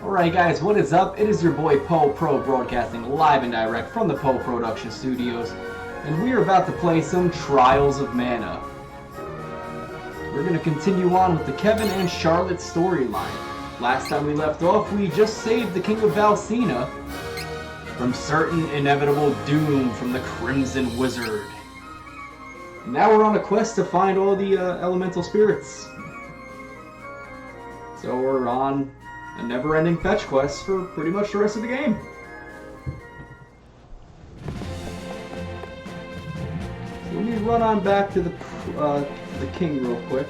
Alright guys, what is up? It is your boy Poe Pro broadcasting live and direct from the Poe Production Studios, and we are about to play some Trials of Mana. We're going to continue on with the Kevin and Charlotte storyline. Last time we left off, we just saved the King of Valsena from certain inevitable doom from the Crimson Wizard. And now we're on a quest to find all the elemental spirits. So we're on a never-ending fetch quest for pretty much the rest of the game. So let me run on back to the king real quick.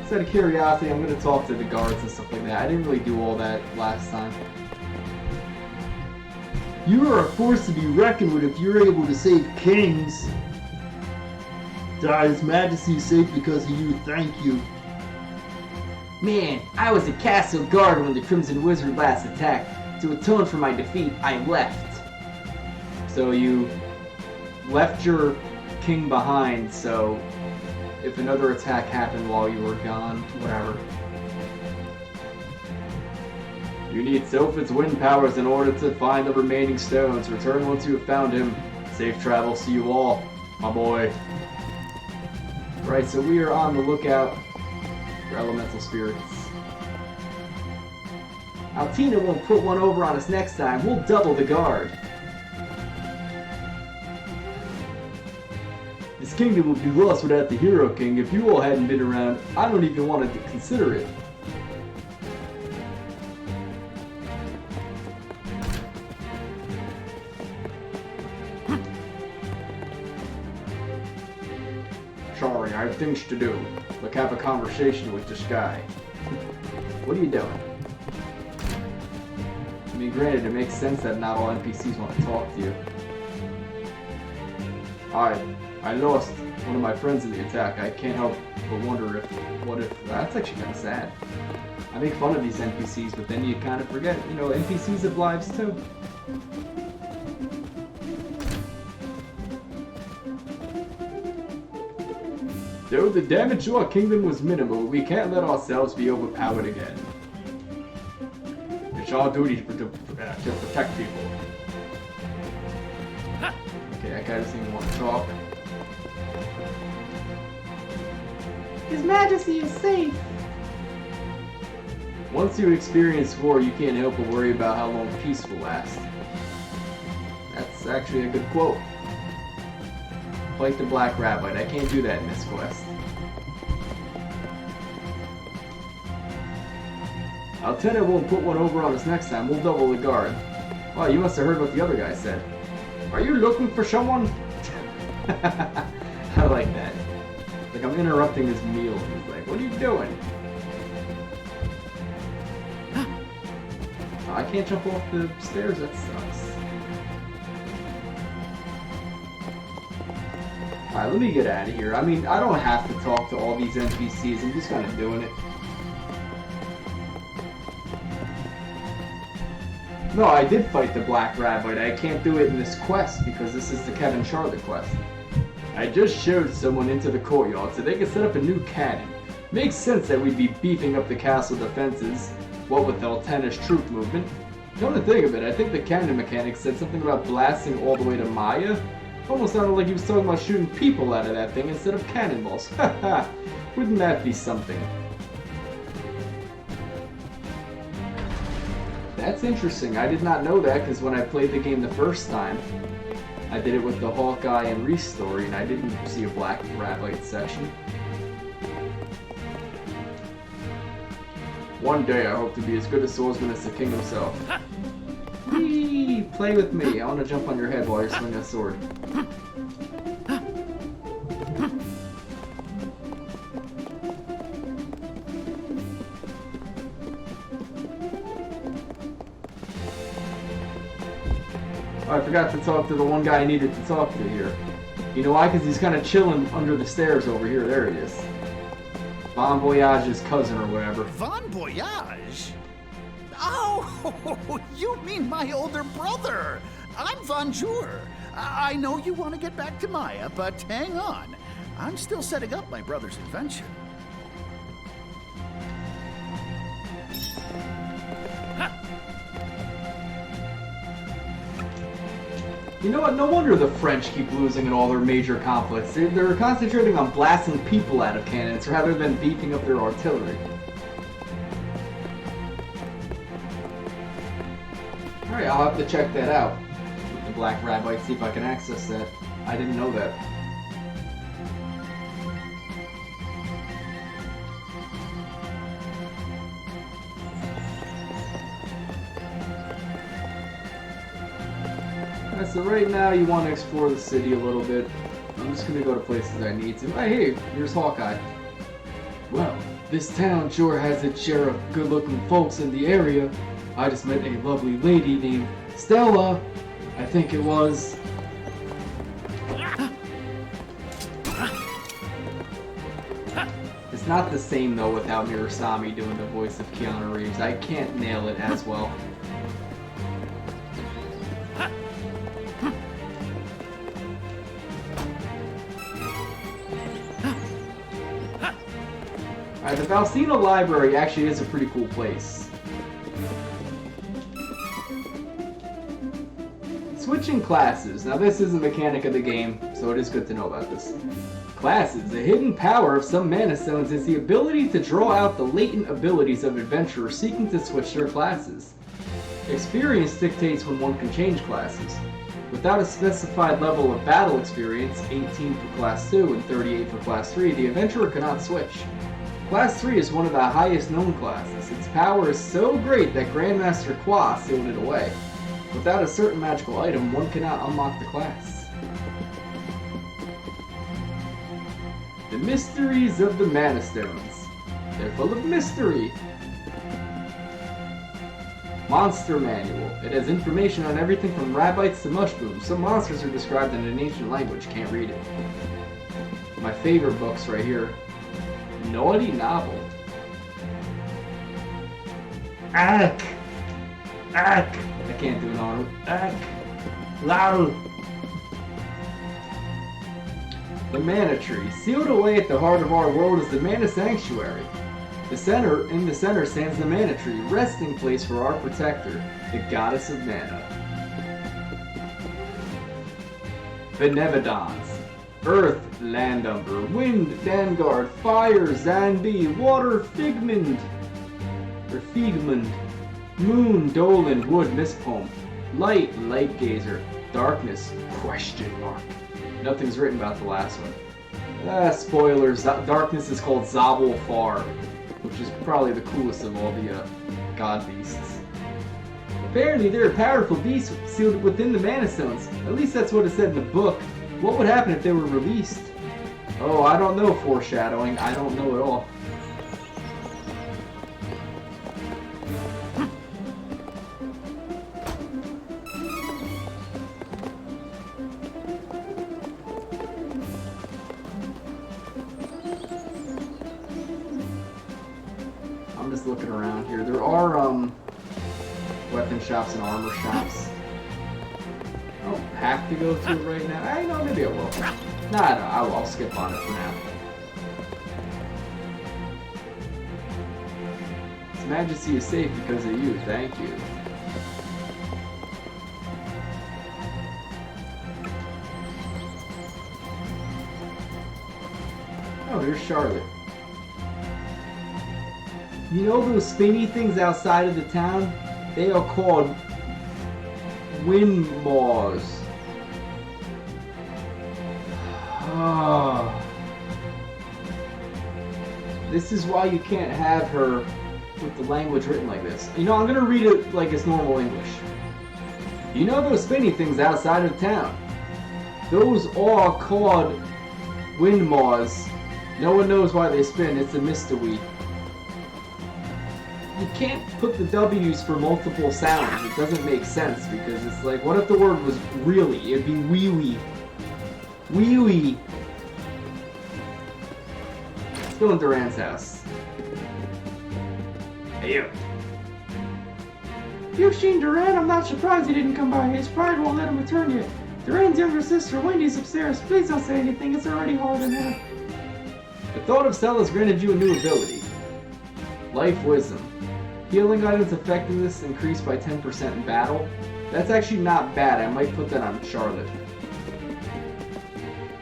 Just out of curiosity, I'm going to talk to the guards and stuff like that. I didn't really do all that last time. You are a force to be reckoned with if you're able to save kings. His Majesty is safe because of you, thank you. Man, I was a castle guard when the Crimson Wizard last attacked. To atone for my defeat, I left. So you left your king behind, so if another attack happened while you were gone, whatever. You need Sylfid's wind powers in order to find the remaining stones. Return once you have found him. Safe travels to you all, my boy. Right, so we are on the lookout for elemental spirits. Altina won't put one over on us next time. We'll double the guard. This kingdom would be lost without the Hero King. If you all hadn't been around, I don't even want to consider it. Sorry, I have things to do. Like have a conversation with this guy. What are you doing? I mean, granted, it makes sense that not all NPCs want to talk to you. I lost one of my friends in the attack. I can't help but wonder what if... That's actually kind of sad. I make fun of these NPCs, but then you kind of forget, you know, NPCs have lives too. Though the damage to our kingdom was minimal, we can't let ourselves be overpowered again. It's our duty to protect people. Okay, that guy doesn't even want to talk. His Majesty is safe! Once you experience war, you can't help but worry about how long peace will last. That's actually a good quote. Fight the Black Rabbit. I can't do that in this quest. Altena won't put one over on us next time. We'll double the guard. Wow, you must have heard what the other guy said. Are you looking for someone? I like that. Like I'm interrupting his meal. He's like, what are you doing? Oh, I can't jump off the stairs. That sucks. Alright, let me get out of here. I mean, I don't have to talk to all these NPCs. I'm just kind of doing it. No, I did fight the Black Rabbit. I can't do it in this quest because this is the Kevin Charlotte quest. I just showed someone into the courtyard so they could set up a new cannon. Makes sense that we'd be beefing up the castle defenses, what with Altena's troop movement. Come to think of it, I think the cannon mechanic said something about blasting all the way to Maya. Almost sounded like he was talking about shooting people out of that thing instead of cannonballs. Haha, wouldn't that be something? That's interesting. I did not know that because when I played the game the first time, I did it with the Hawkeye and Reese story and I didn't see a Black Rabbit section. One day I hope to be as good a swordsman as the king himself. Whee! Play with me. I want to jump on your head while you're swinging a sword. Oh, I forgot to talk to the one guy I needed to talk to here. You know why? Because he's kind of chilling under the stairs over here. There he is. Bon Voyage's cousin or whatever. Bon Voyage? Oh, you mean my older brother. I'm Von Jour. I know you want to get back to Maya, but hang on. I'm still setting up my brother's invention. You know what? No wonder the French keep losing in all their major conflicts. They're concentrating on blasting people out of cannons rather than beefing up their artillery. Alright, I'll have to check that out with the Black Rabite, see if I can access that. I didn't know that. Alright, so right now you want to explore the city a little bit. I'm just going to go to places I need to. Hey, here's Hawkeye. Well, this town sure has its share of good-looking folks in the area. I just met a lovely lady named Stella, I think it was. It's not the same though without Mirasami doing the voice of Keanu Reeves. I can't nail it as well. Alright, the Valsena Library actually is a pretty cool place. Switching classes. Now this is a mechanic of the game, so it is good to know about this. Classes. The hidden power of some mana stones is the ability to draw out the latent abilities of adventurers seeking to switch their classes. Experience dictates when one can change classes. Without a specified level of battle experience, 18 for Class 2 and 38 for Class 3, the adventurer cannot switch. Class 3 is one of the highest known classes. Its power is so great that Grandmaster Qua sealed it away. Without a certain magical item, one cannot unlock the class. The mysteries of the Mana Stones. They're full of mystery. Monster Manual. It has information on everything from rabbits to mushrooms. Some monsters are described in an ancient language, can't read it. My favorite books right here. Naughty Novel. Ack! Ack! I can't do it on Ack! Loud! The Mana Tree. Sealed away at the heart of our world is the Mana Sanctuary. In the center stands the Mana Tree, resting place for our protector, the Goddess of Mana. Benevodons. Earth, Landumber. Wind, Dangard. Fire, Zanbi. Water, Figmund. Or Figmund. Moon, Dolan. Wood, Mistpoem. Light, Lightgazer. Darkness, question mark. Nothing's written about the last one. Spoilers. Darkness is called Zabul Far, which is probably the coolest of all the god beasts. Apparently there are powerful beasts sealed within the Mana Stones. At least that's what it said in the book. What would happen if they were released? Oh, I don't know, foreshadowing. I don't know at all. I'm just looking around here. There are weapon shops and armor shops. I don't have to go to it right now. I know, maybe I will. Nah, I'll skip on it for now. His Majesty is safe because of you. Thank you. Oh, here's Charlotte. You know those spinny things outside of the town? They are called wind maws. This is why you can't have her with the language written like this. You know, I'm gonna read it like it's normal English. You know those spinny things outside of town? Those are called wind maws. No one knows why they spin. It's a mystery. You can't put the W's for multiple sounds. It doesn't make sense because it's like, what if the word was really? It'd be wee-wee. Wee-wee. Let's go in Duran's house. Hey, you. You've seen Duran? I'm not surprised he didn't come by. His pride won't let him return yet. Duran's younger sister, Wendy's upstairs. Please don't say anything. It's already hard enough. The thought of Stella's granted you a new ability. Life Wisdom. Healing items effectiveness increased by 10% in battle. That's actually not bad. I might put that on Charlotte.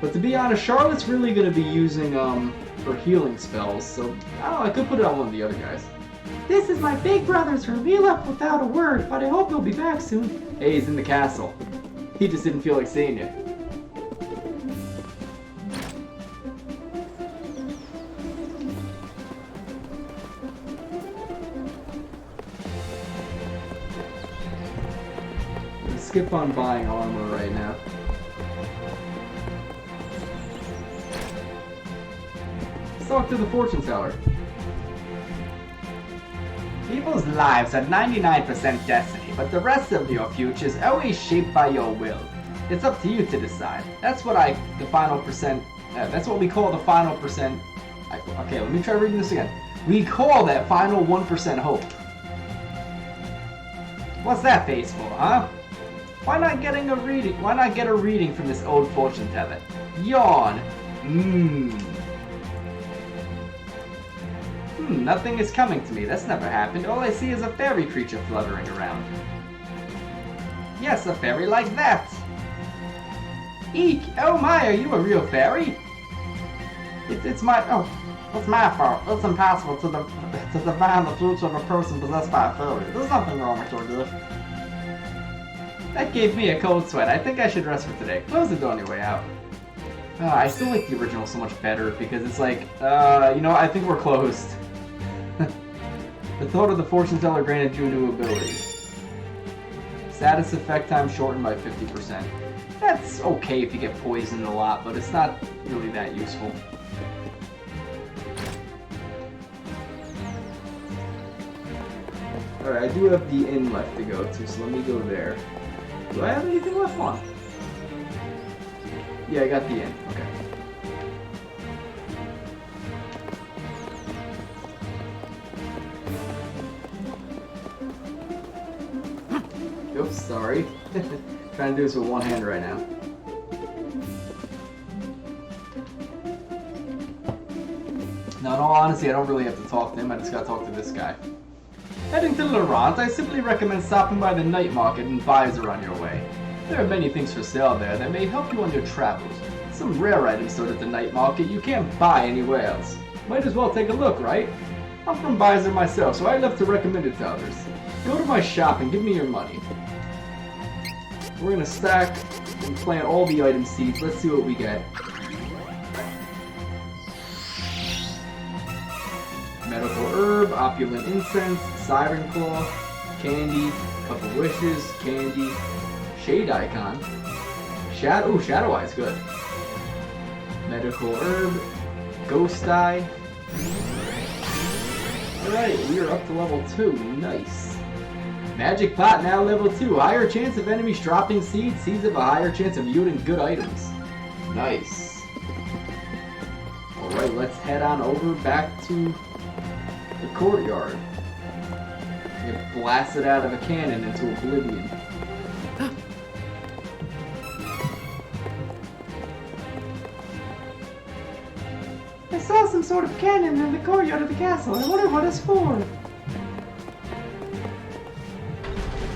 But to be honest, Charlotte's really going to be using her healing spells, so I don't know, I could put it on one of the other guys. This is my big brother's room. He left without a word, but I hope he'll be back soon. Hey, he's in the castle. He just didn't feel like seeing you. Skip on buying armor right now. Let's talk to the fortune teller. People's lives are 99% destiny, but the rest of your future is always shaped by your will. It's up to you to decide. That's what that's what we call the final percent. Okay, let me try reading this again. We call that final 1% hope. What's that face for, huh? Why not get a reading from this old fortune teller? Yawn. Nothing is coming to me. That's never happened. All I see is a fairy creature fluttering around. Yes, a fairy like that. Eek! Oh my, are you a real fairy? It's my fault. It's impossible to divine the future of a person possessed by a fairy. There's nothing wrong with your gift. That gave me a cold sweat. I think I should rest for today. Close the door on your way out. I still like the original so much better because it's like, you know, I think we're closed. The thought of the fortune teller granted you a new ability. Status effect time shortened by 50%. That's okay if you get poisoned a lot, but it's not really that useful. Alright, I do have the inn left to go to, so let me go there. Do I have anything left on? Yeah, I got the inn. Okay. Oops, sorry. Trying to do this with one hand right now. Now, in all honesty, I don't really have to talk to him. I just gotta talk to this guy. Heading to Laurent, I simply recommend stopping by the night market and Visor on your way. There are many things for sale there that may help you on your travels. Some rare items stored at the night market you can't buy anywhere else. Might as well take a look, right? I'm from Visor myself, so I love to recommend it to others. Go to my shop and give me your money. We're gonna stack and plant all the item seeds. Let's see what we get. Medical herb, opulent incense, siren claw, candy, cup of wishes, candy, shade icon, shadow eye is good. Medical herb, ghost eye. Alright, we are up to level 2. Nice. Magic pot now level 2. Higher chance of enemies dropping seeds. Seeds have a higher chance of yielding good items. Nice. Alright, let's head on over back to the courtyard. Get blasted out of a cannon into oblivion. I saw some sort of cannon in the courtyard of the castle. I wonder what it's for.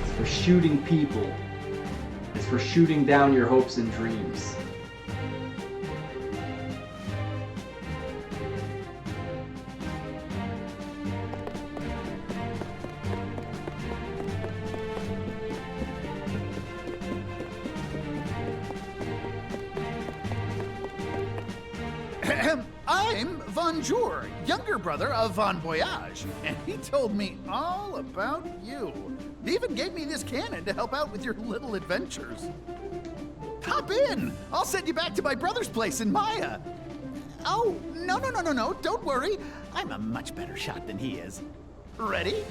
It's for shooting people. It's for shooting down your hopes and dreams. I'm Bonjour, younger brother of Bon Voyage, and he told me all about you. He even gave me this cannon to help out with your little adventures. Hop in! I'll send you back to my brother's place in Maya. Oh, no, don't worry. I'm a much better shot than he is. Ready?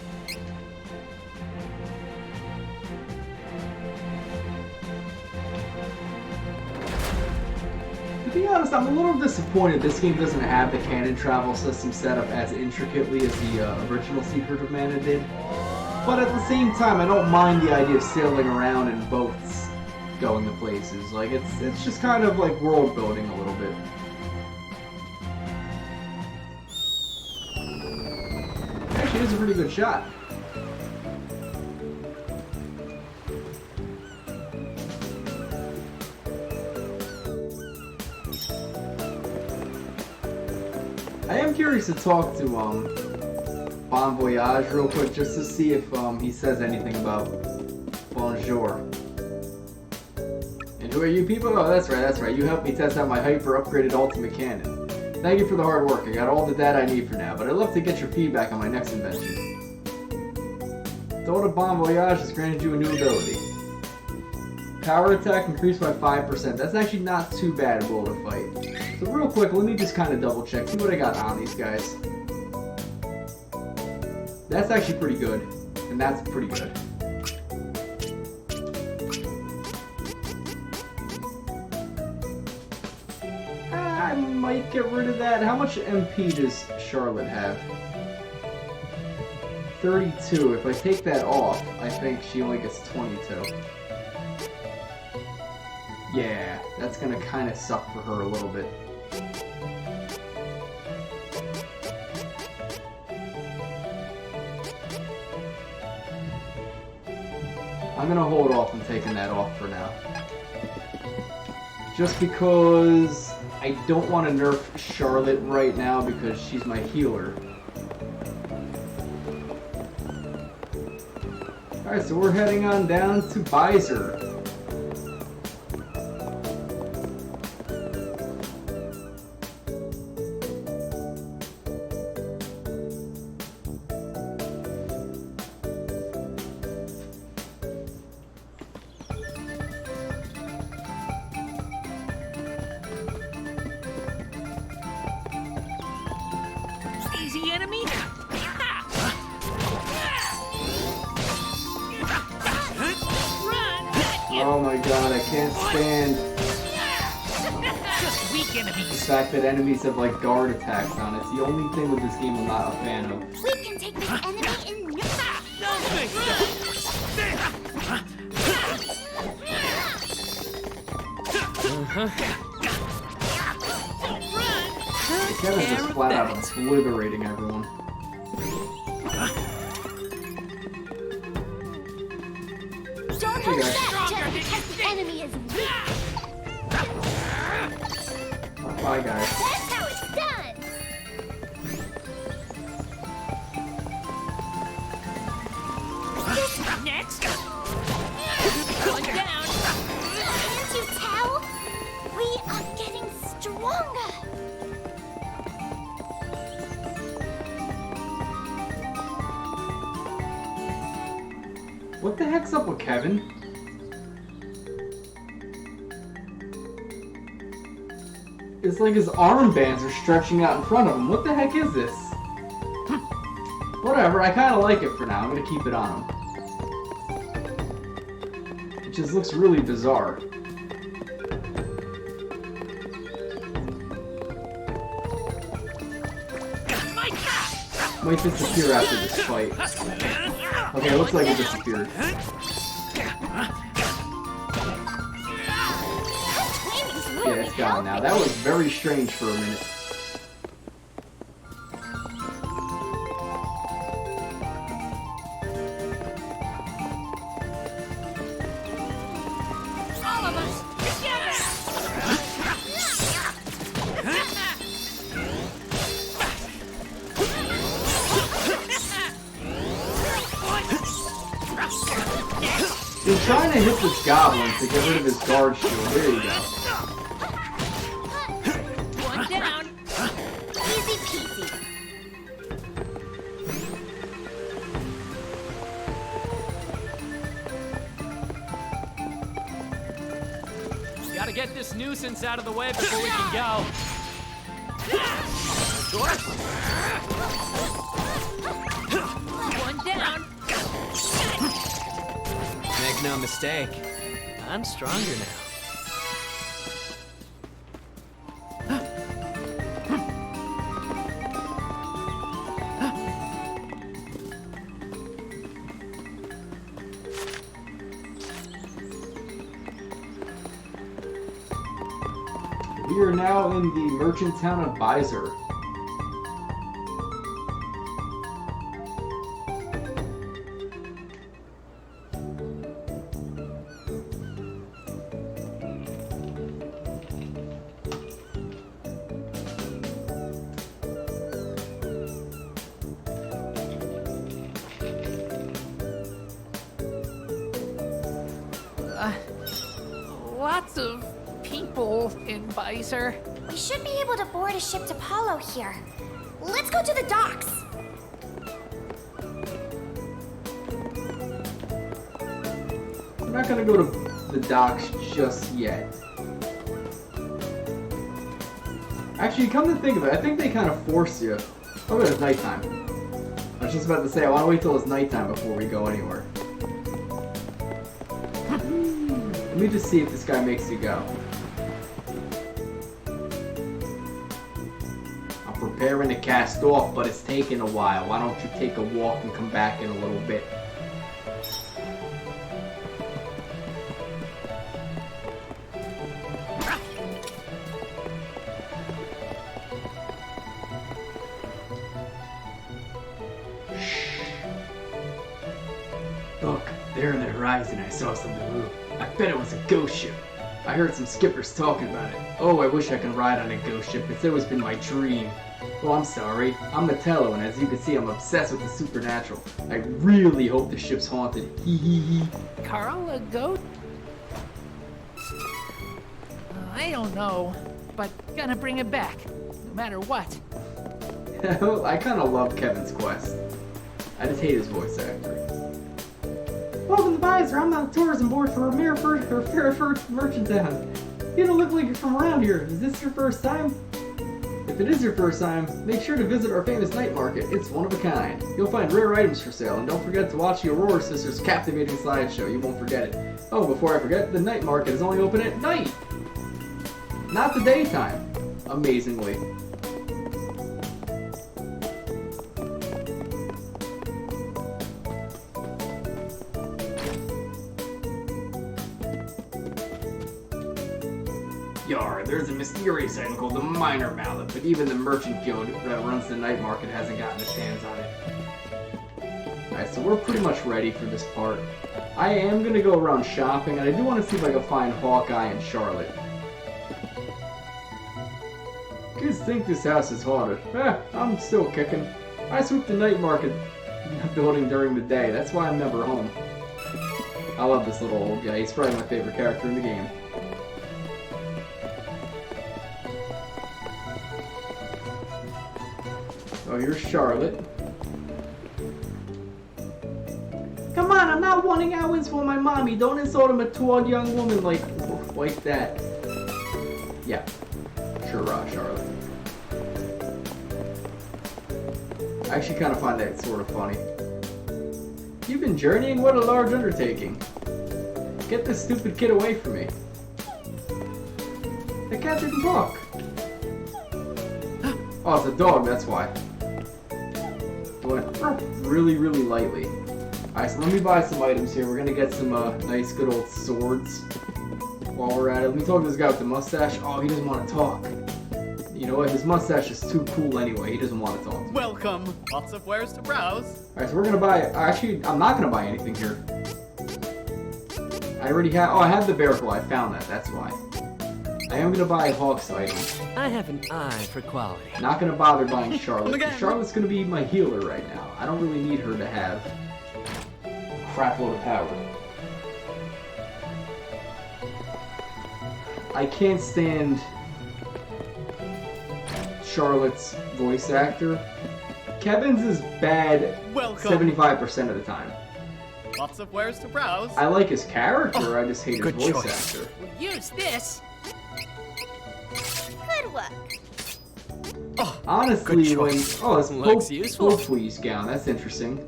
To be honest, I'm a little disappointed this game doesn't have the cannon travel system set up as intricately as the original Secret of Mana did. But at the same time, I don't mind the idea of sailing around in boats going to places. Like, it's just kind of like world building a little bit. Actually, it's a pretty good shot. curious to talk to Bon Voyage real quick just to see if he says anything about bonjour. And who are you people? Oh, that's right. You helped me test out my hyper upgraded ultimate cannon. Thank you for the hard work. I got all the data I need for now, but I'd love to get your feedback on my next invention. Thought of Bon Voyage has granted you a new ability. Power attack increased by 5%. That's actually not too bad to be able to fight. So real quick, let me just kind of double check, see what I got on these guys. That's actually pretty good, and that's pretty good. I might get rid of that. How much MP does Charlotte have? 32. If I take that off, I think she only gets 22. Yeah, that's gonna kind of suck for her a little bit. I'm gonna hold off on taking that off for now. Just because I don't want to nerf Charlotte right now because she's my healer. Alright, so we're heading on down to Visor. Easy enemy. Oh my god, I can't stand Just weak the enemies. fact that enemies have like guard attacks on it. It's the only thing with this game I'm not a fan of. We can take this enemy in no Kevin's just flat out obliterating everyone. Don't hold back just because the enemy is weak. Bye guys. That's how it's done. Next. One down. Can't you tell? We are getting stronger. What the heck's up with Kevin? It's like his armbands are stretching out in front of him. What the heck is this? Whatever, I kind of like it for now. I'm going to keep it on him. It just looks really bizarre. Might disappear after this fight. Okay, it looks like it disappeared. Yeah, it's gone now. That was very strange for a minute. All of us together. He's trying to hit this goblin to get rid of his guard shield. There you go. One down. Easy peasy. Gotta get this nuisance out of the way before we can go. One down. Make no mistake, I'm stronger now. We are now in the merchant town of Visor. in, Visor. We should be able to board a ship to Apollo here. Let's go to the docks. We're not gonna go to the docks just yet. Actually, come to think of it, I think they kind of force you. Oh, but it's nighttime. I was just about to say, I want to wait till it's nighttime before we go anywhere. Let me just see if this guy makes you go. I'm preparing to cast off, but it's taking a while. Why don't you take a walk and come back in a little bit? Look, there in the horizon I saw something move. I bet it was a ghost ship. I heard some skippers talking about it. Oh, I wish I could ride on a ghost ship. It's always been my dream. Oh, I'm sorry. I'm Metello, and as you can see, I'm obsessed with the supernatural. I really hope the ship's haunted. Hee hee hee. Carl, a goat? I don't know, but gonna bring it back, no matter what. I kind of love Kevin's quest. I just hate his voice actor. Welcome to Visor. I'm on a tourism board for Merchant Town. You don't look like you're from around here. Is this your first time? If it is your first time, make sure to visit our famous night market. It's one of a kind. You'll find rare items for sale, and don't forget to watch the Aurora Sisters' captivating slideshow. You won't forget it. Oh, before I forget, the night market is only open at night, not the daytime. Amazingly. Yar, there's a mysterious item called the Minor Mallet, but even the Merchant Guild that runs the night market hasn't gotten its hands on it. Alright, so we're pretty much ready for this part. I am going to go around shopping, and I do want to see if I can find Hawkeye and Charlotte. Kids think this house is haunted. I'm still kicking. I sweep the night market building during the day, that's why I'm never home. I love this little old guy, he's probably my favorite character in the game. Oh, here's Charlotte. Come on, I'm not wanting hours for my mommy. Don't insult a mature young woman like that. Yeah. Sure, Charlotte. I actually kind of find that sort of funny. You've been journeying? What a large undertaking. Get this stupid kid away from me. The cat didn't talk. Oh, it's a dog, that's why. Really, really lightly. Alright, so let me buy some items here. We're gonna get some nice good old swords while we're at it. Let me talk to this guy with the mustache. Oh, he doesn't want to talk. You know what? His mustache is too cool anyway. He doesn't want to talk. Welcome. Lots of wares to browse. Alright, so we're gonna buy... Actually, I'm not gonna buy anything here. I already have... Oh, I have the bear claw. I found that. That's why. I am gonna buy Hawk's items. I have an eye for quality. Not gonna bother buying Charlotte. Charlotte's gonna be my healer right now. I don't really need her to have a crap load of power. I can't stand Charlotte's voice actor. Kevin's is bad 75% of the time. Lots of wares to browse. I like his character, I just hate his voice actor. Use this. Good work. Honestly, when... Oh, it's Looks useful. Please gown. That's interesting.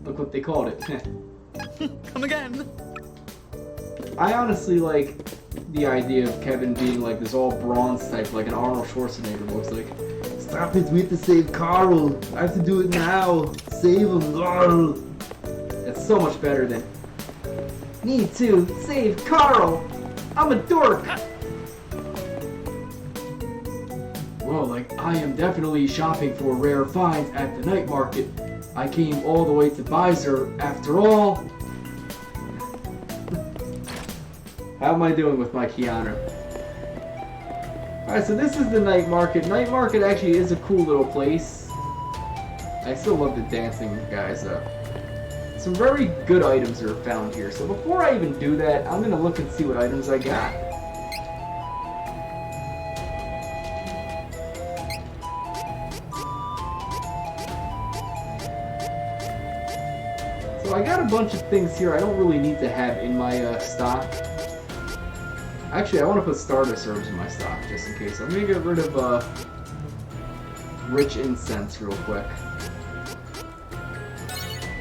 Look what they called it. Come again. I honestly like the idea of Kevin being like this all bronze type, like an Arnold Schwarzenegger looks like. Stop it, we have to save Carl. I have to do it now. Save him, Carl. That's so much better than... Need to save Carl. I'm a dork. Well, like, I am definitely shopping for rare finds at the night market. I came all the way to Visor after all. How am I doing with my Keanu? Alright, so this is the night market. Night market actually is a cool little place. I still love the dancing guys though. Some very good items are found here. So before I even do that, I'm going to look and see what items I got. So I got a bunch of things here I don't really need to have in my stock. Actually, I want to put Stardust Herbs in my stock, just in case. I'm going to get rid of Rich Incense real quick.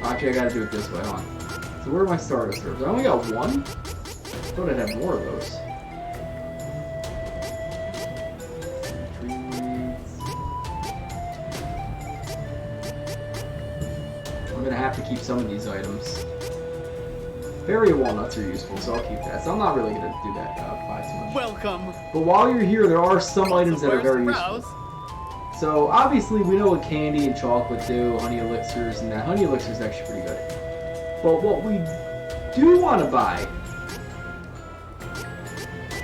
Actually, I got to do it this way, hold on. So where are my Stardust Herbs? I only got one? I thought I'd have more of those. I'm going to have to keep some of these items. Fairy walnuts are useful, so I'll keep that. So I'm not really going to do that, buy too much. Welcome. But while you're here, there are some items that are very useful. Browse. So obviously we know what candy and chocolate do, honey elixirs, and that honey elixir is actually pretty good. But what we do want to buy,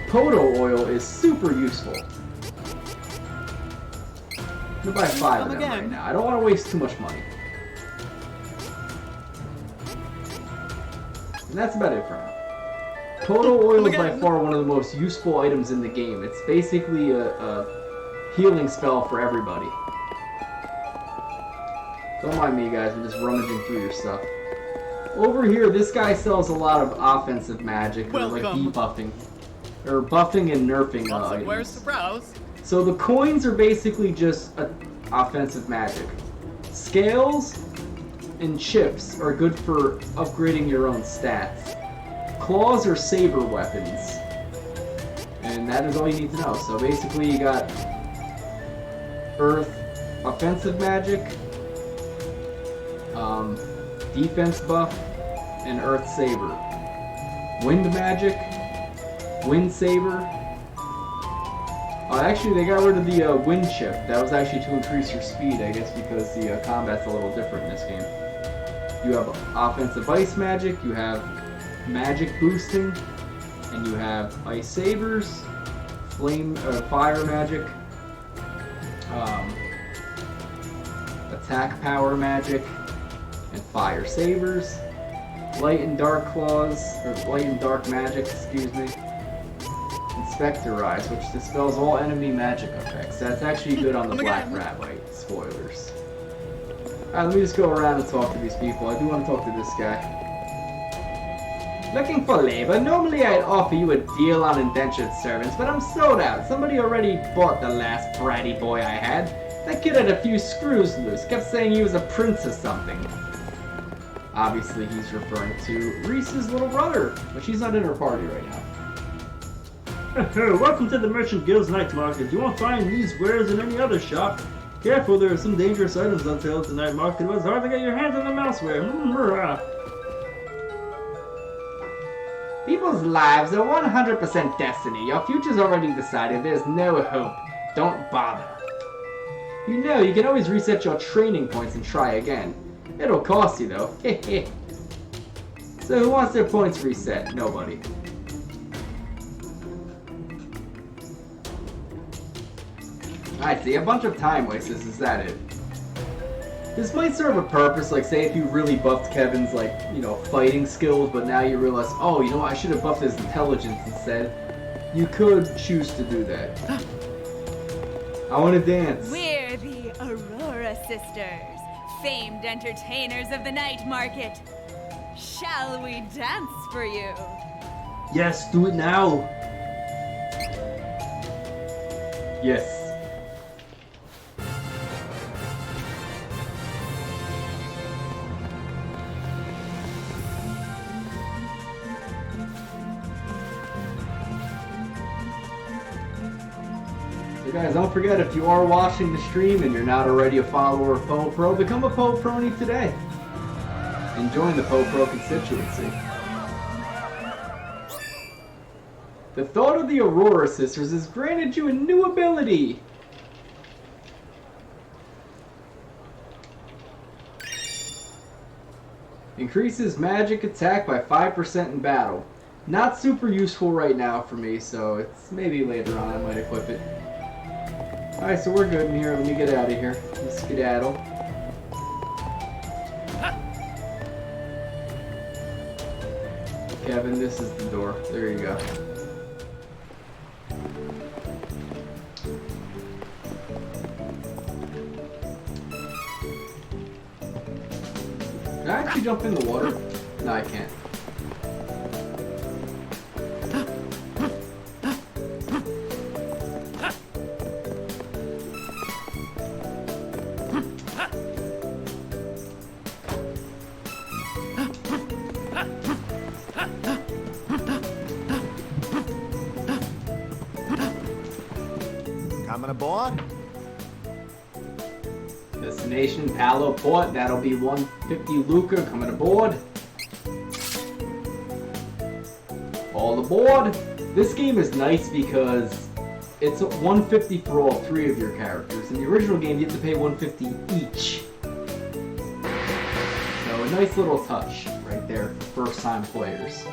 Podo oil is super useful. I'm going to buy 5 of them right now. I don't want to waste too much money. And that's about it for now. Podo oil is by far one of the most useful items in the game. It's basically a healing spell for everybody. Don't mind me, guys. I'm just rummaging through your stuff. Over here, this guy sells a lot of offensive magic, or like debuffing, or buffing and nerfing items. Where's the browse? So the coins are basically just offensive magic. Scales and chips are good for upgrading your own stats. Claws are saber weapons. And that is all you need to know. So basically you got Earth offensive magic, defense buff, and Earth saber. Wind magic, wind saber. Actually, they got rid of the wind chip. That was actually to increase your speed, I guess, because the combat's a little different in this game. You have offensive ice magic, you have magic boosting, and you have ice sabers, fire magic, attack power magic, and fire sabers, light and dark claws, or light and dark magic, excuse me. Specterize, which dispels all enemy magic effects. That's actually good on the Black Rabbite. Spoilers. Alright, let me just go around and talk to these people. I do want to talk to this guy. Looking for labor? Normally I'd offer you a deal on indentured servants, but I'm sold out. Somebody already bought the last bratty boy I had. That kid had a few screws loose, kept saying he was a prince or something. Obviously he's referring to Reese's little brother, but she's not in her party right now. Welcome to the Merchant Guild's Night Market. You won't find these wares in any other shop. Careful, there are some dangerous items on sale at the night market. It was hard to get your hands on them elsewhere. People's lives are 100% destiny. Your future's already decided. There's no hope. Don't bother. You know, you can always reset your training points and try again. It'll cost you, though. So who wants their points reset? Nobody. I see, a bunch of time wasters, is that it? This might serve a purpose, like say if you really buffed Kevin's, like, you know, fighting skills, but now you realize, oh, you know what, I should have buffed his intelligence instead. You could choose to do that. I want to dance. We're the Aurora Sisters, famed entertainers of the night market. Shall we dance for you? Yes, do it now. Yes. So guys, don't forget, if you are watching the stream and you're not already a follower of Poe Pro, become a Poe Prony today. And join the Poe Pro constituency. The thought of the Aurora Sisters has granted you a new ability. Increases magic attack by 5% in battle. Not super useful right now for me, so it's maybe later on I might equip it. Alright, so we're good in here. Let me get out of here. Let's skedaddle. Kevin, this is the door. There you go. Can I actually jump in the water? No, I can't. Coming aboard? Destination Palo Port. That'll be 150 Lucre coming aboard. All aboard. This game is nice because it's 150 for all three of your characters. In the original game, you have to pay 150 each. So a nice little touch right there for first-time players.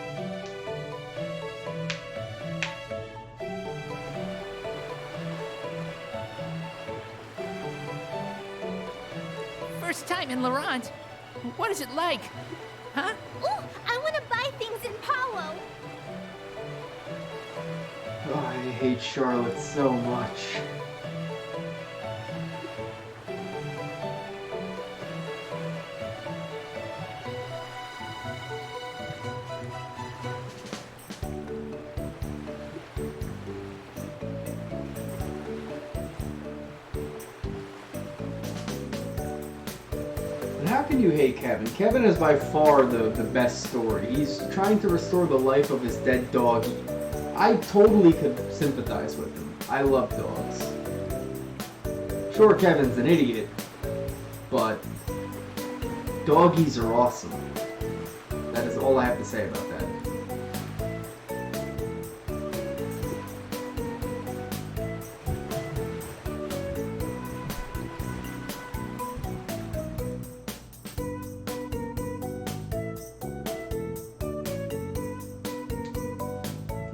First time in Laurent. What is it like? Huh? Ooh, I want to buy things in Paolo. Oh, I hate Charlotte so much. And how can you hate Kevin? Kevin is by far the best story. He's trying to restore the life of his dead doggy. I totally could sympathize with him. I love dogs. Sure, Kevin's an idiot, but doggies are awesome. That is all I have to say about that.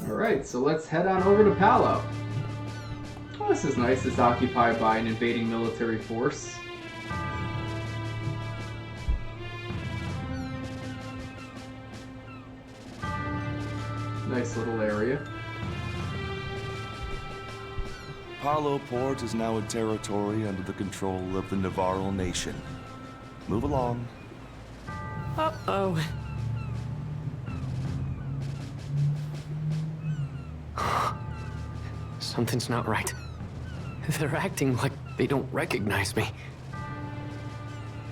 Alright, so let's head on over to Palo. Oh, this is nice. It's occupied by an invading military force. Nice little area. Palo Port is now a territory under the control of the Navarro nation. Move along. Uh-oh. Something's not right. They're acting like they don't recognize me.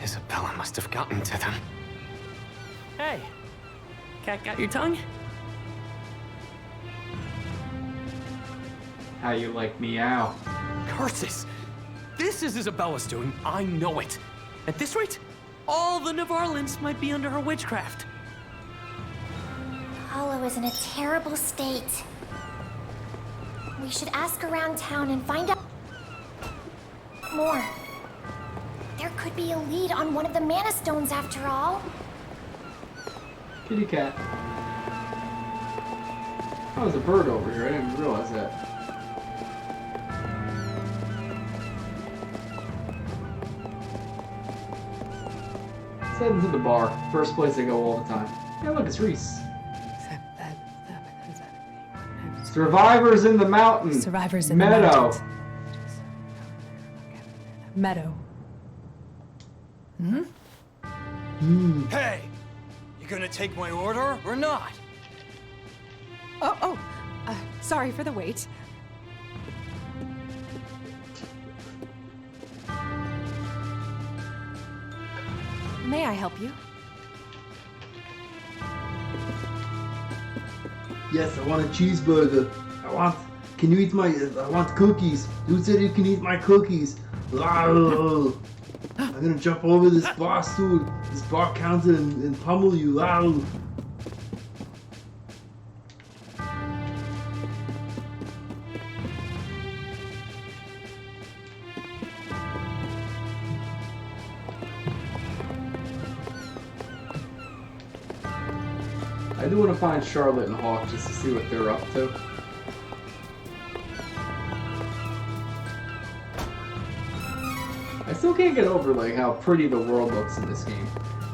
Isabella must have gotten to them. Hey, cat got your tongue? How you like meow? Curses! This is Isabella's doing, I know it. At this rate, all the Navarrans might be under her witchcraft. Paolo is in a terrible state. We should ask around town and find out more. There could be a lead on one of the mana stones after all. Kitty cat. Oh, there's a bird over here. I didn't even realize that. Let's head into the bar. First place I go all the time. Yeah, look, it's Reese. Survivors in the mountain. Survivors in Meadow. the mountains. Meadow. Hey! You gonna take my order or not? Sorry for the wait. May I help you? Yes, I want a cheeseburger. Can you eat my, I want cookies. Who said you can eat my cookies? I'm gonna jump over this bar stool, this bar counter and pummel you. I do want to find Charlotte and Hawk just to see what they're up to. I still can't get over like how pretty the world looks in this game.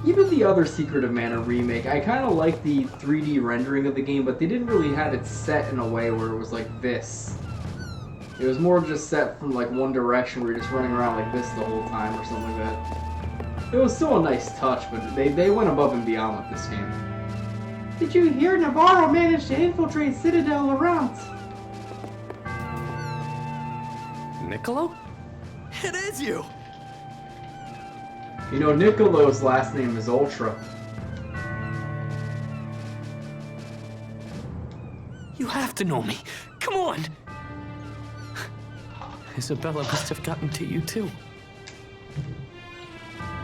Even the other Secret of Mana remake, I kind of like the 3D rendering of the game, but they didn't really have it set in a way where it was like this. It was more just set from like one direction where you're just running around like this the whole time or something like that. It was still a nice touch, but they went above and beyond with this game. Did you hear Navarro managed to infiltrate Citadel Laurent? Niccolo? It is you! You know, Niccolo's last name is Ultra. You have to know me. Come on! Isabella must have gotten to you too.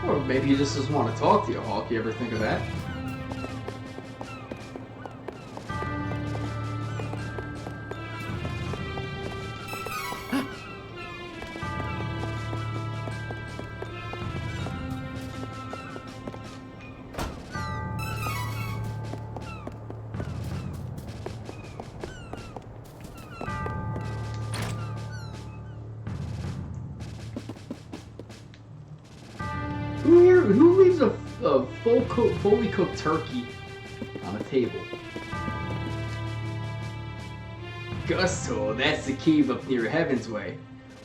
Or maybe he just doesn't want to talk to you, Hawk. You ever think of that? Who leaves a fully cooked turkey on a table? Gusto, that's the cave up near Heaven's Way.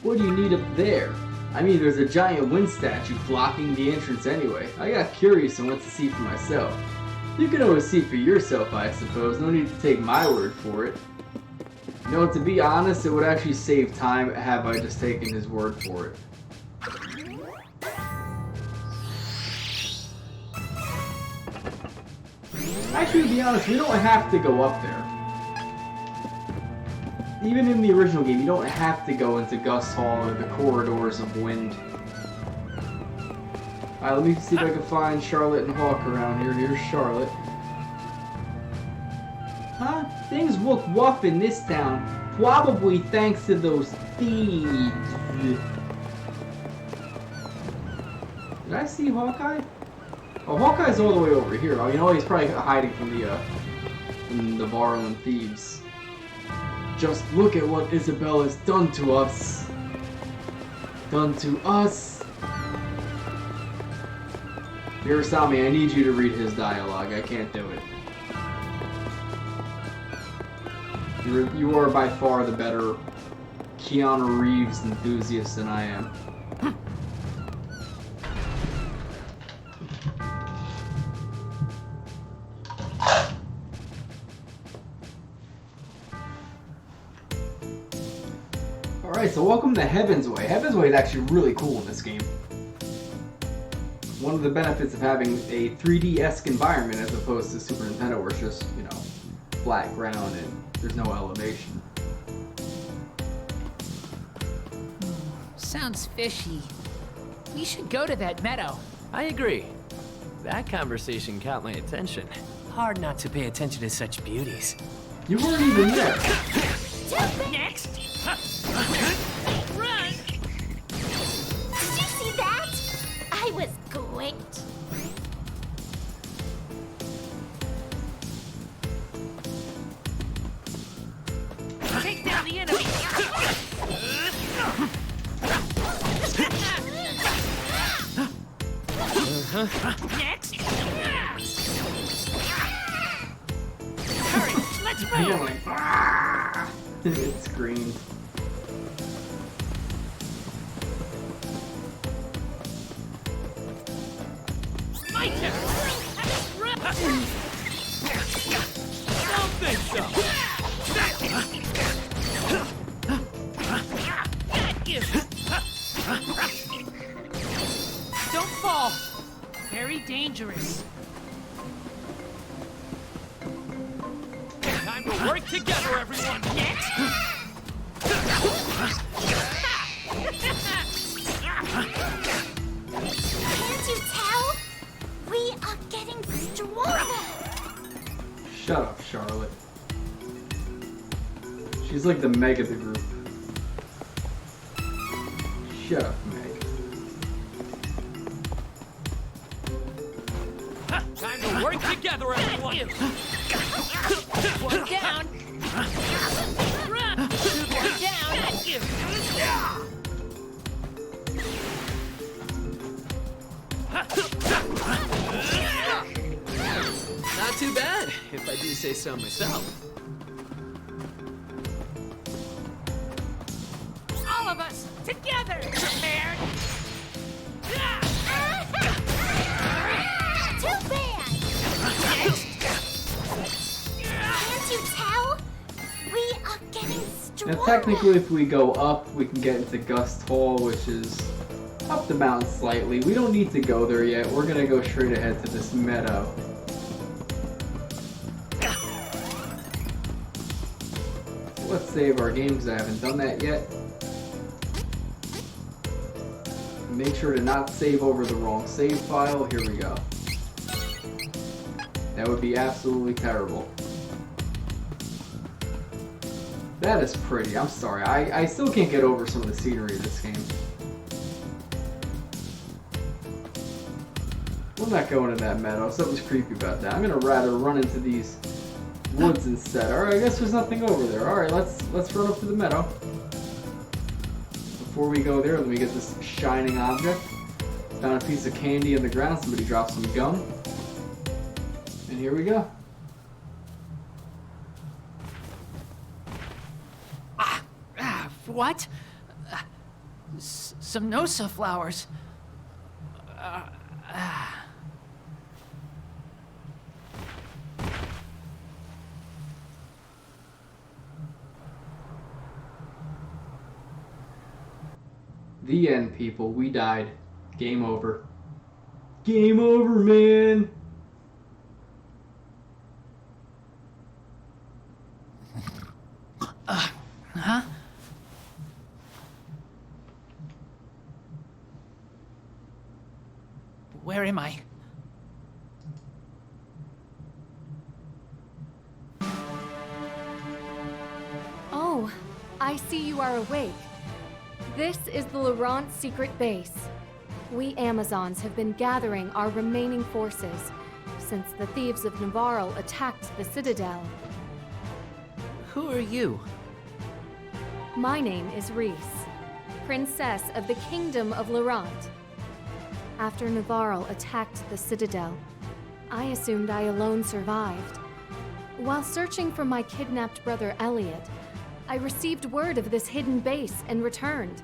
What do you need up there? I mean, there's a giant wind statue blocking the entrance anyway. I got curious and went to see for myself. You can always see for yourself, I suppose. No need to take my word for it. You know, to be honest, it would actually save time have I just taken his word for it. Actually, to be honest, we don't have to go up there. Even in the original game, you don't have to go into Gust Hall or the corridors of wind. Alright, let me see if I can find Charlotte and Hawk around here. Here's Charlotte. Huh? Things look rough in this town. Probably thanks to those thieves. Did I see Hawkeye? Oh, Hawkeye's all the way over here. Oh, you know, he's probably hiding from the Varlin thieves. Just look at what Isabella's done to us. Done to us. Hirosami, I need you to read his dialogue. I can't do it. You are by far the better Keanu Reeves enthusiast than I am. Alright, so welcome to Heaven's Way. Heaven's Way is actually really cool in this game. One of the benefits of having a 3D-esque environment as opposed to Super Nintendo where it's just, you know, flat ground and there's no elevation. Sounds fishy. We should go to that meadow. I agree. That conversation caught my attention. Hard not to pay attention to such beauties. You weren't even there. Next! Run! Did you see that? I was great. Take down the enemy! Next! Hurry, let's move! Like, ah! It screamed. My turn! Don't think so! Don't fall! Very dangerous. Time to work together, everyone! Next! Can't you tell? We are getting stronger. Shut up, Charlotte. She's like the Meg of the group. Shut up, Meg. Time to work together, everyone! One down! Run! One down! Not too bad, if I do say so myself. All of us, together! Prepared? Now technically if we go up, we can get into Gust Hall, which is up the mountain slightly. We don't need to go there yet. We're gonna go straight ahead to this meadow. So let's save our game because I haven't done that yet. Make sure to not save over the wrong save file. Here we go. That would be absolutely terrible. That is pretty. I'm sorry. I still can't get over some of the scenery of this game. We're not going in that meadow. Something's creepy about that. I'm gonna rather run into these woods instead. Alright, I guess there's nothing over there. Alright, let's run up to the meadow. Before we go there, let me get this shining object. Found a piece of candy in the ground. Somebody dropped some gum. And here we go. What? Some Nosa flowers. The end, people. We died. Game over. Game over, man! Huh? Where am I? Oh, I see you are awake. This is the Laurent secret base. We Amazons have been gathering our remaining forces since the thieves of Navarro attacked the Citadel. Who are you? My name is Reese, Princess of the Kingdom of Laurent. After Navarro attacked the Citadel, I assumed I alone survived. While searching for my kidnapped brother Elliot, I received word of this hidden base and returned.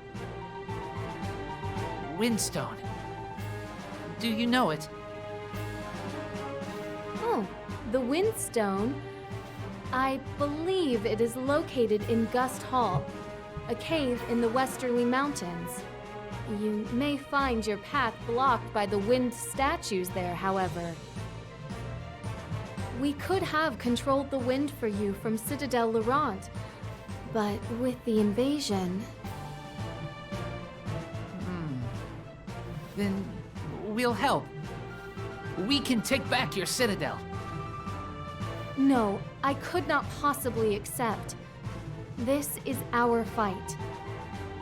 Windstone. Do you know it? Oh, the Windstone? I believe it is located in Gust Hall, a cave in the Westerly Mountains. You may find your path blocked by the wind statues there, however. We could have controlled the wind for you from Citadel Laurent, but with the invasion... Then we'll help. We can take back your Citadel. No, I could not possibly accept. This is our fight.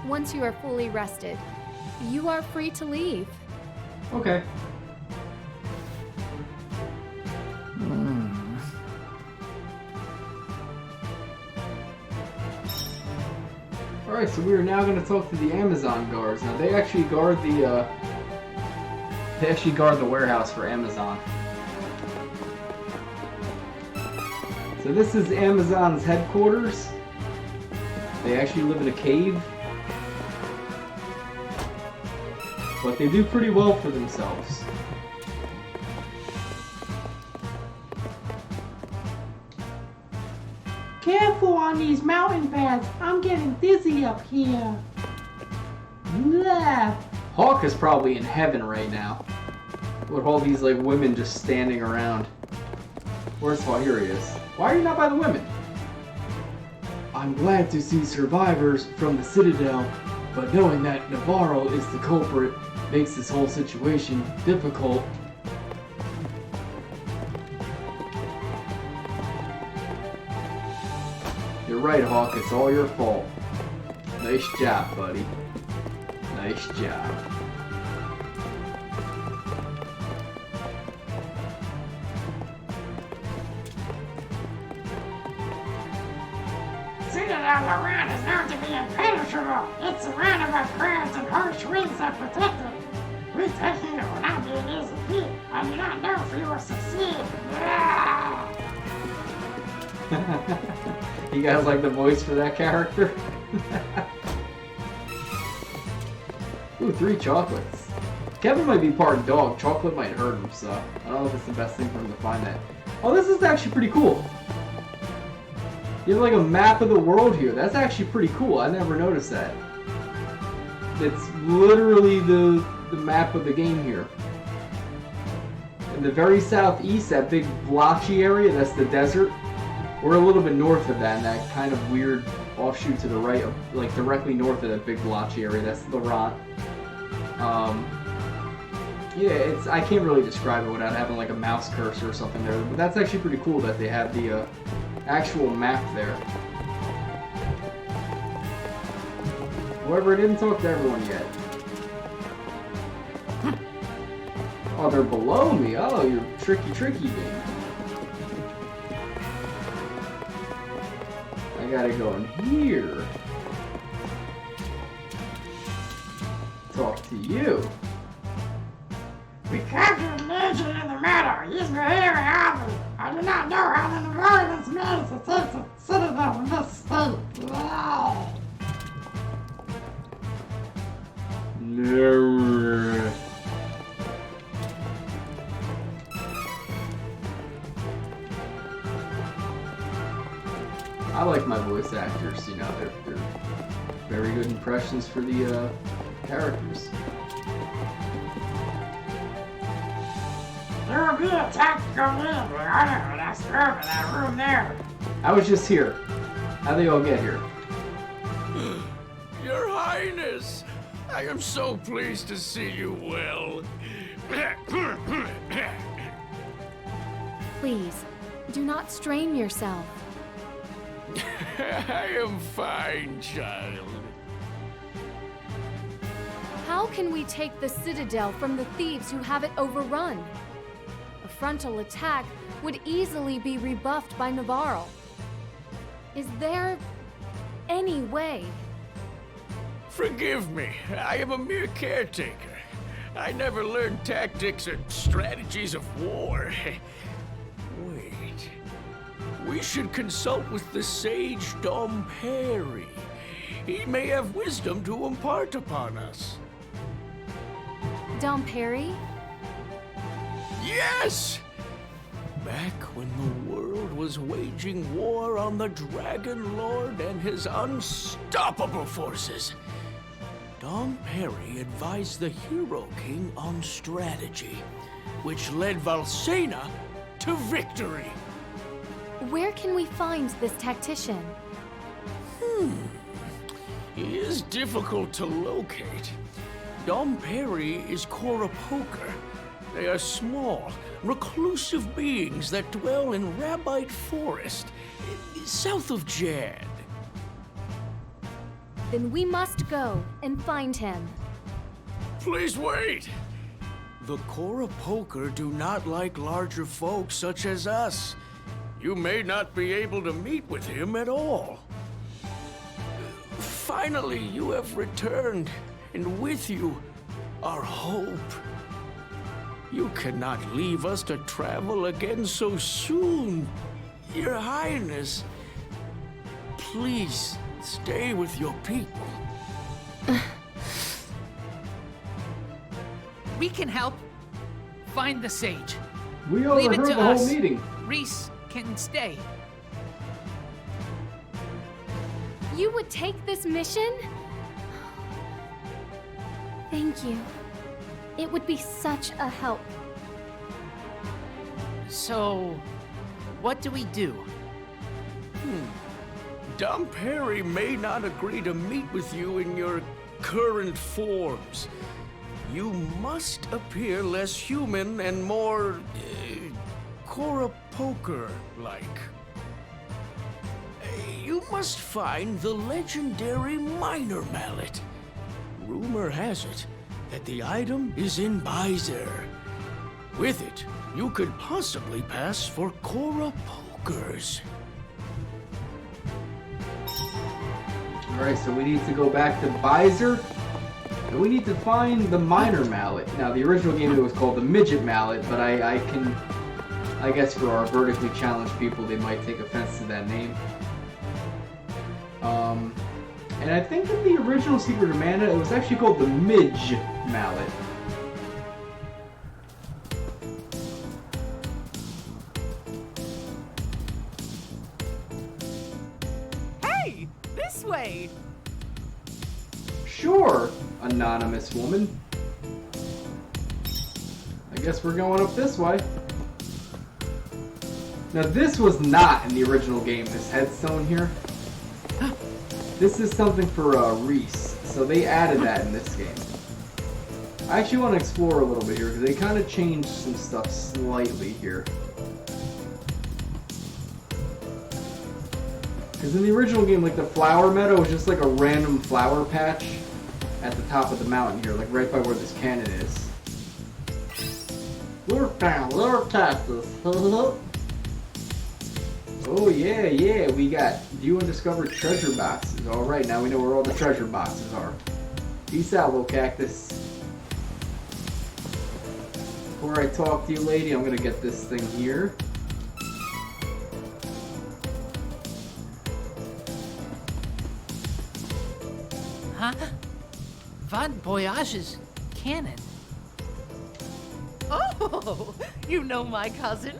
Once you are fully rested, you are free to leave. Okay. Alright, so we are now going to talk to the Amazon guards. Now they actually guard the warehouse for Amazon. So this is Amazon's headquarters. They actually live in a cave. But they do pretty well for themselves. Careful on these mountain paths. I'm getting dizzy up here. Blah. Hawk is probably in heaven right now. With all these like women just standing around. Where's Hawk? Here he is. Why are you not by the women? I'm glad to see survivors from the Citadel, but knowing that Navarro is the culprit makes this whole situation difficult. You're right, Hawk. It's all your fault. Nice job, buddy. Nice job. Citadel Laurent is known to be impenetrable. It's surrounded by clouds and harsh winds that protect it. Retaking it will not be an easy feat. I do not know if you will succeed. You guys like the voice for that character? Ooh, 3 chocolates. Kevin might be part dog. Chocolate might hurt him, so I don't know if it's the best thing for him to find that. Oh, this is actually pretty cool. You have like a map of the world here. That's actually pretty cool. I never noticed that. It's literally the map of the game here. In the very southeast, that big blotchy area, that's the desert. We're a little bit north of that, and that kind of weird offshoot to the right, like directly north of that big blotchy area, that's Laurent. Yeah, I can't really describe it without having like a mouse cursor or something there, but that's actually pretty cool that they have the actual map there. However, I didn't talk to everyone yet. Oh, they're below me. Oh, you're tricky game. I gotta go in here. Talk to you. We captured an agent in the matter. He's behaving oddly. I do not know how the Navarans managed to take the citadel in this state. No. I like my voice actors, you know, they're very good impressions for the characters. There will be a tactical need for honor that's over that room there. I was just here. How'd they all get here? Your Highness, I am so pleased to see you well. Please, do not strain yourself. I am fine, child. How can we take the Citadel from the thieves who have it overrun? A frontal attack would easily be rebuffed by Navarro. Is there any way? Forgive me, I am a mere caretaker. I never learned tactics or strategies of war. Wait. We should consult with the sage Dom Perry. He may have wisdom to impart upon us. Dom Perry? Yes! Back when the world was waging war on the Dragon Lord and his unstoppable forces, Dom Perry advised the Hero King on strategy, which led Valsena to victory. Where can we find this tactician? He is difficult to locate. Dom Perry is Poker. They are small, reclusive beings that dwell in Rabbite Forest, south of Jad. Then we must go and find him. Please wait! The Poker do not like larger folk such as us. You may not be able to meet with him at all. Finally, you have returned, and with you, our hope. You cannot leave us to travel again so soon. Your Highness, please stay with your people. We can help. Find the sage. We Leave overheard it to the us. whole meeting. Reese can stay. You would take this mission? Thank you. It would be such a help. So, what do we do? Dom Perry may not agree to meet with you in your current forms. You must appear less human and more Poker-like. You must find the legendary Minor Mallet. Rumor has it that the item is in Bizer. With it, you could possibly pass for Pokers. Alright, so we need to go back to Bizer, and we need to find the Minor Mallet. Now, the original game it was called the Midget Mallet, but I guess for our vertically challenged people, they might take offense to that name. And I think in the original Secret of Mana, it was actually called the Midge Mallet. this way. Sure, anonymous woman. I guess we're going up this way. Now this was not in the original game, this headstone here. This is something for Reese, so they added that in this game. I actually want to explore a little bit here, because they kind of changed some stuff slightly here. Because in the original game, like the flower meadow was just like a random flower patch at the top of the mountain here, like right by where this cannon is. We're found little cactus. Oh yeah, we got view undiscovered treasure boxes. Alright, now we know where all the treasure boxes are. Peace out, little cactus. Before I talk to you, lady, I'm gonna get this thing here. Huh? Von Voyage's cannon. Oh, you know my cousin?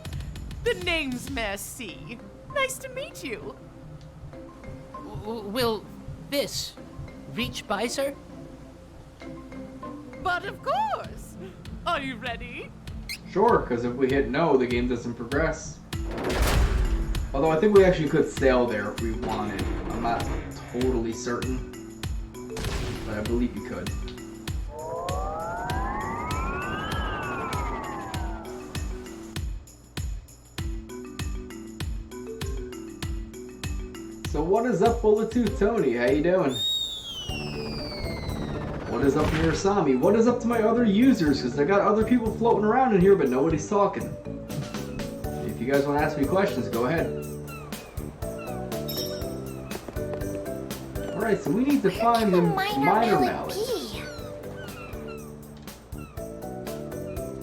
The name's Merci. Nice to meet you. Will this reach by, sir? But of course. Are you ready? Sure, because if we hit no, the game doesn't progress. Although I think we actually could sail there if we wanted. I'm not totally certain, but I believe you could. So what is up, Bullet Tooth Tony? How you doing? What is up, Mirasami? What is up to my other users? Because I got other people floating around in here, but nobody's talking. If you guys want to ask me questions, go ahead. Alright, so we need to find the minor mallet.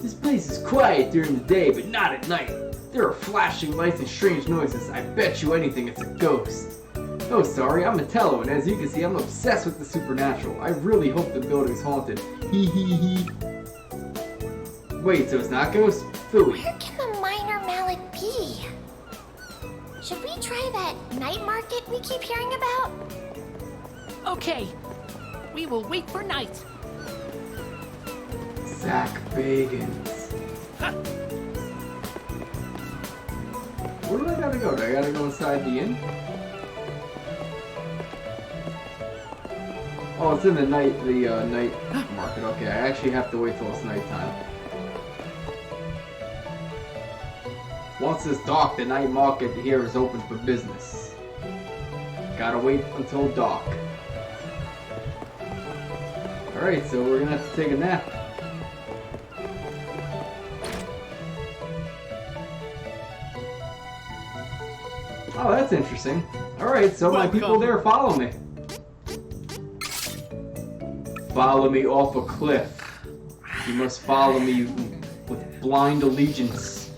This place is quiet during the day, but not at night. There are flashing lights and strange noises. I bet you anything it's a ghost. Oh, sorry, I'm Metello, and as you can see, I'm obsessed with the supernatural. I really hope the building's haunted. Hee hee hee. Wait, so it's not ghost? Phooey. Where can the minor mallet be? Should we try that night market we keep hearing about? Okay, we will wait for night. Zach Bagans. Where do I gotta go? Do I gotta go inside the inn? Oh, it's in the night market. Okay, I actually have to wait till it's nighttime. Once it's dark, the night market here is open for business. Gotta wait until dark. Alright, so we're gonna have to take a nap. Oh, that's interesting. Alright, so my people there follow me. Follow me off a cliff. You must follow me with blind allegiance.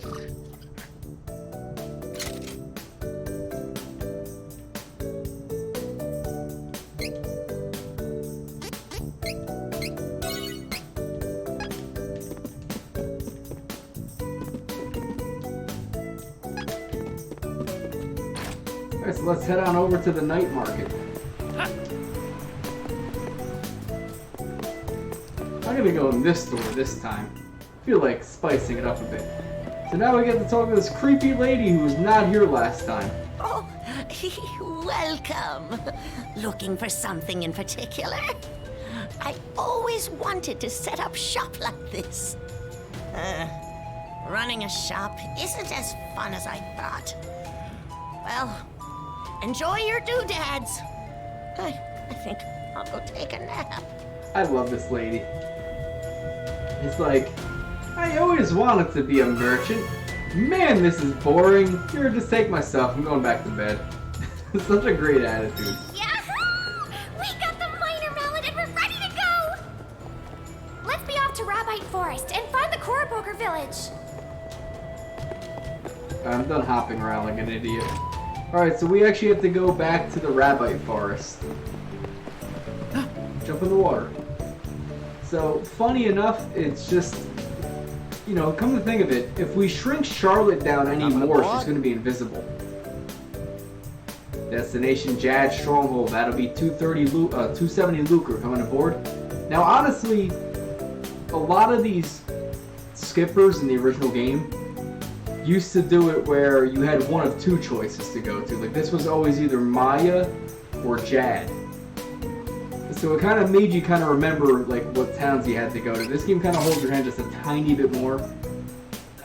Alright, so let's head on over to the night market. I'm gonna go in this door this time. I feel like spicing it up a bit. So now we get to talk to this creepy lady who was not here last time. Oh, welcome. Looking for something in particular? I always wanted to set up shop like this. Running a shop isn't as fun as I thought. Well, enjoy your doodads. I think I'll go take a nap. I love this lady. It's like, I always wanted to be a merchant. Man, this is boring. Here, just take my stuff. I'm going back to bed. Such a great attitude. Yahoo! We got the minor mallet and we're ready to go! Let's be off to Rabbite Forest and find the Koroboker village. I'm done hopping around like an idiot. Alright, so we actually have to go back to the Rabbite Forest. Jump in the water. So, funny enough, it's just, you know, come to think of it, if we shrink Charlotte down any more, she's going to be invisible. Destination Jad Stronghold. That'll be 270 lucre coming aboard. Now, honestly, a lot of these skippers in the original game used to do it where you had one of two choices to go to. Like, this was always either Maya or Jad. So it kind of made you kind of remember like what towns you had to go to. This game kind of holds your hand just a tiny bit more.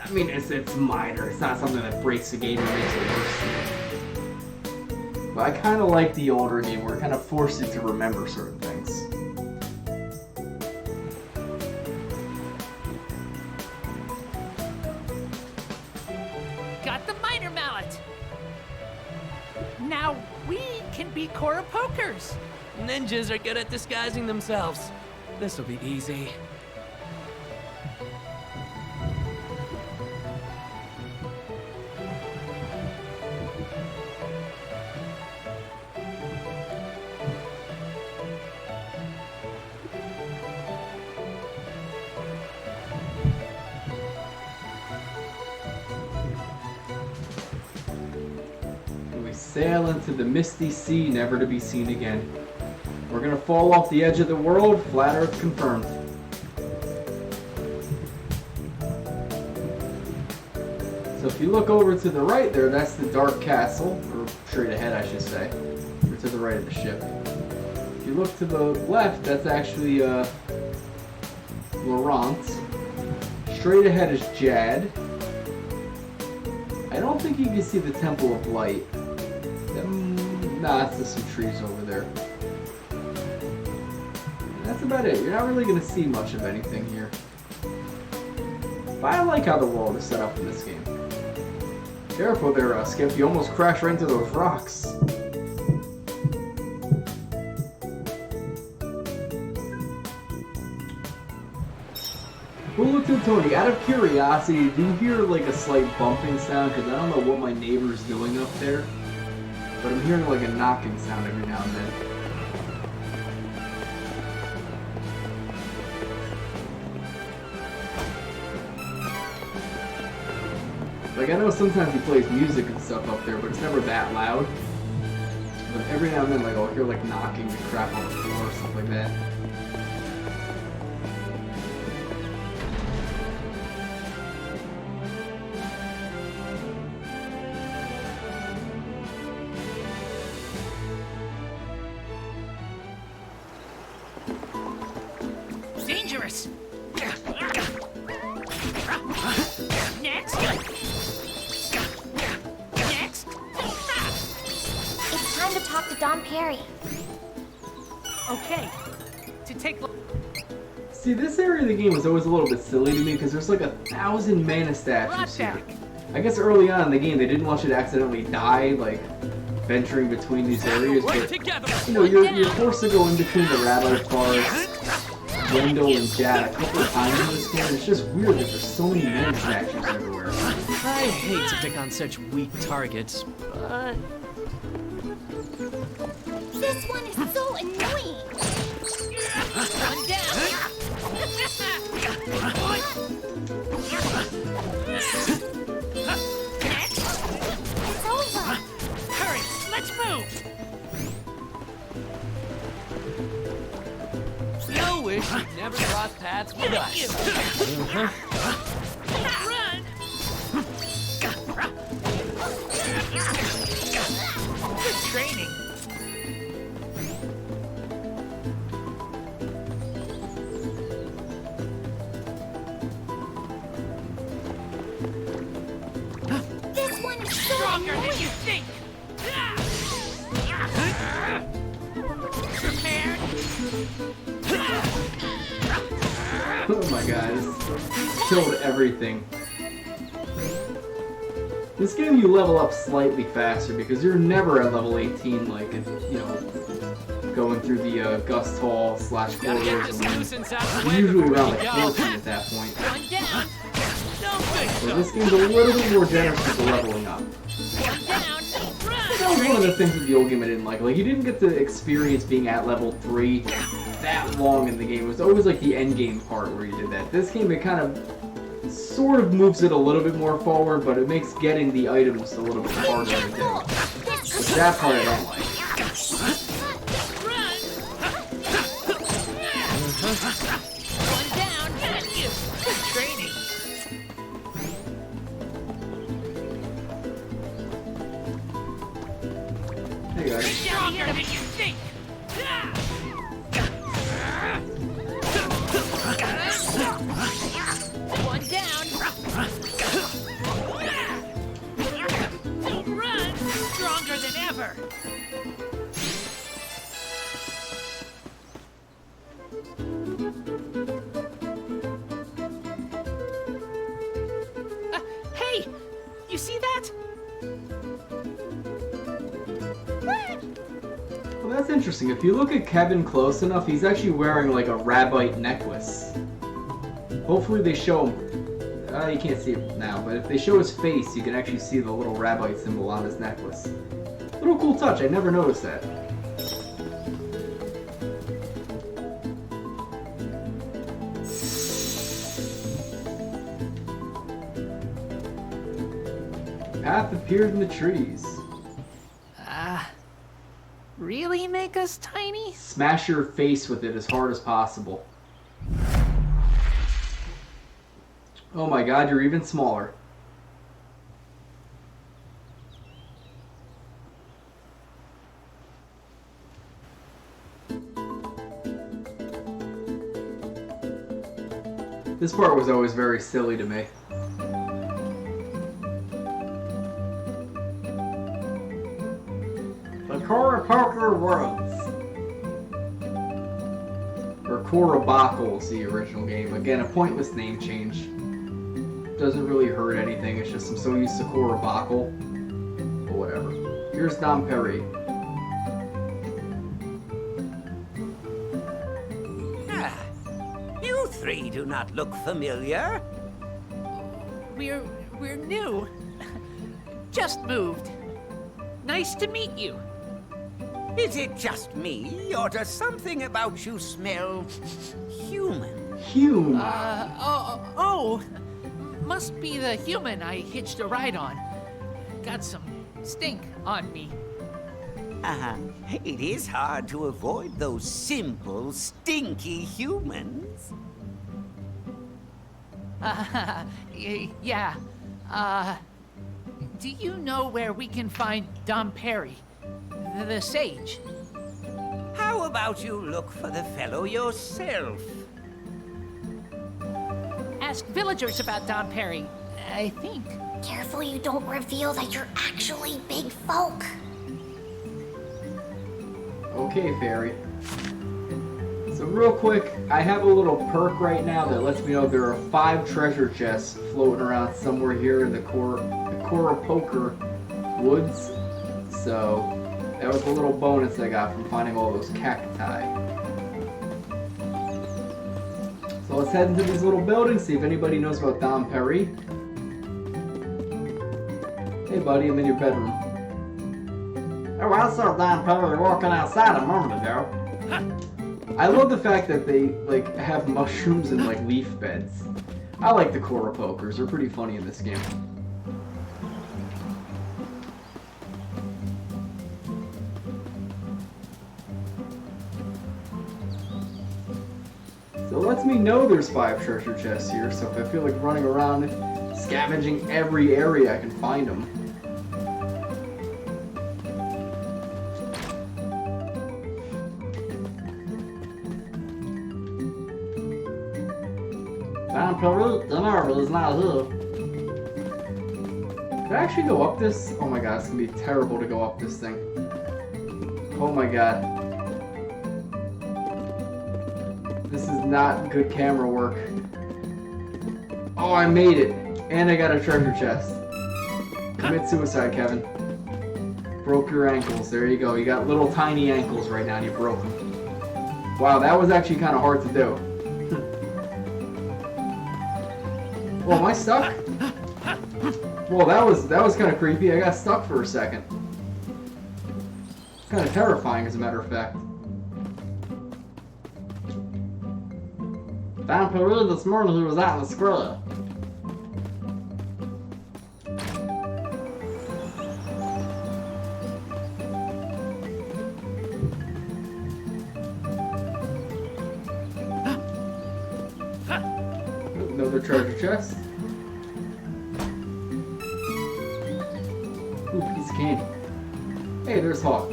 I mean, it's minor. It's not something that breaks the game or makes it worse. But I kind of like the older game where it kind of forced you to remember certain things. Got the minor mallet. Now we can be Cora Pokers. Ninjas are good at disguising themselves. This'll be easy. We sail into the misty sea, never to be seen again. We're gonna fall off the edge of the world, flat Earth confirmed. So if you look over to the right there, that's the Dark Castle, or straight ahead I should say, or to the right of the ship. If you look to the left, that's actually Laurent. Straight ahead is Jad. I don't think you can see the Temple of Light. Nah, that's just some trees over there. That's about it. You're not really going to see much of anything here. But I like how the world is set up in this game. Careful there, Skip. You almost crashed right into those rocks. Well, look to Tony. Out of curiosity, do you hear like a slight bumping sound? Because I don't know what my neighbor's doing up there. But I'm hearing like a knocking sound every now and then. Like, I know sometimes he plays music and stuff up there, but it's never that loud. But every now and then, like, I'll hear, like, knocking and crap on the floor or stuff like that. Dangerous. Next. It's time to talk to Don Perry. Okay. To take. See, this area of the game was always a little bit silly to me because there's like 1,000 mana statues here. I guess early on in the game they didn't want you to accidentally die, like venturing between these areas. But you know, you're forced to go in between the Rattler cars, Wendell and Jad a couple of times in this game. It's just weird that there's so many mana statues everywhere. I hate to pick on such weak targets, but... This one is so annoying! One down! Next! It's over! Hurry! Let's move! No wish you'd never cross paths with us. Run! Good training. This one is so Stronger annoying! than you think! Prepared? Oh my god, this killed everything. This game you level up slightly faster because you're never at level 18 like, you know, going through the Gust Hall / corridors. You're usually around like 14 at that point. One down! Don't think So this game's a little bit more generous with the leveling up. One down! That was one of the things with the old game I didn't like. Like, you didn't get to experience being at level 3 that long in the game. It was always like the end game part where you did that. This game, it kind of sort of moves it a little bit more forward, but it makes getting the items a little bit harder to do. That part I don't like. One down, got you. Good training. There you go. Stronger than you think. One down. Don't run. Stronger than ever. Hey, you see that? Well, that's interesting. If you look at Kevin close enough, he's actually wearing like a rabbite necklace. Hopefully they show him. You can't see it now, but if they show his face, you can actually see the little rabbite symbol on his necklace. Little cool touch. I never noticed that. Path appeared in the trees. Really make us tiny? Smash your face with it as hard as possible. Oh my god, you're even smaller. This part was always very silly to me. The Cora Poker Worlds. Or Korobakal is the original game. Again, a pointless name change. Doesn't really hurt anything, it's just I'm so used to Korobakal. But whatever. Here's Dom Perry. You three do not look familiar. We're new. Just moved. Nice to meet you. Is it just me, or does something about you smell human? Human? Must be the human I hitched a ride on. Got some stink on me. It is hard to avoid those simple, stinky humans. Yeah. Do you know where we can find Dom Perry? The sage. How about you look for the fellow yourself? Ask villagers about Dom Perry, I think. Careful you don't reveal that you're actually big folk. Okay, Fairy. So real quick, I have a little perk right now that lets me know there are 5 treasure chests floating around somewhere here in the Koropoker woods. So that was a little bonus I got from finding all those cacti. So let's head into these little buildings, see if anybody knows about Dom Perry. Hey buddy, I'm in your bedroom. Oh, I saw Dom Perry walking outside a moment ago. I love the fact that they like have mushrooms and like leaf beds. I like the Koropokers, they're pretty funny in this game. So it lets me know there's 5 treasure chests here, so if I feel like running around scavenging every area I can find them. Dom Perry, the marvel is not here. Can I actually go up this? Oh my god, it's gonna be terrible to go up this thing. Oh my god. This is not good camera work. Oh, I made it! And I got a treasure chest. Commit suicide, Kevin. Broke your ankles. There you go. You got little tiny ankles right now and you broke them. Wow, that was actually kind of hard to do. Whoa, am I stuck? Whoa, that was kind of creepy. I got stuck for a second. Kind of terrifying, as a matter of fact. Dom Perry this morning he was out in the square. another treasure chest. Ooh, piece of candy. Hey, there's Hawk.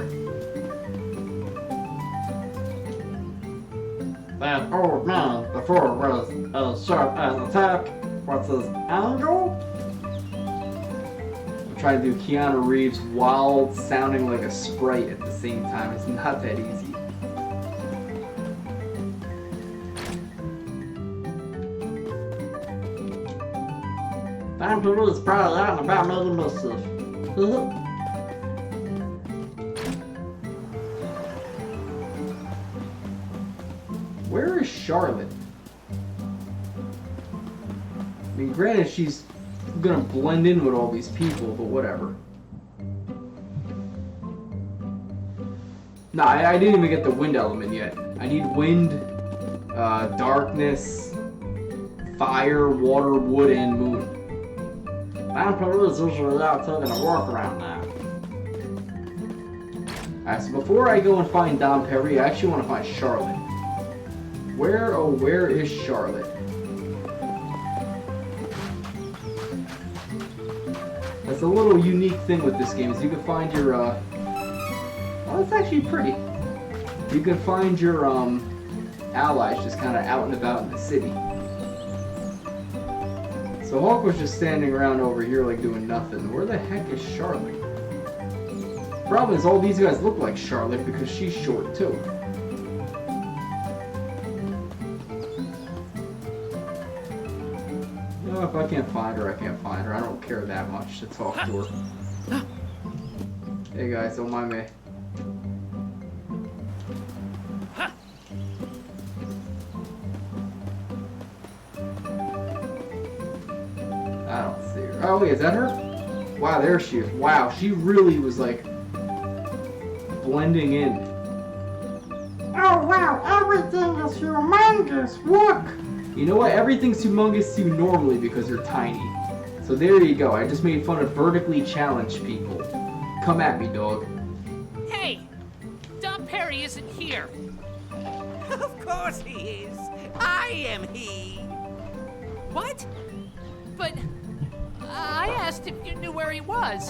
That old man before was as sharp as a tack. What's his angle? I'm trying to do Keanu Reeves while sounding like a sprite at the same time. It's not that easy. Time to lose probably out and about making mischief. Where is Charlotte? I mean, granted, she's gonna blend in with all these people, but whatever. Nah, I didn't even get the wind element yet. I need wind, darkness, fire, water, wood, and moon. Vampire is usually out taking a walk around now. Alright, so before I go and find Dom Perry, I actually want to find Charlotte. Where is Charlotte? That's a little unique thing with this game, is you can find your, well, it's actually pretty. You can find your, allies just kind of out and about in the city. So Hulk was just standing around over here like doing nothing. Where the heck is Charlotte? Problem is all these guys look like Charlotte because she's short too. You know, if I can't find her, I can't find her. I don't care that much to talk to her. Hey guys, don't mind me. I don't see her. Oh wait, is that her? Wow, there she is. Wow, she really was like blending in. Oh wow, everything is humongous, look! You know what? Everything's humongous to you normally because you're tiny. So there you go. I just made fun of vertically challenged people. Come at me, dog. Hey! Dom Perry isn't here. Of course he is. I am he. What? But I asked if you knew where he was.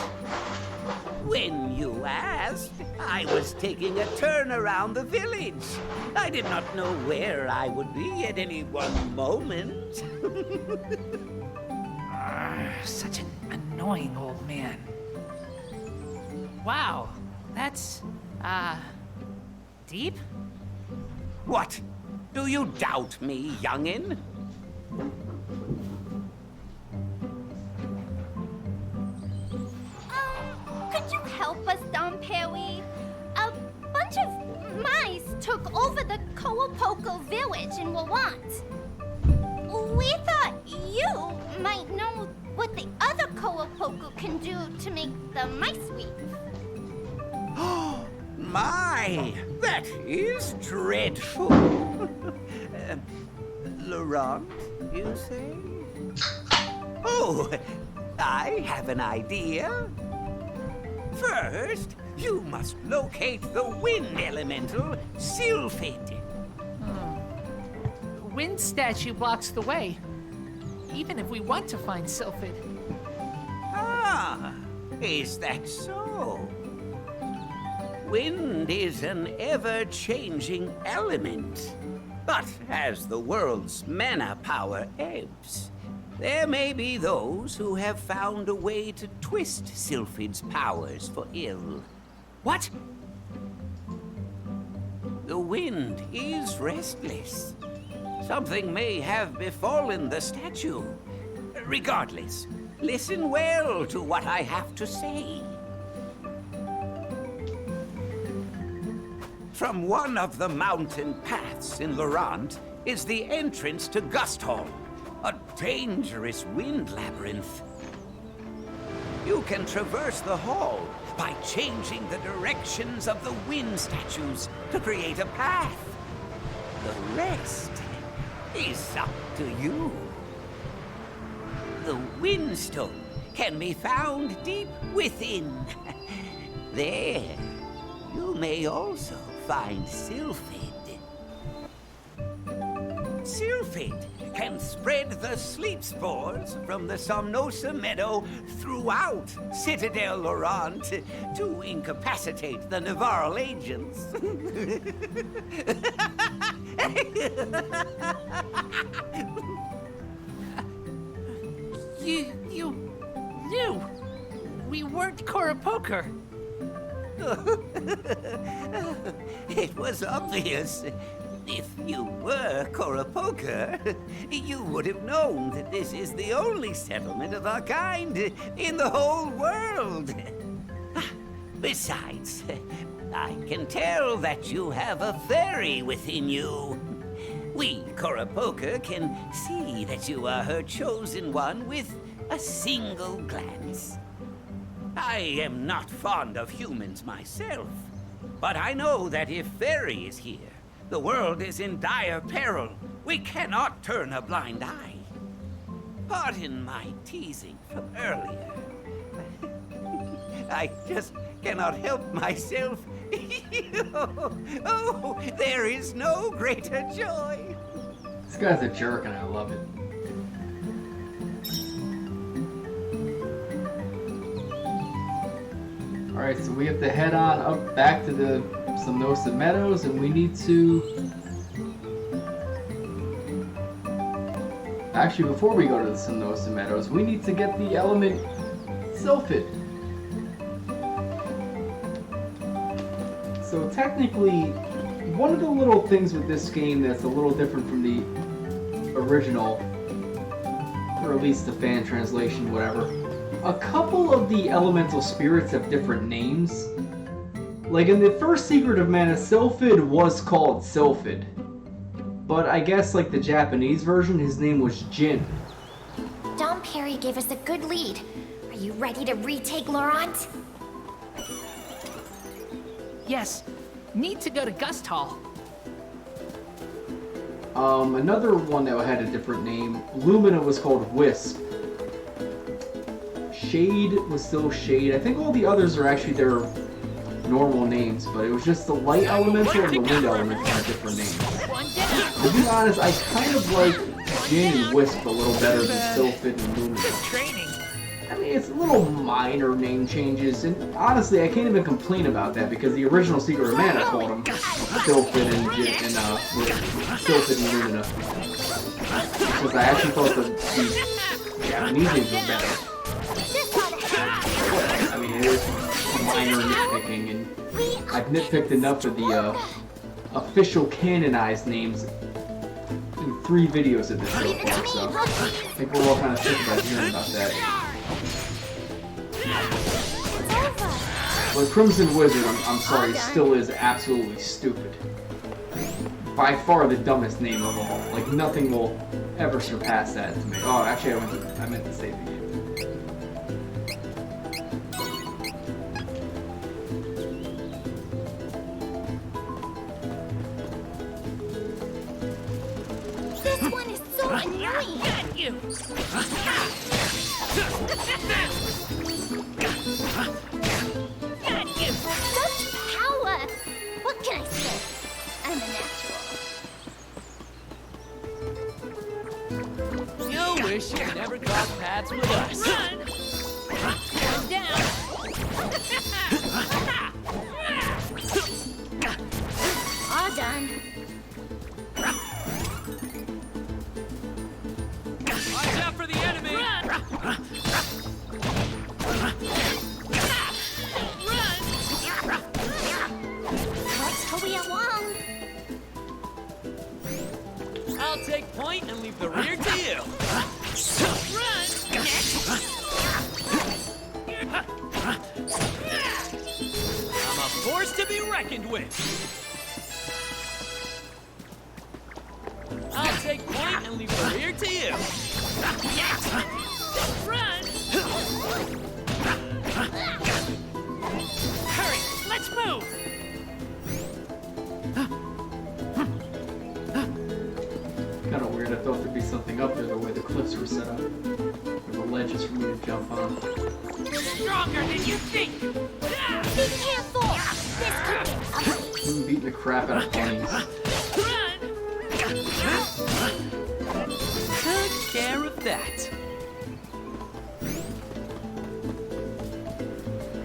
When you asked, I was taking a turn around the village. I did not know where I would be at any one moment. Such an annoying old man. Wow, that's, deep? What? Do you doubt me, youngin'? Could you help us, Dom Perry? A bunch of mice took over the Coapoco village in Laurent. We thought you might know what the other Coapoco can do to make the mice weep. My, that is dreadful. Laurent, you say? Oh, I have an idea. First, you must locate the wind elemental, Sylfid. The wind statue blocks the way. Even if we want to find Sylfid. Ah, is that so? Wind is an ever-changing element. But as the world's mana power ebbs, there may be those who have found a way to twist Sylfid's powers for ill. What? The wind is restless. Something may have befallen the statue. Regardless, listen well to what I have to say. From one of the mountain paths in Laurent is the entrance to Gust Hall, a dangerous wind labyrinth. You can traverse the hall by changing the directions of the wind statues to create a path. The rest is up to you. The Windstone can be found deep within. There, you may also find Sylfid. Sylfid can spread the sleep spores from the Somnosa Meadow throughout Citadel Laurent to incapacitate the Navarral agents. You knew we weren't Koropoker. It was obvious. If you were Koropoker, you would have known that this is the only settlement of our kind in the whole world. Besides, I can tell that you have a fairy within you. We, Koropoker, can see that you are her chosen one with a single glance. I am not fond of humans myself, but I know that if Fairy is here, the world is in dire peril. We cannot turn a blind eye. Pardon my teasing from earlier. I just cannot help myself. Oh, there is no greater joy. This guy's a jerk and I love it. Alright, so we have to head on up back to the Somnosa Meadows, and we need to... Actually, before we go to the Somnosa Meadows, we need to get the element Sylfid. So technically, one of the little things with this game that's a little different from the original, or at least the fan translation, whatever, a couple of the elemental spirits have different names. Like in the first Secret of Mana, Sylfid was called Sylfid. But I guess like the Japanese version, his name was Jin. Dom Perry gave us a good lead. Are you ready to retake Laurent? Yes. Need to go to Gust Hall. Another one that had a different name, Lumina, was called Wisp. Shade was still Shade. I think all the others are actually their normal names, but it was just the Light Elemental and the Wind Elemental had different names. To be honest, I kind of like Jin and Wisp a little better than Sylfid and Lumina. I mean, it's little minor name changes, and honestly, I can't even complain about that because the original Secret of Mana called them Sylfid and Sylfid and Lumina. Because I actually thought the Japanese names were better. I mean, it is minor nitpicking, and I've nitpicked enough of the official canonized names in 3 videos of this so far, so I think we're all kind of sick about hearing about that. But Crimson Wizard, I'm sorry, still is absolutely stupid. By far the dumbest name of all. Like, nothing will ever surpass that to me. Oh, actually, I meant to save the game. This one is so annoying! Got you! Got you! Such power! What can I say? I'm a natural. You wish you never crossed paths with us. Run! One down! All done. Watch out for the enemy! Run! Let's hurry along. I'll take point and leave the rear to you. Run! I'm a force to be reckoned with. I'll take point and leave the rear to you. Run! Hurry! Let's move! Kind of weird, I thought there'd be something up there the way the cliffs were set up. Or the ledges for me to jump on. You're stronger than you think! Be careful! This could get ugly. I'm beating the crap out of bunnies. Run! care of that.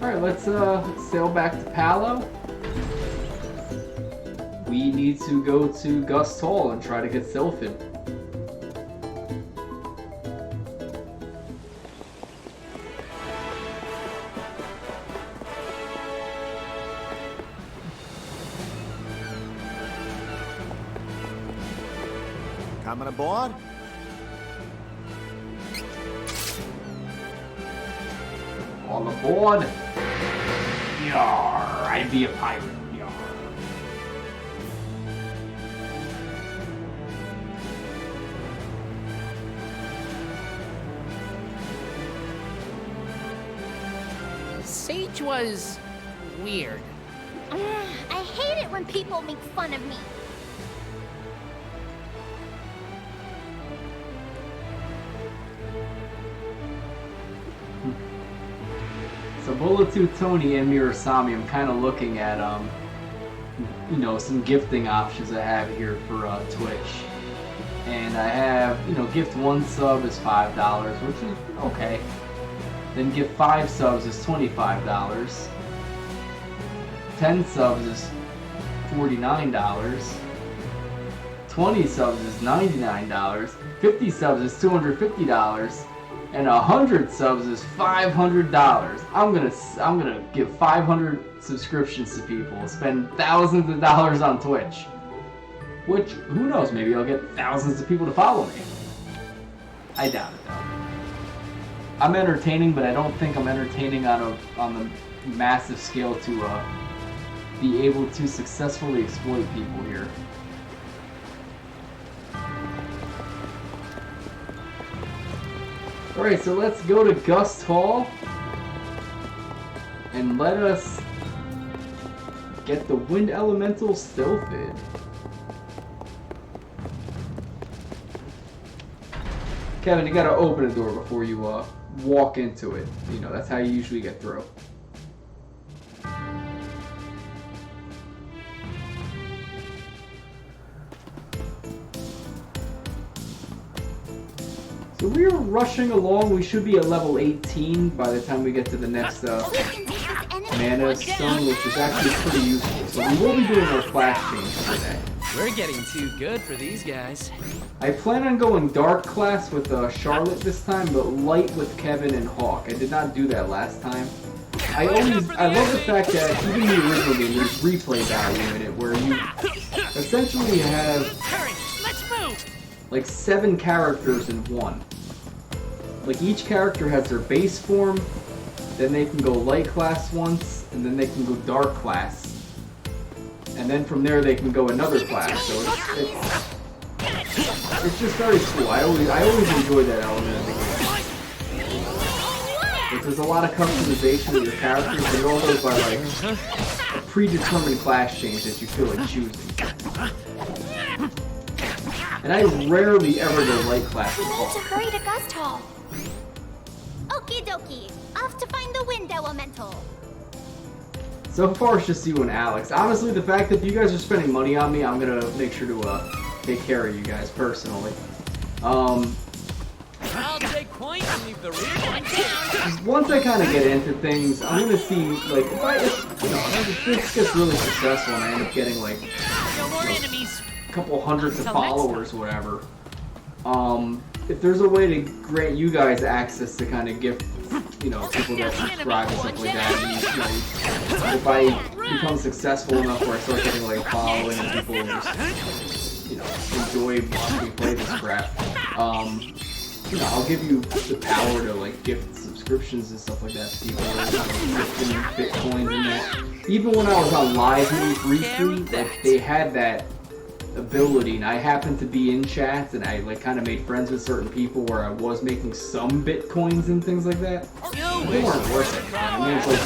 Alright, let's sail back to Palo. We need to go to Gust Hall and try to get Sylfid. Coming aboard? All aboard! Yarr, I'd be a pirate. Yarr. Sage was weird. I hate it when people make fun of me. So Bulletu, Tony, and Mirasami, I'm kind of looking at you know, some gifting options I have here for Twitch, and I have, you know, gift 1 sub is $5, which is okay. Then gift 5 subs is $25. 10 subs is $49. 20 subs is $99. 50 subs is $250. And 100 subs is $500. I'm gonna give 500 subscriptions to people, spend thousands of dollars on Twitch. Which, who knows, maybe I'll get thousands of people to follow me. I doubt it though. I'm entertaining, but I don't think I'm entertaining on the massive scale to be able to successfully exploit people here. Alright, so let's go to Gust Hall and let us get the Wind Elemental Sylfid. Kevin, you gotta open a door before you walk into it. You know, that's how you usually get through. So we're rushing along. We should be at level 18 by the time we get to the next mana stone, which is actually pretty useful. So we will be doing our flash change today. We're getting too good for these guys. I plan on going dark class with Charlotte this time, but light with Kevin and Hawk. I did not do that last time. I love the fact that even the original game, there's replay value in it, where you essentially have like 7 characters in one. Like each character has their base form, then they can go light class once, and then they can go dark class. And then from there they can go another class. So it's just very cool. I always enjoy that element of the game. Like, there's a lot of customization of your characters, but it all goes by like a predetermined class change that you feel like choosing. And I rarely ever go light class We at need all. to hurry to Gust Hall. Okie dokie. Off to find the Wind Elemental. So far, it's just you and Alex. Honestly, the fact that you guys are spending money on me, I'm gonna make sure to take care of you guys personally. I'll take point and leave the rear one down. Once I kind of get into things, I'm gonna see like if this gets really successful and I end up getting like No more enemies. a couple hundreds of Until next followers, whatever. If there's a way to grant you guys access to kind of gift, you know, people that subscribe and stuff like that, and, you know, if I become successful enough where I start getting like following and people just, you know, enjoy watching me play this crap, you know, I'll give you the power to like gift subscriptions and stuff like that to people, you know, gifting Bitcoins and that. Even when I was on Live Me briefly, like they had that ability, and I happened to be in chats, and I like kind of made friends with certain people where I was making some Bitcoins and things like that. They weren't worth it. I mean, it's like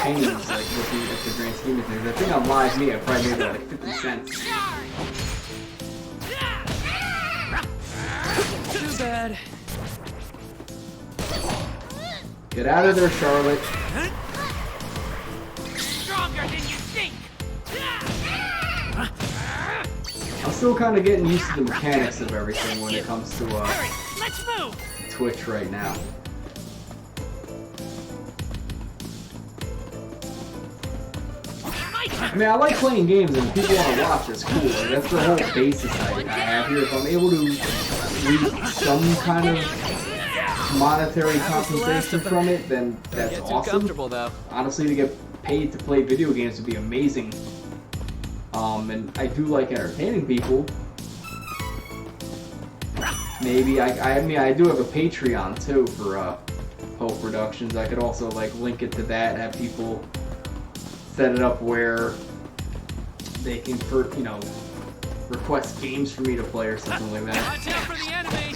pennies, like looking at the grand scheme of things. I think on Live Me, I probably made like 50 cents. Too bad. Get out of there, Charlotte. Stronger than you think. I'm still kind of getting used to the mechanics of everything when it comes to Let's move. Twitch right now. I mean, I like playing games and people want to watch. It's cool. Like, that's the whole basis I have here. If I'm able to reap some kind of monetary compensation from it, then that's awesome. Honestly, to get paid to play video games would be amazing. And I do like entertaining people. Maybe I mean I do have a Patreon too for Poe Productions. I could also like link it to that and have people set it up where they can, request games for me to play or something like that. Watch out for the enemy.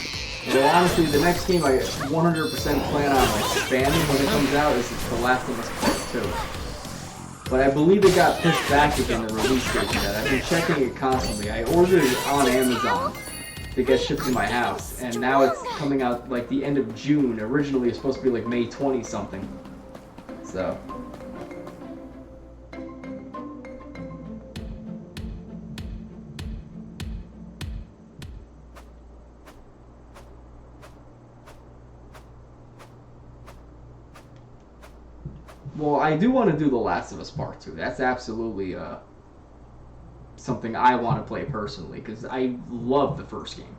Well, honestly, the next game I 100% plan on spamming when it comes out is The Last of Us Part 2. But I believe it got pushed back again, the release date for that. I've been checking it constantly. I ordered it on Amazon to get shipped to my house, and now it's coming out like the end of June. Originally, it's supposed to be like May 20 something. So. Well, I do want to do The Last of Us Part 2. That's absolutely something I want to play personally, because I love the first game.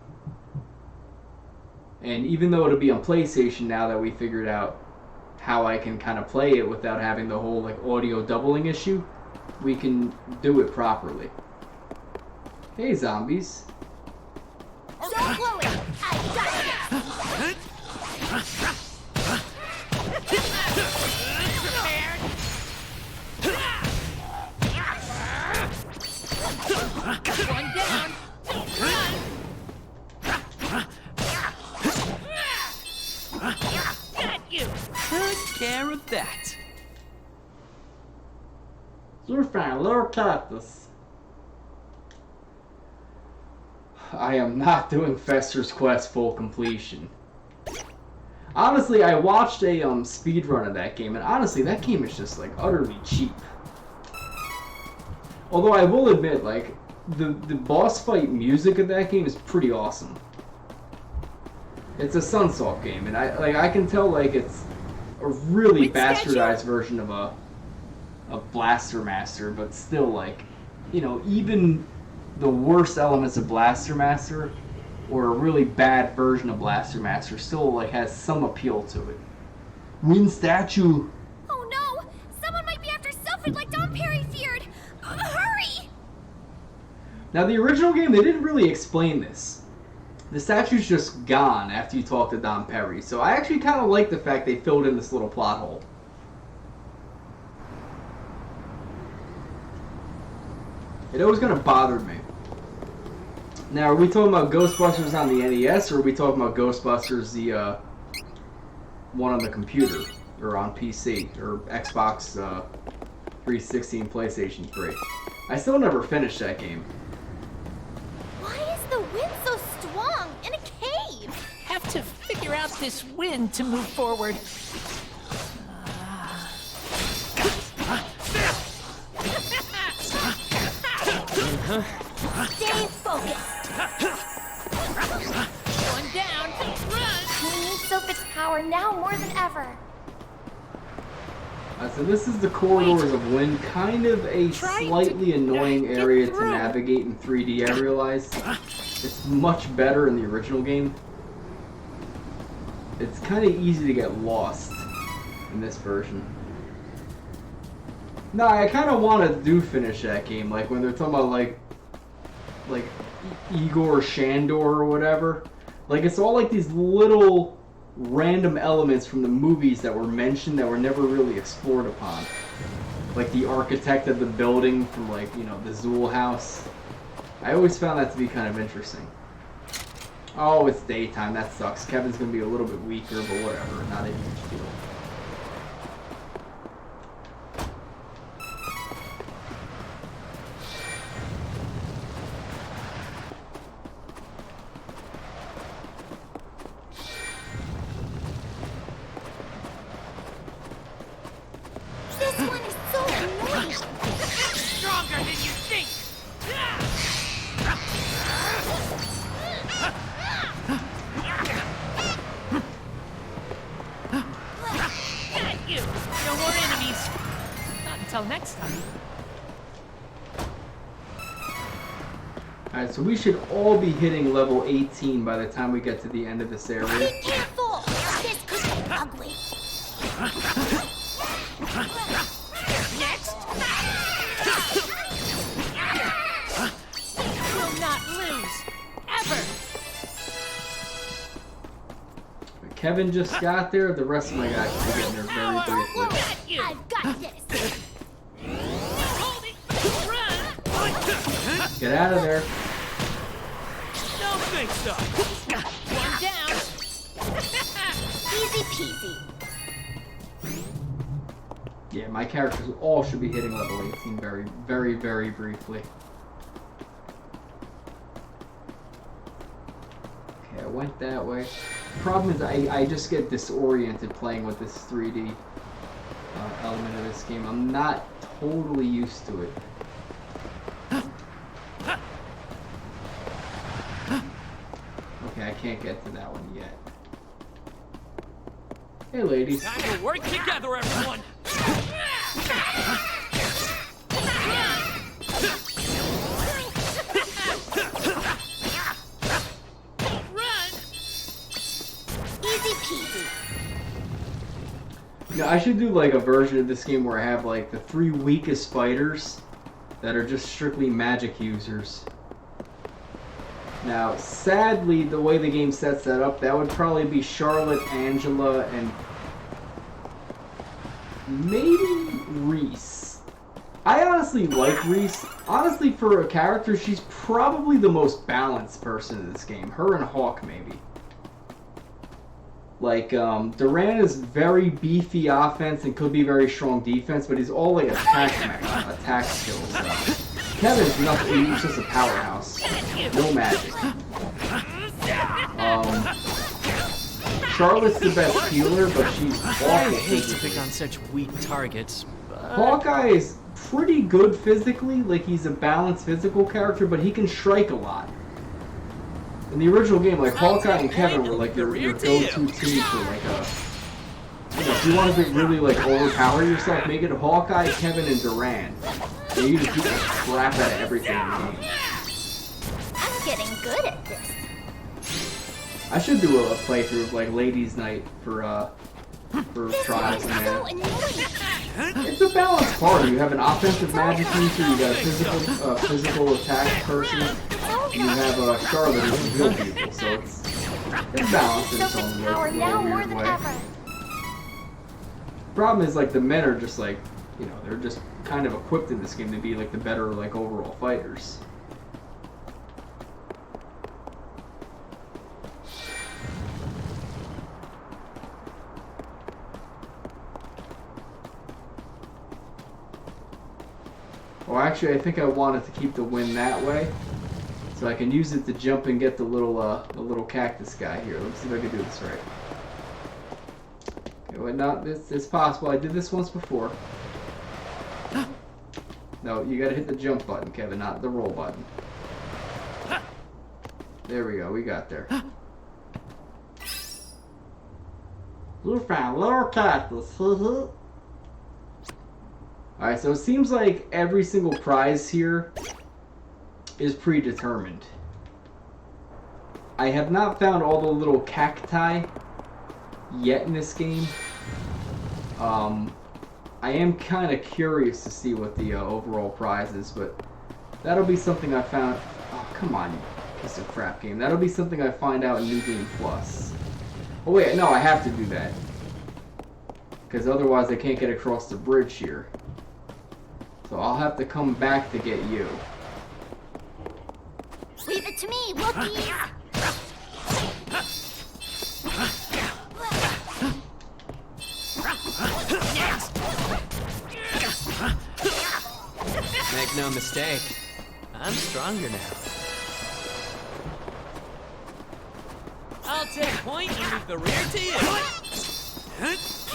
And even though it'll be on PlayStation now that we figured out how I can kind of play it without having the whole like audio doubling issue, we can do it properly. Hey, zombies. One down. Run. Got you. Took care of that. You're fine, little cactus. I am not doing Fester's Quest full completion. Honestly, I watched a speedrun of that game, and honestly, that game is just like utterly cheap. Although I will admit, like, the boss fight music of that game is pretty awesome. It's a Sunsoft game, and I can tell like it's a really bastardized version of a Blaster Master, but still like, even the worst elements of Blaster Master or a really bad version of Blaster Master still like has some appeal to it. Wind statue. Oh no! Someone might be after Sylfid like Don Perry feared! Hurry! Now the original game, they didn't really explain this. The statue's just gone after you talk to Don Perry, so I actually kind of like the fact they filled in this little plot hole. It always kind of bothered me. Now, are we talking about Ghostbusters on the NES, or are we talking about Ghostbusters, the one on the computer, or on PC, or Xbox 360 and PlayStation 3? I still never finished that game. Why is the wind so strong in a cave? Have to figure out this wind to move forward. Stay focused. One down. Run. We need Sylphid's power now more than ever. So this is the Corridors of Wind, kind of a slightly annoying area to navigate in 3D, I realize. It's much better in the original game. It's kind of easy to get lost in this version. No, I kind of want to finish that game, like when they're talking about like Igor Shandor or whatever. Like it's all like these little random elements from the movies that were mentioned that were never really explored upon. Like the architect of the building from like, the Zool house. I always found that to be kind of interesting. Oh, it's daytime. That sucks. Kevin's going to be a little bit weaker, but whatever. Not a huge deal. Stronger than you think. Until next time. Alright, so we should all be hitting level 18 by the time we get to the end of this area. Be careful! This could get ugly. Next. Will not lose. Ever. Kevin just got there. The rest of my guys will be getting there very briefly. I've got this. Get out of there. Don't think so. One down. Easy peasy. Yeah, my characters all should be hitting level 18 very, very, very briefly. Okay, I went that way. Problem is, I just get disoriented playing with this 3D element of this game. I'm not totally used to it. Okay, I can't get to that one yet. Hey, ladies. Time to work together, everyone. Yeah, I should do like a version of this game where I have like the 3 weakest fighters that are just strictly magic users. Now, sadly, the way the game sets that up, that would probably be Charlotte, Angela, and maybe Reese. I honestly like Reese. Honestly, for a character, she's probably the most balanced person in this game. Her and Hawk, maybe. Like, Durant is very beefy offense and could be very strong defense, but he's all like attack skills. Kevin's nothing, he's just a powerhouse. No magic. Charlotte's the best healer, but she's awful. I hate to pick on such weak targets, but... Hawkeye is pretty good physically, like he's a balanced physical character, but he can strike a lot. In the original game, like, Hawkeye and Kevin were like your go-to team for like a... You know, if you want to really like overpower yourself, make it Hawkeye, Kevin, and Durant. And you just beat the crap out of everything in the game. I'm getting good at this. I should do a playthrough of like Ladies' Night for Trials and that. It's a balanced party. You have an offensive magic user, you got a physical attack person, and you have Charlotte who's a heal people, so it's balanced in its own weird way. Problem is, like, the men are just like, you know, they're just kind of equipped in this game to be like the better like overall fighters. Well, actually, I think I wanted to keep the wind that way, so I can use it to jump and get the little cactus guy here. Let's see if I can do this right. Okay, well, not this is possible. I did this once before. No, you gotta hit the jump button, Kevin, not the roll button. There we go. We got there. You found little cactus. Alright, so it seems like every single prize here is predetermined. I have not found all the little cacti yet in this game. I am kind of curious to see what the overall prize is, but that'll be something I found... Oh, come on, you piece of crap game. That'll be something I find out in New Game Plus. Oh wait, no, I have to do that. Because otherwise I can't get across the bridge here. So I'll have to come back to get you. Leave it to me, Wookiees! Make no mistake, I'm stronger now. I'll take point and leave the rear to you. Next,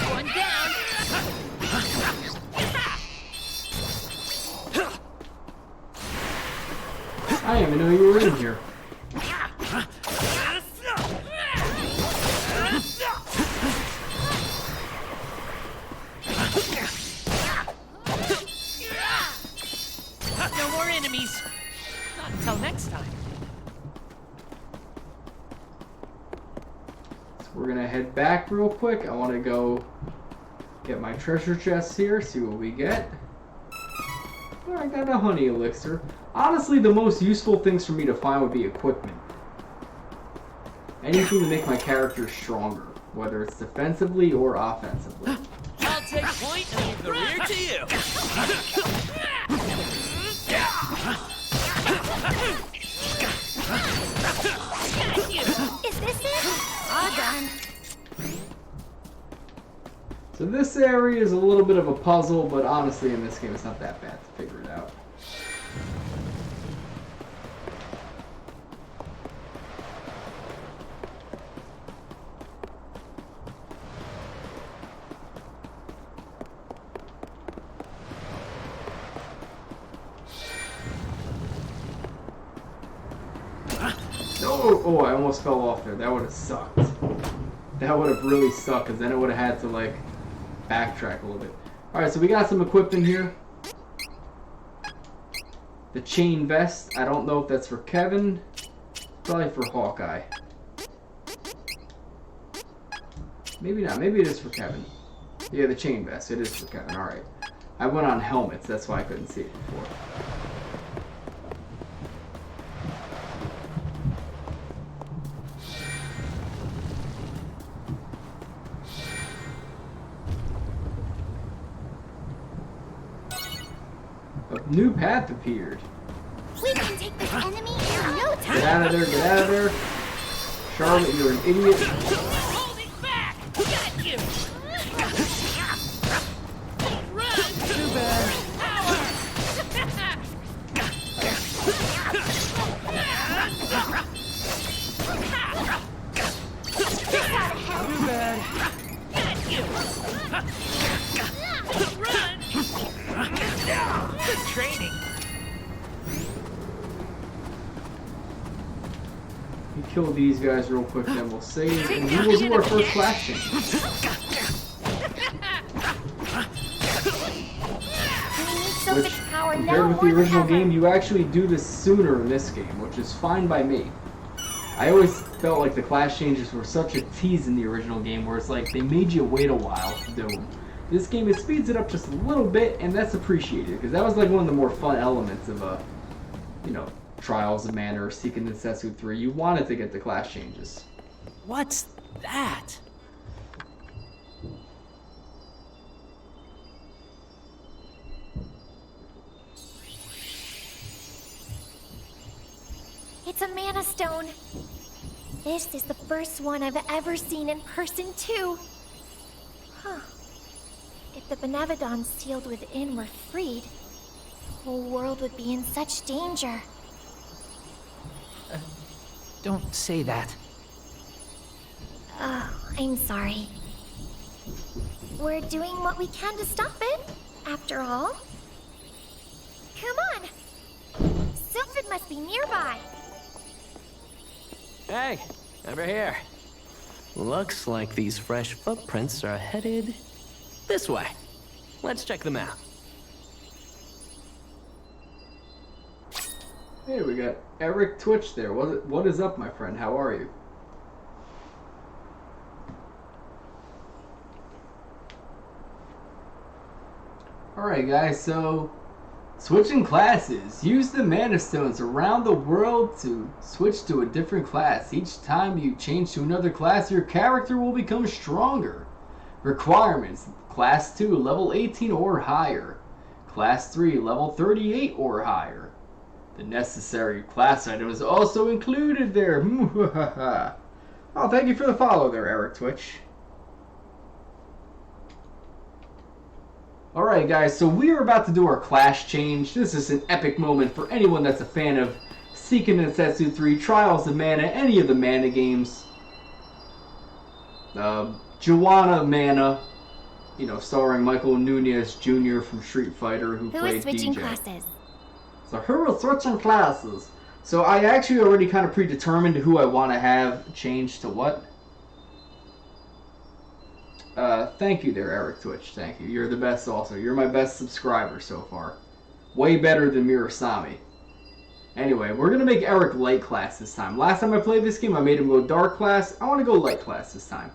one down. I didn't even know you were in here. head back real quick. I want to go get my treasure chest here, see what we get. Oh, I got a honey elixir. Honestly, the most useful things for me to find would be equipment. Anything to make my character stronger, whether it's defensively or offensively. I'll take point and leave the rear to you. Is this it? All done. So this area is a little bit of a puzzle, but honestly in this game it's not that bad to figure it out. Oh, I almost fell off there. That would have sucked. That would have really sucked, because then it would have had to, like, backtrack a little bit. Alright, so we got some equipment here. The chain vest. I don't know if that's for Kevin. Probably for Hawkeye. Maybe not. Maybe it is for Kevin. Yeah, the chain vest. It is for Kevin. Alright. I went on helmets. That's why I couldn't see it before. A new path appeared. We can take this enemy in no time. Get out of there, get out of there. Charlotte, you're an idiot. Holding back! Got you! Run! Too bad. Too bad. Got you! Run! Good training. We kill these guys real quick, then we'll save, and we will do our first class change. Which, compared with the original game, you actually do this sooner in this game, which is fine by me. I always felt like the class changes were such a tease in the original game, where it's like they made you wait a while to do them. This game, it speeds it up just a little bit, and that's appreciated, because that was like one of the more fun elements of you know, Trials of Mana or Seeking the Setsu 3. You wanted to get the class changes. What's that? It's a mana stone. This is the first one I've ever seen in person, too. Huh. If the Benevodons sealed within were freed, the whole world would be in such danger. Don't say that. Oh, I'm sorry. We're doing what we can to stop it, after all. Come on! Sylfid must be nearby. Hey, over here. Looks like these fresh footprints are headed this way. Let's check them out. Hey, we got Eric Twitch there. What is up, my friend? How are you? Alright guys, so switching classes. Use the mana stones around the world to switch to a different class. Each time you change to another class, your character will become stronger. Requirements: Class 2, level 18 or higher. Class 3, level 38 or higher. The necessary class item is also included there. Oh, thank you for the follow there, Eric Twitch. Alright guys, so we are about to do our class change. This is an epic moment for anyone that's a fan of Seeking the Setsu 3, Trials of Mana, any of the Mana games. Joanna Mana, you know, starring Michael Nunez Jr. from Street Fighter, who played is switching DJ. classes? So who is switching classes? So I actually already kind of predetermined who I want to have change to what. Thank you there, Eric Twitch. Thank you. You're the best also. You're my best subscriber so far. Way better than Mirasami. Anyway, we're going to make Eric light class this time. Last time I played this game, I made him go dark class. I want to go light class this time.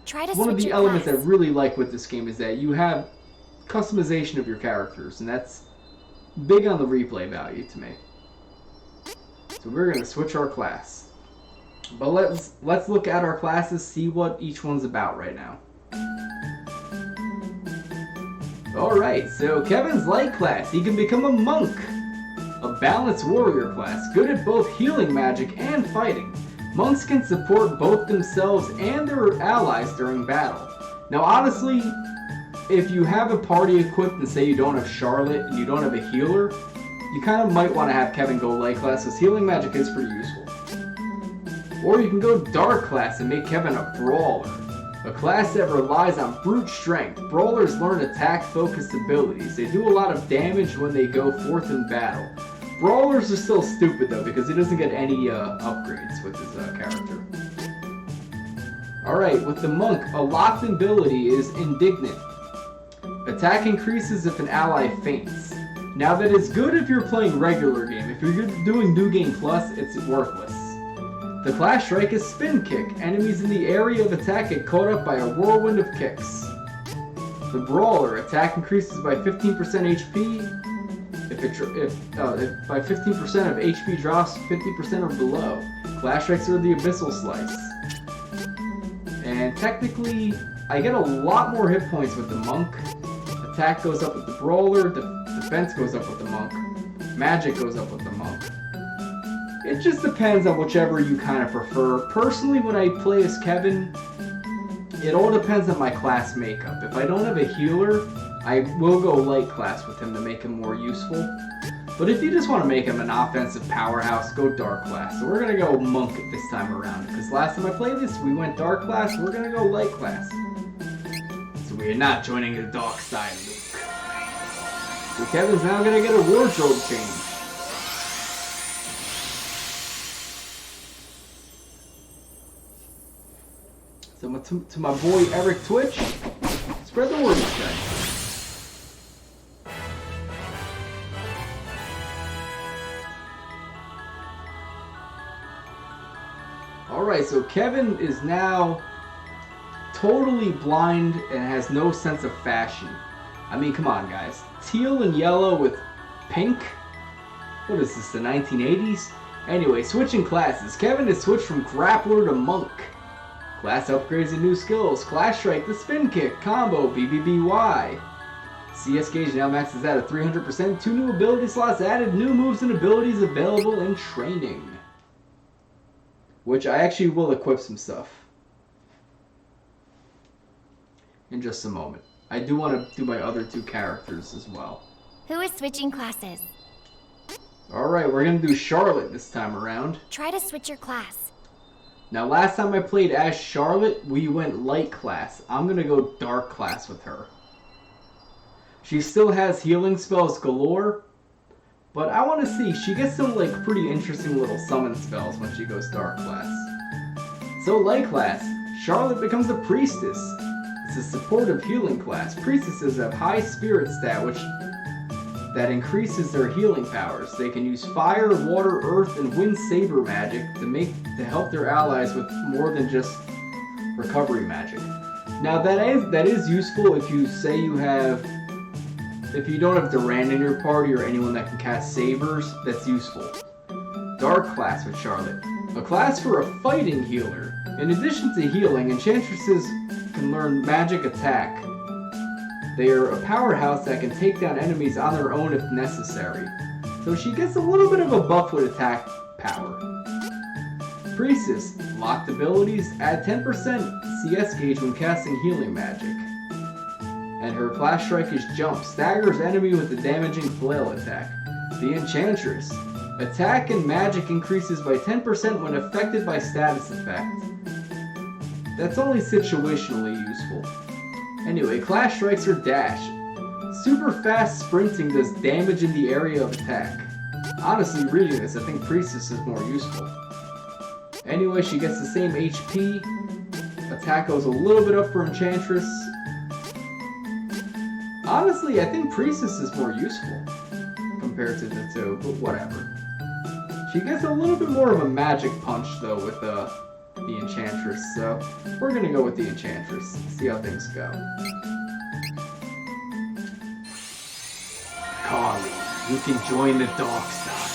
Try to one of switch the your elements I class. really like with this game is that you have customization of your characters, and that's big on the replay value to me. So we're gonna switch our class. But let's look at our classes, see what each one's about right now. Alright, so Kevin's light class. He can become a monk. A balanced warrior class, good at both healing magic and fighting. Monks can support both themselves and their allies during battle. Now honestly, if you have a party equipped and say you don't have Charlotte and you don't have a healer, you kind of might want to have Kevin go light class, because healing magic is pretty useful. Or you can go dark class and make Kevin a brawler. A class that relies on brute strength. Brawlers learn attack-focused abilities. They do a lot of damage when they go forth in battle. Brawlers are still stupid though, because he doesn't get any upgrades with his character. Alright, with the monk, a locked ability is Indignant. Attack increases if an ally faints. Now that is good if you're playing regular game. If you're doing New Game Plus, it's worthless. The class strike is Spin Kick. Enemies in the area of attack get caught up by a whirlwind of kicks. The Brawler, attack increases by 15% HP. If by 15% of HP drops 50% or below. Class strikes are the Abyssal Slice. And technically, I get a lot more hit points with the monk. Attack goes up with the Brawler, defense goes up with the monk, magic goes up with the monk. It just depends on whichever you kind of prefer. Personally, when I play as Kevin, it all depends on my class makeup. If I don't have a healer, I will go light class with him to make him more useful. But if you just want to make him an offensive powerhouse, go dark class. So we're going to go monk this time around, because last time I played this, we went dark class, we're going to go light class. So we are not joining the dark side, Luke. So Kevin's now going to get a wardrobe change. So to my boy Eric Twitch, spread the word, guys. Alright, so Kevin is now totally blind and has no sense of fashion. I mean, come on, guys. Teal and yellow with pink? What is this, the 1980s? Anyway, switching classes. Kevin has switched from grappler to monk. Class upgrades and new skills. Class strike, the spin kick, combo, BBBY. CS gauge now maxes out at 300%. 2 new ability slots added. New moves and abilities available in training. Which I actually will equip some stuff in just a moment. I do want to do my other 2 characters as well. Who is switching classes? Alright, we're going to do Charlotte this time around. Try to switch your class. Now last time I played as Charlotte, we went light class. I'm going to go dark class with her. She still has healing spells galore, but I want to see, she gets some like pretty interesting little summon spells when she goes dark class. So light class, Charlotte becomes a priestess. It's a supportive healing class. Priestesses have high spirit stat, that increases their healing powers. They can use fire, water, earth, and wind saber magic to help their allies with more than just recovery magic. Now that is useful if you say if you don't have Durand in your party or anyone that can cast sabers, that's useful. Dark class with Charlotte. A class for a fighting healer. In addition to healing, enchantresses can learn magic attack. They are a powerhouse that can take down enemies on their own if necessary. So she gets a little bit of a buff with attack power. Priestess. Locked abilities. Add 10% CS gauge when casting healing magic. And her class strike is Jump. Staggers enemy with a damaging flail attack. The Enchantress. Attack and magic increases by 10% when affected by status effect. That's only situationally useful. Anyway, class strikes are Dash. Super fast sprinting does damage in the area of attack. Honestly, reading this, I think Priestess is more useful. Anyway, she gets the same HP. Attack goes a little bit up for Enchantress. Honestly, I think Priestess is more useful compared to the 2, but whatever. She gets a little bit more of a magic punch, though, with the Enchantress, so we're gonna go with the Enchantress. See how things go. Carly, you can join the dark side.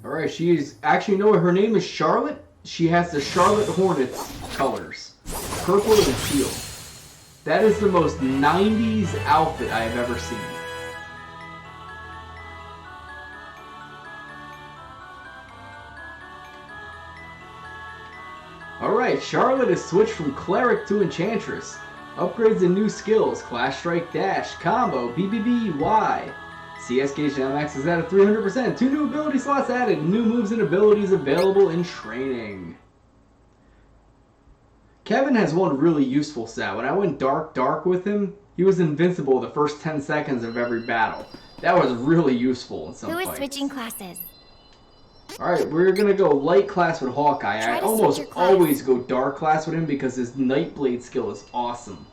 Alright, she is actually, no, her name is Charlotte. She has the Charlotte Hornets colors, purple and teal. That is the most 90s outfit I have ever seen. Alright, Charlotte is switched from Cleric to Enchantress. Upgrades and new skills, Clash Strike Dash, Combo, BBB, Y. CS gauge now maxes out at 300%. 2 new ability slots added. New moves and abilities available in training. Kevin has one really useful stat. When I went dark with him, he was invincible the first 10 seconds of every battle. That was really useful in some Who is fights. switching classes? Alright, we're gonna go light class with Hawkeye. I almost always go dark class with him because his Nightblade skill is awesome.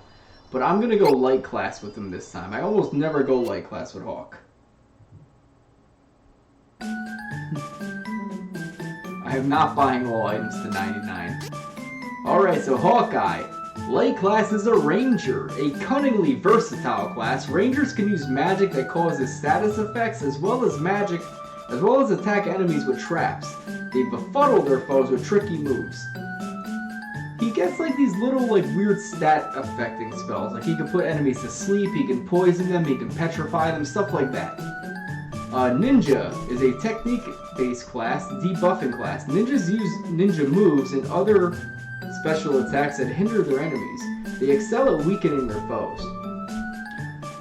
But I'm gonna go light class with him this time. I almost never go light class with Hawk. I am not buying all items to 99. Alright, so Hawkeye. Light class is a ranger, a cunningly versatile class. Rangers can use magic that causes status effects as well as attack enemies with traps. They befuddle their foes with tricky moves. He gets like these little weird stat affecting spells. Like he can put enemies to sleep, he can poison them, he can petrify them, stuff like that. Ninja is a technique-based class, debuffing class. Ninjas use ninja moves and other special attacks that hinder their enemies. They excel at weakening their foes.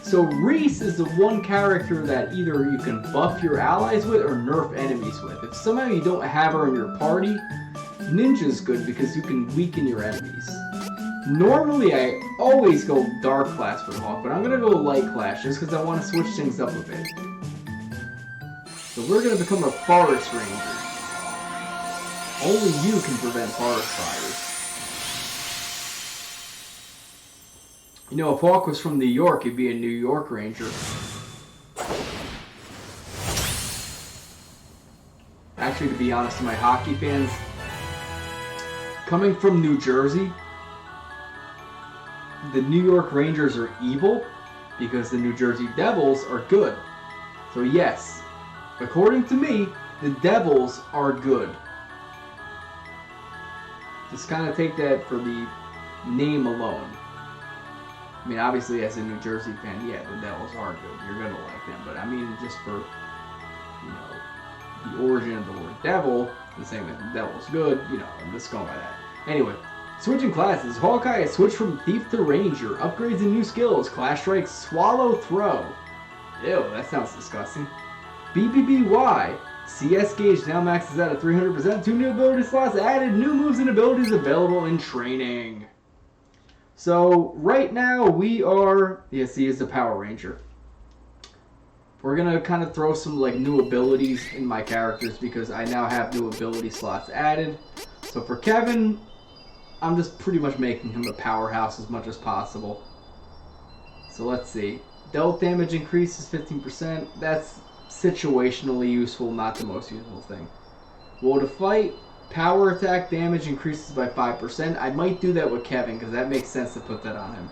So Reese is the one character that either you can buff your allies with or nerf enemies with. If somehow you don't have her in your party, Ninja's good because you can weaken your enemies. Normally I always go dark class with Hawk, but I'm going to go light class just because I want to switch things up a bit. So we're going to become a forest ranger. Only you can prevent forest fires. You know, if Hawk was from New York, he'd be a New York ranger. Actually, to be honest to my hockey fans, coming from New Jersey, the New York Rangers are evil because the New Jersey Devils are good. So yes, according to me, the Devils are good. Just kind of take that for the name alone. I mean, obviously, as a New Jersey fan, yeah, the Devils are good. You're gonna like them, but I mean, just for, you know, the origin of the word devil, the same as the Devil's good, you know, I'm just going by that. Anyway, switching classes. Hawkeye has switched from Thief to Ranger. Upgrades and new skills. Clash Strike, Swallow Throw. Ew, that sounds disgusting. BBBY. CS gauge now maxes out at 300%. 2 new ability slots added. New moves and abilities available in training. So, right now we are... Yes, he is the Power Ranger. We're going to kind of throw some new abilities in my characters because I now have new ability slots added. So for Kevin, I'm just pretty much making him a powerhouse as much as possible. So let's see. Dealt damage increases 15%. That's situationally useful, not the most useful thing. Will to fight. Power attack damage increases by 5%. I might do that with Kevin because that makes sense to put that on him.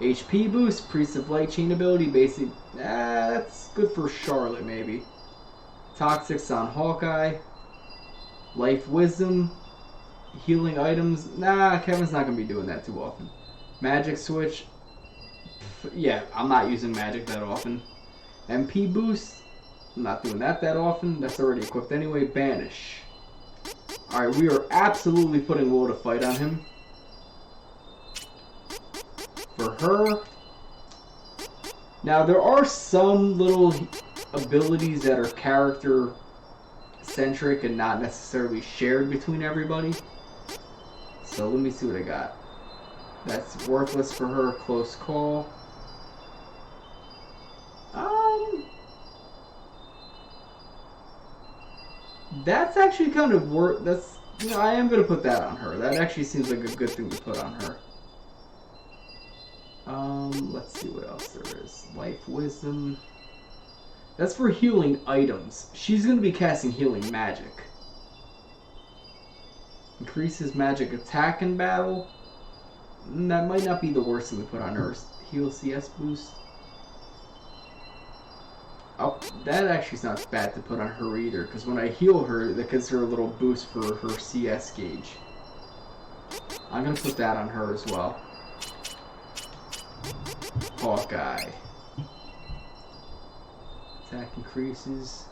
HP boost, Priest of Light chain ability, basic. That's good for Charlotte maybe. Toxics on Hawkeye. Life Wisdom. Healing items. Nah, Kevin's not going to be doing that too often. Magic switch. Yeah, I'm not using magic that often. MP boost. I'm not doing that often. That's already equipped anyway. Banish. Alright, we are absolutely putting Will to Fight on him. For her. Now, there are some little abilities that are character-centric and not necessarily shared between everybody. So, let me see what I got. That's worthless for her. Close call. That's actually kind of that's, you know, I am going to put that on her. That actually seems like a good thing to put on her. Let's see what else there is. Life Wisdom. That's for healing items. She's going to be casting healing magic. Increases magic attack in battle. That might not be the worst thing to put on her. Heal CS boost. Oh, that actually is not bad to put on her either, because when I heal her, that gives her a little boost for her CS gauge. I'm going to put that on her as well. Hawkeye. Attack increases.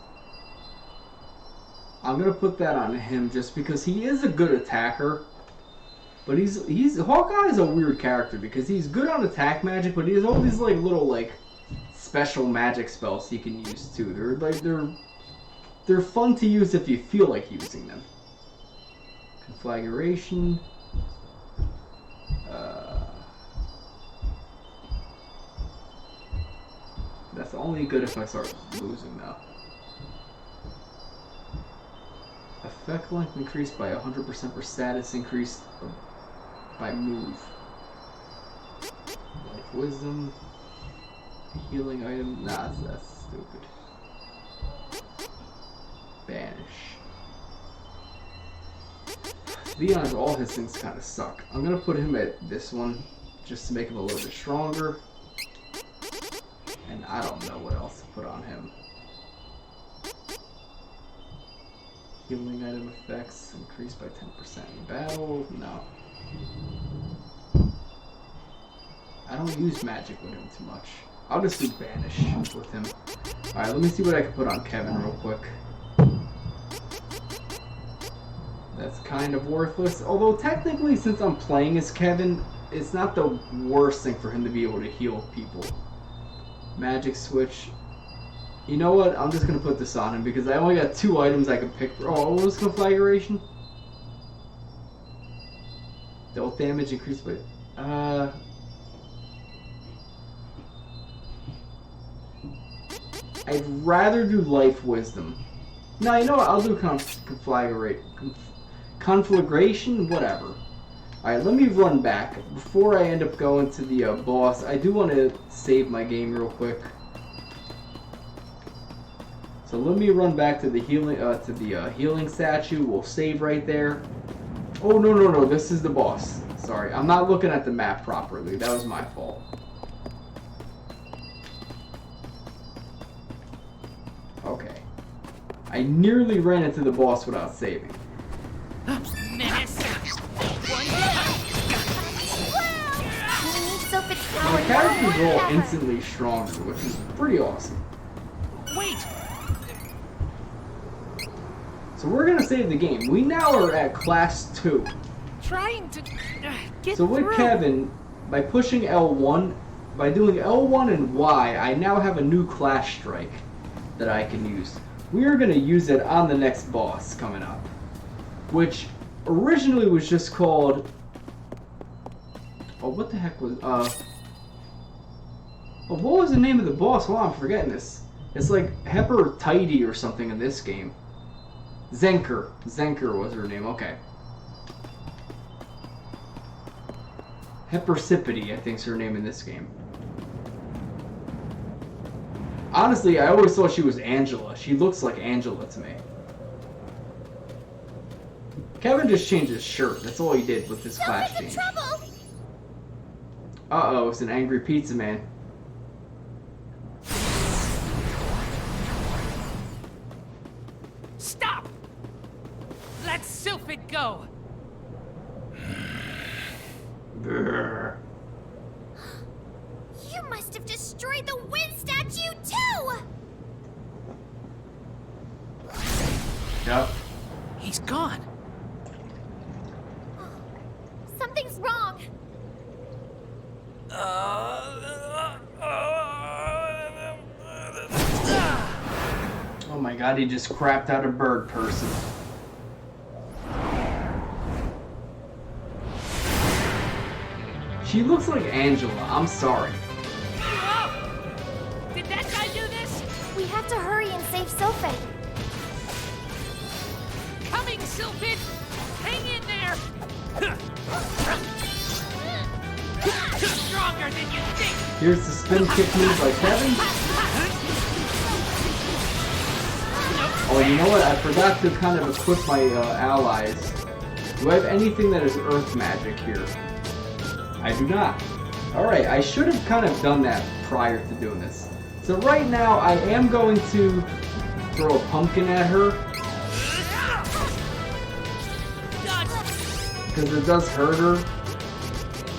I'm going to put that on him just because he is a good attacker. But Hawkeye is a weird character because he's good on attack magic, but he has all these like little special magic spells he can use too. They're fun to use if you feel like using them. Conflagration. That's only good if I start losing now. Effect length increased by 100% for status, increased by move. Life wisdom. Healing item. Nah, that's stupid. Banish. To be honest, all his things kind of suck. I'm gonna put him at this one just to make him a little bit stronger. And I don't know what else to put on him. Healing item effects increased by 10% in battle. No. I don't use magic with him too much. I'll just do banish with him. Alright, let me see what I can put on Kevin real quick. That's kind of worthless. Although technically, since I'm playing as Kevin, it's not the worst thing for him to be able to heal people. Magic switch. You know what? I'm just going to put this on him because I only got 2 items I can pick. Oh, what was conflagration? Dealt damage increased by... I'd rather do life wisdom. No, you know what? I'll do conflagration, whatever. Alright, let me run back. Before I end up going to the boss, I do want to save my game real quick. So let me run back to the healing statue. We'll save right there. Oh, no, this is the boss. Sorry, I'm not looking at the map properly. That was my fault. Okay. I nearly ran into the boss without saving. My characters are all instantly stronger, which is pretty awesome. Wait! So we're gonna save the game. We now are at class 2. Trying to get So with through. Kevin, by pushing L1, by doing L1 and Y, I now have a new class strike that I can use. We are gonna use it on the next boss coming up, which originally was just called... Oh, what the heck was... Oh, what was the name of the boss? Well, I'm forgetting this. It's like Tidy or something in this game. Zenker. Zenker was her name, okay. Heppercipity, I think is her name in this game. Honestly, I always thought she was Angela. She looks like Angela to me. Kevin just changed his shirt. That's all he did with his class change. Uh-oh, it's an angry pizza man. Stop! Let Sylfid go! Brr. You must have destroyed the wind statue too! Yep. He's gone. Something's wrong. Oh my god, he just crapped out a bird person. She looks like Angela, I'm sorry. Did that guy do this? We have to hurry and save Sylfid. Coming, Sylfid! Hang in there! Stronger than you think! Here's the spin kick move by Kevin. Oh, you know what? I forgot to kind of equip my allies. Do I have anything that is earth magic here? I do not. Alright, I should have kind of done that prior to doing this. So right now, I am going to throw a pumpkin at her. Because it does hurt her.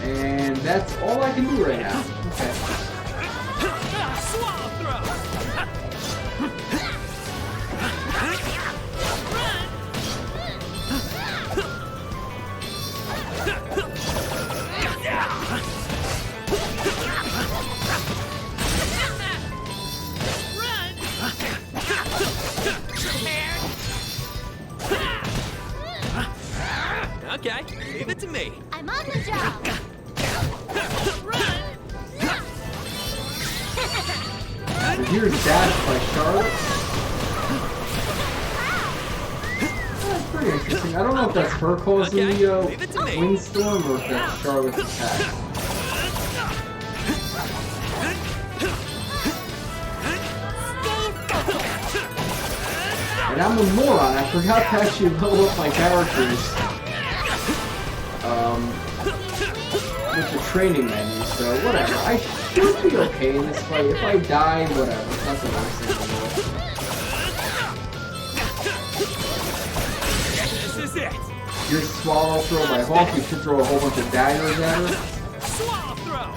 And that's all I can do right now. Okay. Okay, leave it to me. I'm on the job. Here's Dash by Charlotte. That's pretty interesting. I don't know if that's her causing the windstorm or if that's Charlotte's attack. And I'm a moron. I forgot to actually level up my characters with the training menu, so whatever. I should be okay in this fight. If I die, whatever. It's not the worst thing in the world. This is it. Your swallow throw by Hawk, you should throw a whole bunch of daggers at her. Swallow throw.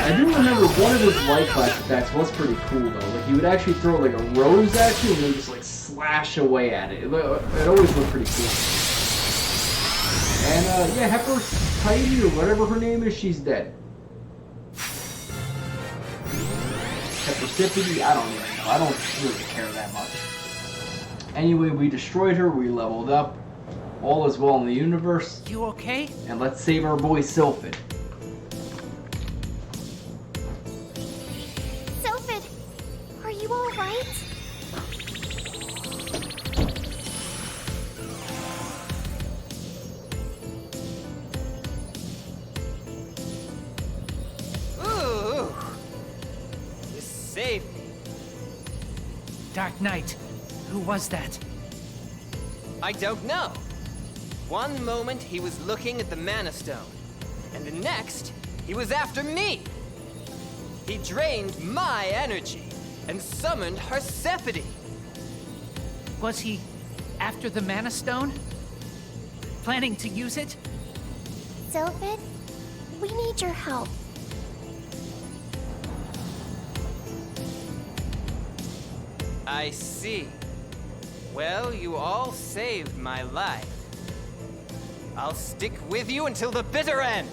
I do remember one of his light class attacks was pretty cool though. Like he would actually throw like a rose at you and then just like slash away at it. It always looked pretty cool. And yeah, Hepatitis or whatever her name is, she's dead. Hepatitis, I don't even know. I don't really care that much. Anyway, we destroyed her, we leveled up. All is well in the universe. You okay? And let's save our boy Sylfid. Sylfid, are you alright? Ooh, you saved me. Dark Knight, who was that? I don't know. One moment he was looking at the Mana Stone, and the next he was after me. He drained my energy and summoned Persephone. Was he after the Mana Stone? Planning to use it? Sylfid, we need your help. I see. Well, you all saved my life. I'll stick with you until the bitter end.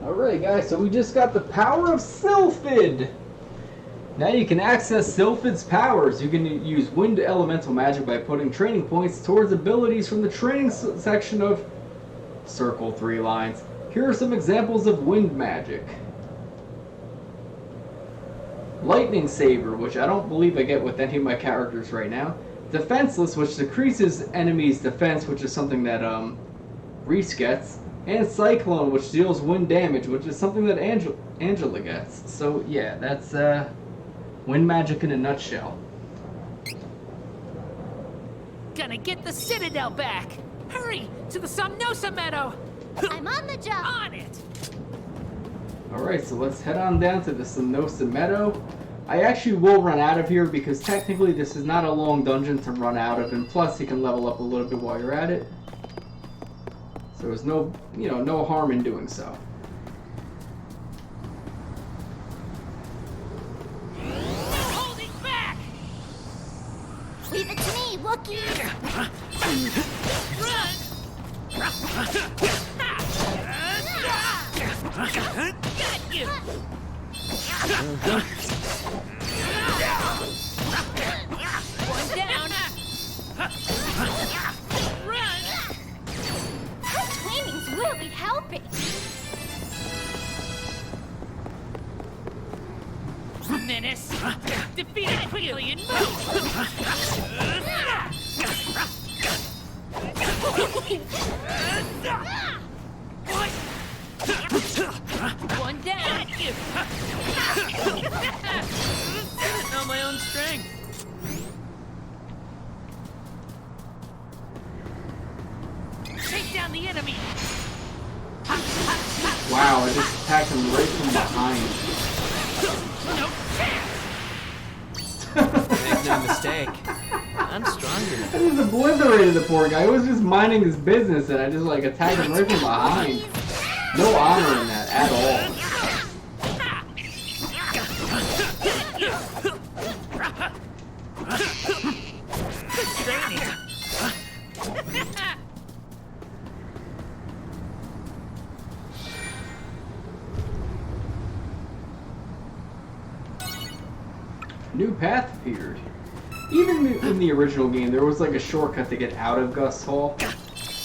Alright guys, so we just got the power of Sylfid! Now you can access Sylfid's powers. You can use wind elemental magic by putting training points towards abilities from the training section of Circle 3 lines. Here are some examples of wind magic. Lightning Saber, which I don't believe I get with any of my characters right now. Defenseless, which decreases enemies' defense, which is something that Reese gets. And Cyclone, which deals wind damage, which is something that Angela gets. So yeah, that's wind magic in a nutshell. Gonna get the Citadel back! Hurry! To the Somnosa Meadow! I'm on the job! On it! Alright, so let's head on down to the Somnosa Meadow. I actually will run out of here because technically this is not a long dungeon to run out of, and plus you can level up a little bit while you're at it. So there's no, no harm in doing so. way, Wookie! Got you! One down! Run! Her training's really helping! Menace! Defeat it quickly and move! One down! Didn't know my own strength. Take down the enemy! Wow, I just attacked him right from behind. Make no mistake, I'm stronger. I just obliterated the poor guy. He was just minding his business and I just like attacked him right from behind. No honor in that at all. Good training! New path appeared. Even in the original game, there was like a shortcut to get out of Gust Hall.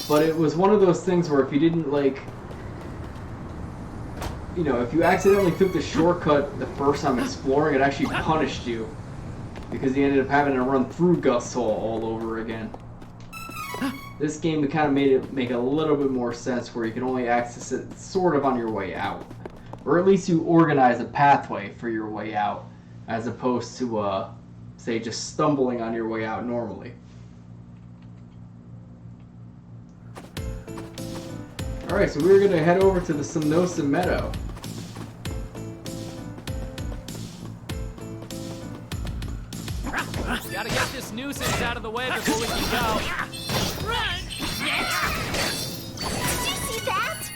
But it was one of those things where if you didn't like... You know, if you accidentally took the shortcut the first time exploring, it actually punished you. Because you ended up having to run through Gust Hall all over again. This game kind of made it make a little bit more sense where you can only access it sort of on your way out. Or at least you organize a pathway for your way out, as opposed to, say, just stumbling on your way out normally. Alright, so we're going to head over to the Somnosa Meadow. Gotta get this nuisance out of the way before we can go. Run! Did you see that?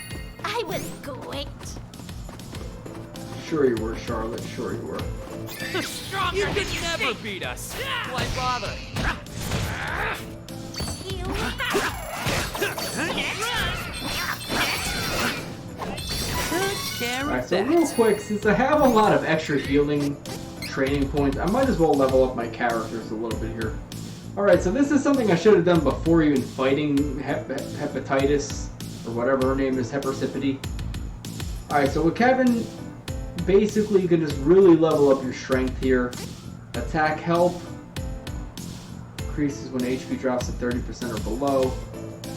I was great. Sure you were, Charlotte. Sure you were. You could never beat us. Why bother? Alright, so real quick, since I have a lot of extra healing training points, I might as well level up my characters a little bit here. Alright, so this is something I should have done before even fighting Hepatitis, or whatever her name is, Hepersipity. Alright, so with Kevin, basically you can just really level up your strength here. Attack help increases when HP drops to 30% or below.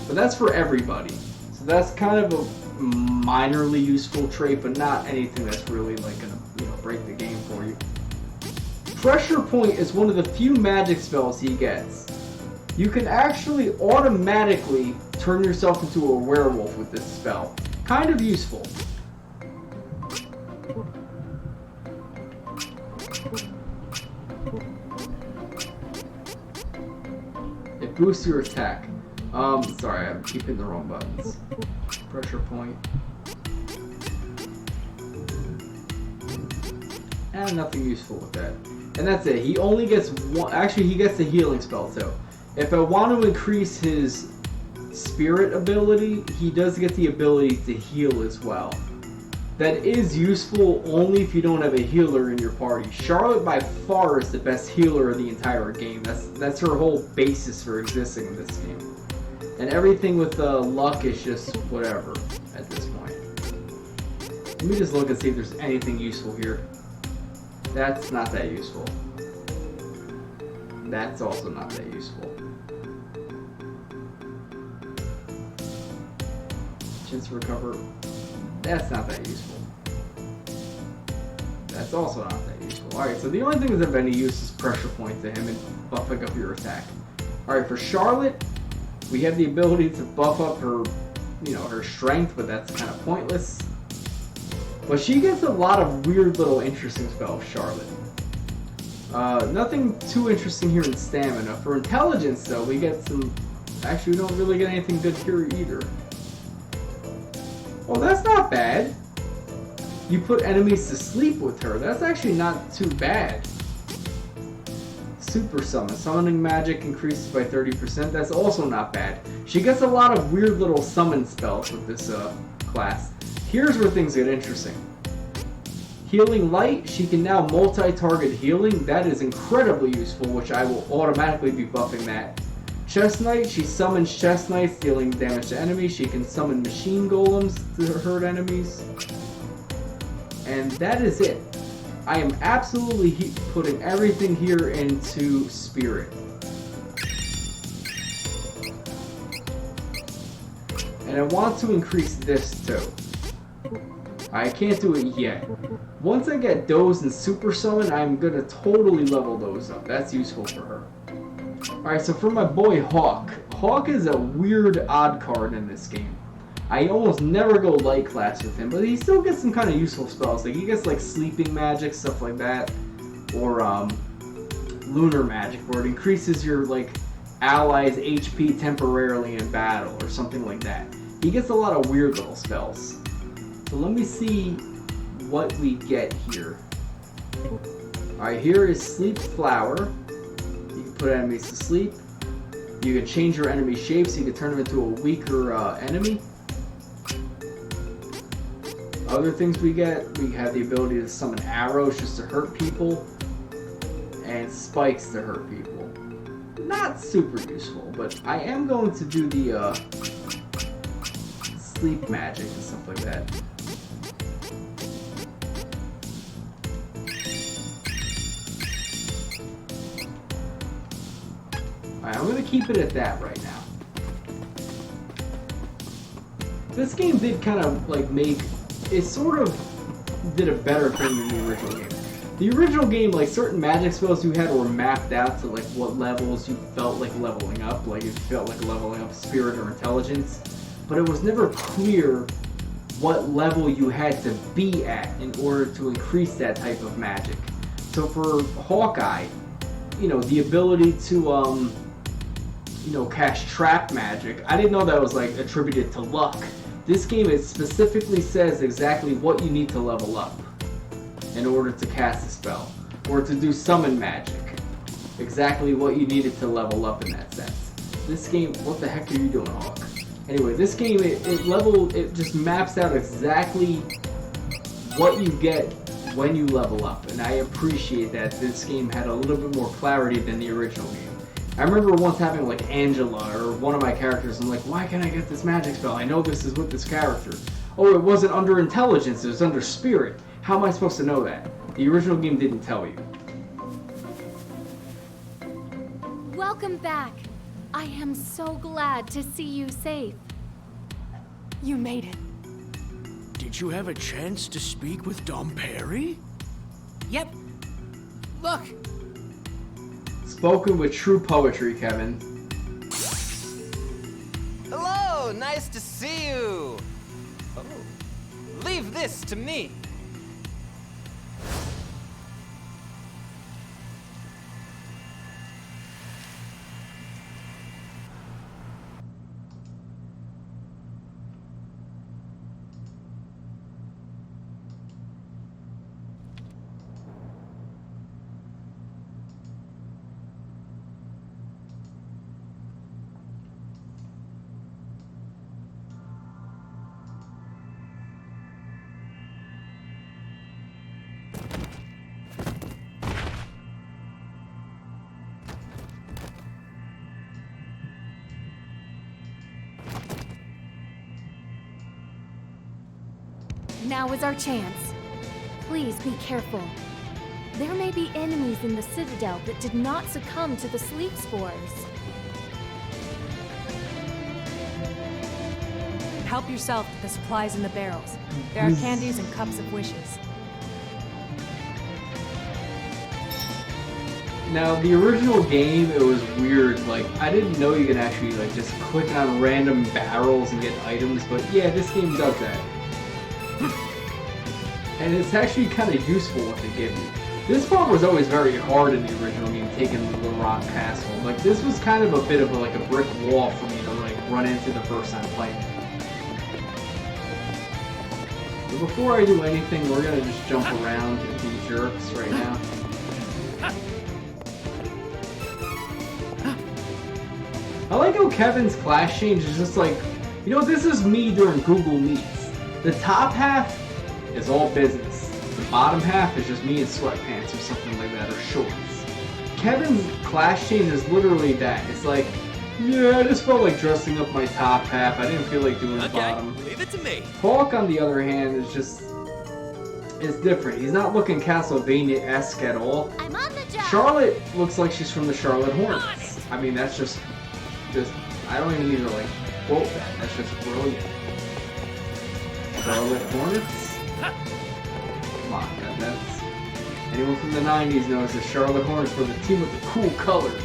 But that's for everybody. So that's kind of a minorly useful trait, but not anything that's really like gonna, you know, break the game for you. Pressure Point is one of the few magic spells he gets. You can actually automatically turn yourself into a werewolf with this spell. Kind of useful. It boosts your attack. Sorry, I'm keeping the wrong buttons. Pressure Point. And nothing useful with that. And that's it. He only gets one. Actually, he gets the healing spell too. If I want to increase his spirit ability, he does get the ability to heal as well. That is useful only if you don't have a healer in your party. Charlotte by far is the best healer in the entire game. That's her whole basis for existing in this game. And everything with luck is just whatever at this point. Let me just look and see if there's anything useful here. That's not that useful. That's also not that useful. Chance to recover. That's not that useful. That's also not that useful. Alright, so the only thing that's of any use is Pressure Point to him and buffing up your attack. Alright, for Charlotte, we have the ability to buff up her, you know, her strength, but that's kind of pointless. But she gets a lot of weird little interesting spells, Charlotte. Nothing too interesting here in stamina. For intelligence, though, we get some... Actually, we don't really get anything good here either. Well, that's not bad. You put enemies to sleep with her. That's actually not too bad. super summon. Summoning magic increases by 30%. That's also not bad. She gets a lot of weird little summon spells with this class. Here's where things get interesting. Healing Light, she can now multi-target healing. That is incredibly useful, which I will automatically be buffing that. Chest Knight, she summons Chest Knights, dealing damage to enemies. She can summon Machine Golems to hurt enemies. And that is it. I am absolutely putting everything here into Spirit. And I want to increase this too. I can't do it yet. Once I get Doze and Super Summon, I'm gonna totally level those up. That's useful for her. Alright, so for my boy Hawk. Hawk is a weird odd card in this game. I almost never go light class with him, but he still gets some kind of useful spells. Like he gets like sleeping magic, stuff like that, or lunar magic, where it increases your like allies' HP temporarily in battle, or something like that. He gets a lot of weird little spells. So let me see what we get here. Alright, here is Sleep Flower. You can put enemies to sleep. You can change your enemy shape, so you can turn them into a weaker enemy. Other things we get, we have the ability to summon arrows just to hurt people, and spikes to hurt people. Not super useful, but I am going to do the sleep magic and stuff like that. Alright, I'm going to keep it at that right now. This game did kind of like make... It sort of did a better thing than the original game. The original game, like certain magic spells you had were mapped out to like what levels you felt like leveling up. Like it felt like leveling up spirit or intelligence. But it was never clear what level you had to be at in order to increase that type of magic. So for Hawkeye, you know, the ability to you know, cast trap magic, I didn't know that was like attributed to luck. This game, it specifically says exactly what you need to level up in order to cast a spell, or to do summon magic. Exactly what you needed to level up in that sense. This game, what the heck are you doing, Hawk? Anyway, this game, it just maps out exactly what you get when you level up, and I appreciate that this game had a little bit more clarity than the original game. I remember once having like Angela or one of my characters, I'm like, why can't I get this magic spell? I know this is with this character. Oh, it wasn't under intelligence, it was under spirit. How am I supposed to know that? The original game didn't tell you. Welcome back. I am so glad to see you safe. You made it. Did you have a chance to speak with Dom Perry? Yep. Look. Spoken with true poetry, Kevin. Hello, nice to see you. Oh, leave this to me. Now is our chance. Please be careful. There may be enemies in the Citadel that did not succumb to the sleep spores. Help yourself to the supplies in the barrels. There are candies and cups of wishes. Now, the original game, it was weird. Like, I didn't know you could actually like just click on random barrels and get items, but yeah, this game does that. And it's actually kind of useful what they give you. This part was always very hard in the original game, taking the Laurent Castle. Like, this was kind of a bit of like a brick wall for me to like run into the first time playing. But before I do anything, we're gonna just jump around and be jerks right now. I like how Kevin's class change is just like, you know, this is me during Google Meets. The top half is all business. The bottom half is just me in sweatpants or something like that, or shorts. Kevin's class change is literally that. It's like, yeah, I just felt like dressing up my top half. I didn't feel like doing the bottom. Leave it to me. Hawk, on the other hand, is just... it's different. He's not looking Castlevania-esque at all. I'm on the job. Charlotte looks like she's from the Charlotte Hornets. I mean, that's just I don't even need to, like, quote that. That's just brilliant. Charlotte Hornets? Come on, that's... anyone from the 90s knows that Charlotte Hornets were the team with the cool colors.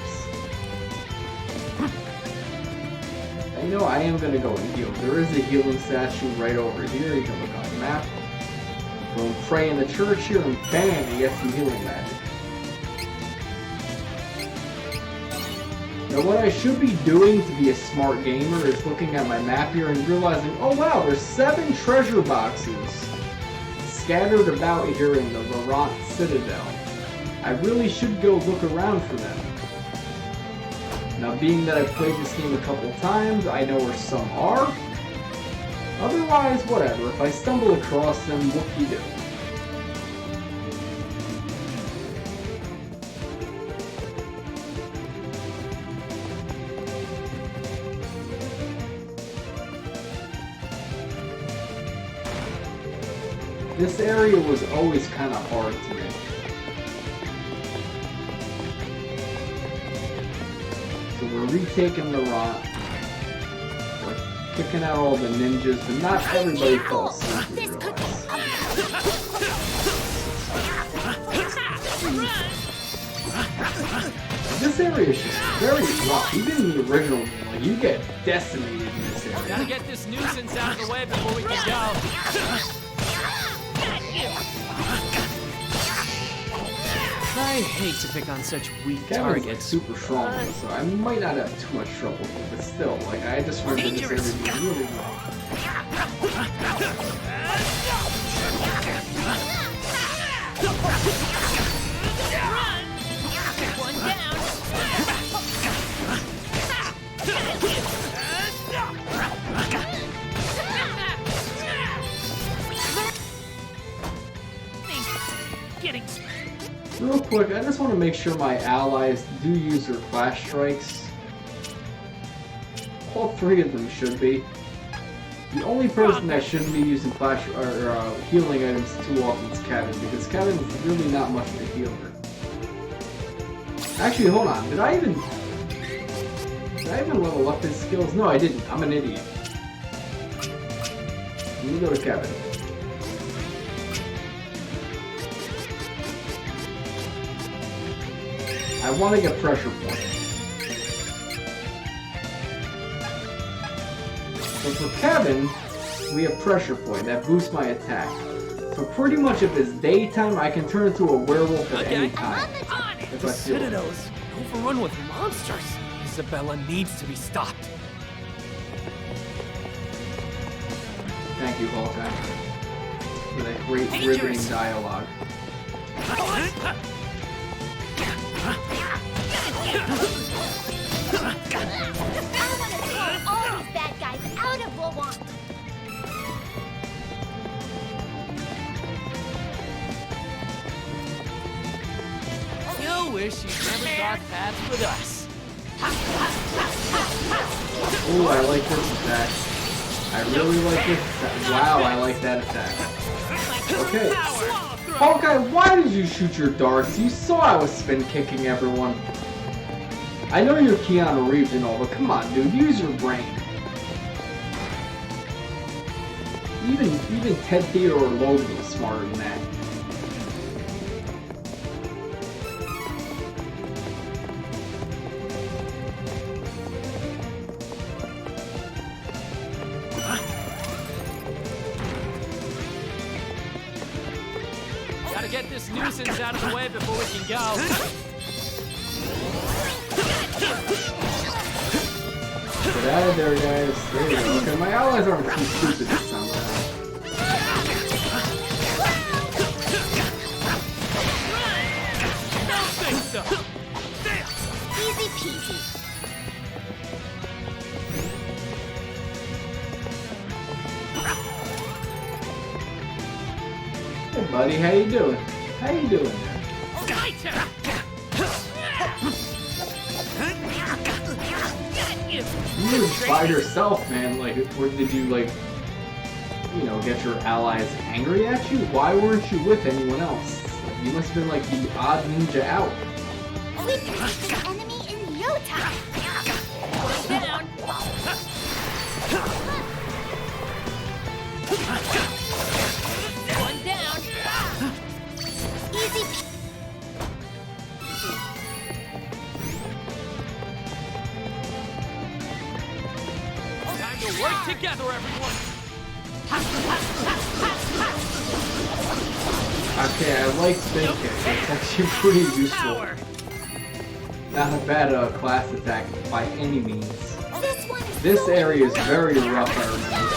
And, you know, I am gonna go and heal. There is a healing statue right over here. You can look on the map. Go and pray in the church here, and bam, you get some healing magic. Now what I should be doing to be a smart gamer is looking at my map here and realizing, oh wow, there's 7 treasure boxes scattered about here in the Laurent Citadel. I really should go look around for them. Now being that I've played this game a couple times, I know where some are. Otherwise, whatever. If I stumble across them, whoop-de-doo. This area was always kind of hard to make. So we're retaking Laurent. We're kicking out all the ninjas, but not everybody falls asleep, we realize. This area is just very rough. Even in the original game, like, you get decimated in this area. Gotta get this nuisance out of the way before we can go. I hate to pick on such weak Kevin's targets. like super strong, so I might not have too much trouble with it, but still, like, I just remember this area being really rough. One down. Getting. Real quick, I just want to make sure my allies do use their flash strikes. All 3 of them should be. The only person that shouldn't be using flash or healing items too often is Kevin, because Kevin is really not much of a healer. Actually, hold on. Did I even level up his skills? No, I didn't. I'm an idiot. Let me go to Kevin. I want to get pressure point. So for Kevin, we have pressure point. That boosts my attack. So pretty much if it's daytime, I can turn into a werewolf at any time. If The I feel like Citadel is overrun with monsters. Isabella needs to be stopped. Thank you, Hawkeye, for that great riveting dialogue. All these bad guys out of Laurent. You wish you'd never crossed paths with us. Ooh, I like this attack. I really like this attack. Wow, I like that attack. Okay. Hawkeye, why did you shoot your darts? You saw I was spin kicking everyone. I know you're Keanu Reeves and all, but come on, dude, use your brain. Even Ted Theodore Logan was smarter than that. Gotta get this nuisance out of the way before we can go. Get out of there, guys. There you go. Okay, my allies aren't too stupid this time around. Easy peasy. buddy. How you doing? How you doing there? You were by yourself, man. Like, or did you, like, you know, get your allies angry at you? Why weren't you with anyone else? Like, you must have been like the odd ninja out. We can beat the enemy in no time. Down. One down. Easy. Time to work together, everyone. Okay, I like spin kick. It's actually pretty useful. Not a bad class attack by any means. This area is very rough, I remember.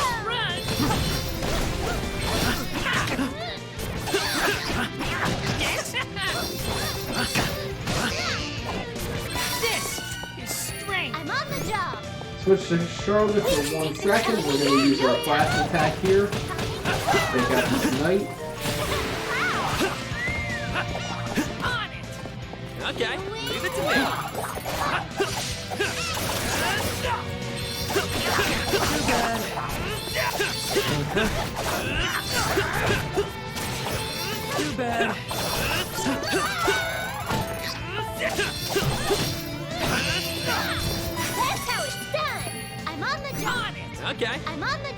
This is strength. I'm on the job. Switch to Charlotte for 1 second. We're going to use our class attack here. Take out this knight. Okay, leave it to me. Too bad. That's how it's done. I'm on the job. Okay. I'm on the.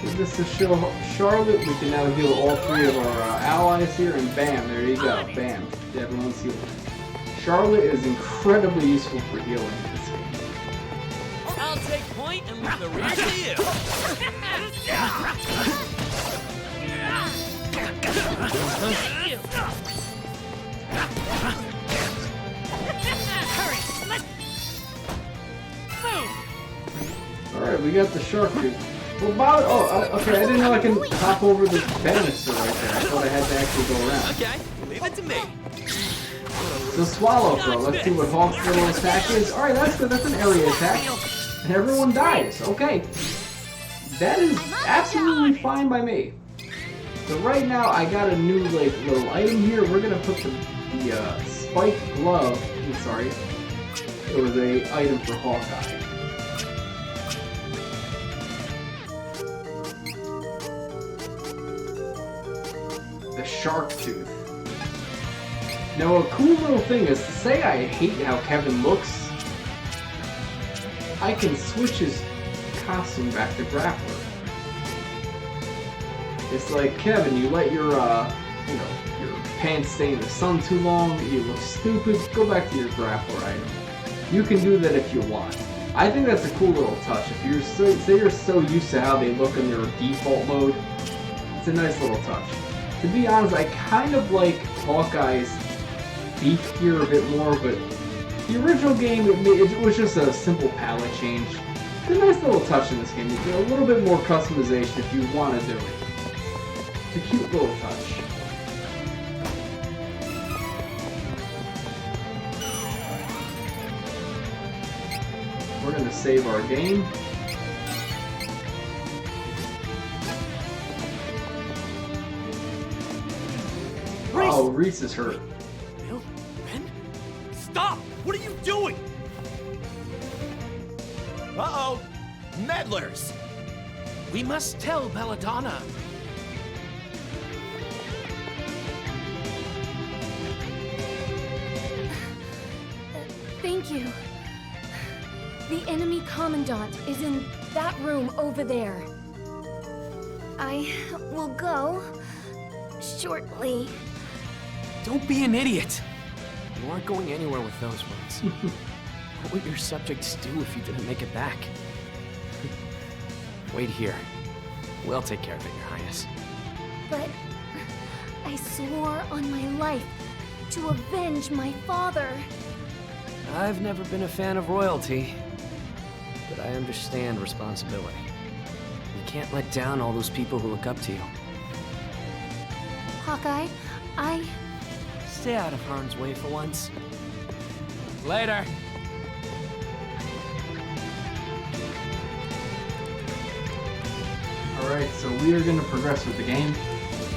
Give this to Charlotte. We can now heal all 3 of our allies here, and bam, there you go. Bam. Everyone's healed. Charlotte is incredibly useful for healing in this game. I'll take point and leave the rest to you. Hurry, let's move. All right, we got the shark tooth. Well, okay. I didn't know I can hop over the banister right there. I thought I had to actually go around. Okay, leave it to me. So Swallow Pro. Let's see what Hawk's little attack is. All right, that's good. That's an area attack, and everyone dies. Okay, that is absolutely fine by me. So right now I got a new little item here. We're gonna put the spike glove. I'm sorry, it was a item for Hawkeye. The shark tooth. Now a cool little thing is to say I hate how Kevin looks. I can switch his costume back to grappler. It's like, Kevin, you let your your pants stay in the sun too long, you look stupid, go back to your grappler item. You can do that if you want. I think that's a cool little touch. If you're say you're so used to how they look in their default mode, it's a nice little touch. To be honest, I kind of like Hawkeye's beef gear a bit more, but the original game, it was just a simple palette change. It's a nice little touch in this game. You get a little bit more customization if you want to do it. It's a cute little touch. We're going to save our game. Oh, Reese is hurt. Bill? Ben? Stop! What are you doing? Uh-oh! Meddlers! We must tell Belladonna. Thank you. The enemy commandant is in that room over there. I will go shortly. Don't be an idiot. You aren't going anywhere with those words. What would your subjects do if you didn't make it back? Wait here. We'll take care of it, Your Highness. But I swore on my life to avenge my father. I've never been a fan of royalty, but I understand responsibility. You can't let down all those people who look up to you. Hawkeye, Stay out of harm's way for once. Later. Alright, so we are going to progress with the game.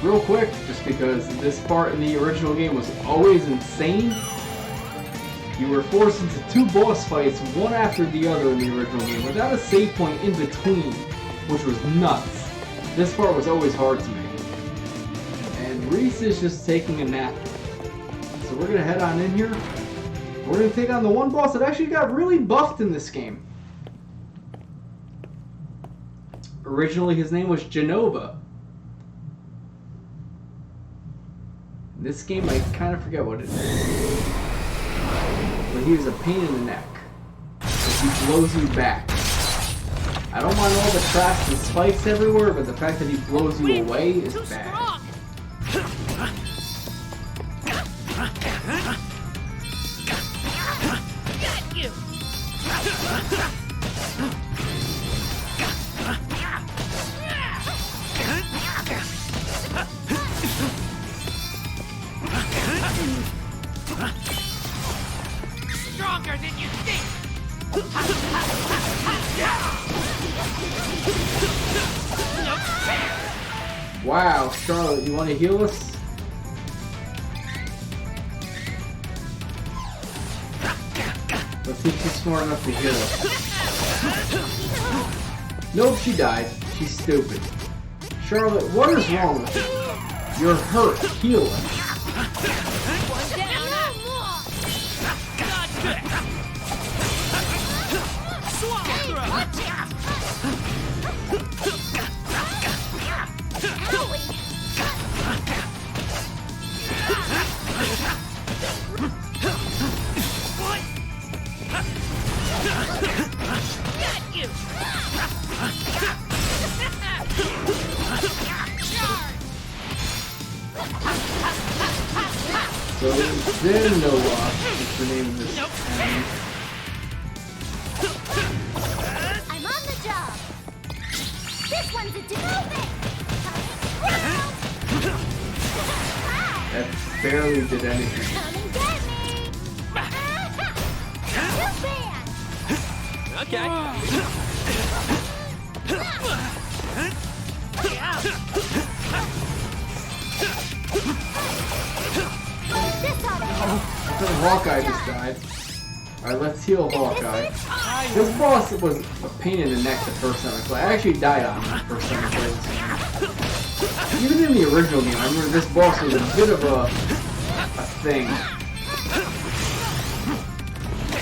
real quick, just because this part in the original game was always insane. You were forced into 2 boss fights, one after the other in the original game, without a save point in between, which was nuts. This part was always hard to me. And Reese is just taking a nap. So we're gonna head on in here. We're gonna take on the one boss that actually got really buffed in this game. Originally, his name was Jenova. In this game, I kind of forget what it is. But he was a pain in the neck. He blows you back. I don't mind all the traps and spikes everywhere, but the fact that he blows you away is bad. Got you. Stronger than you think. Wow, Charlotte, you want to heal us? Let's see if she's smart enough to heal us. Nope, she died. She's stupid. Charlotte, what is wrong with you? You're hurt. Heal us. So Jenova is the name of this enemy. I'm on the job. This one's a move That barely did anything. Come and get me. Too bad. Okay. I thought Hawkeye just died. Alright, let's heal Hawkeye. This boss was a pain in the neck the first time I played. I actually died on him the first time I played this game. Even in the original game, I remember this boss was a bit of a thing.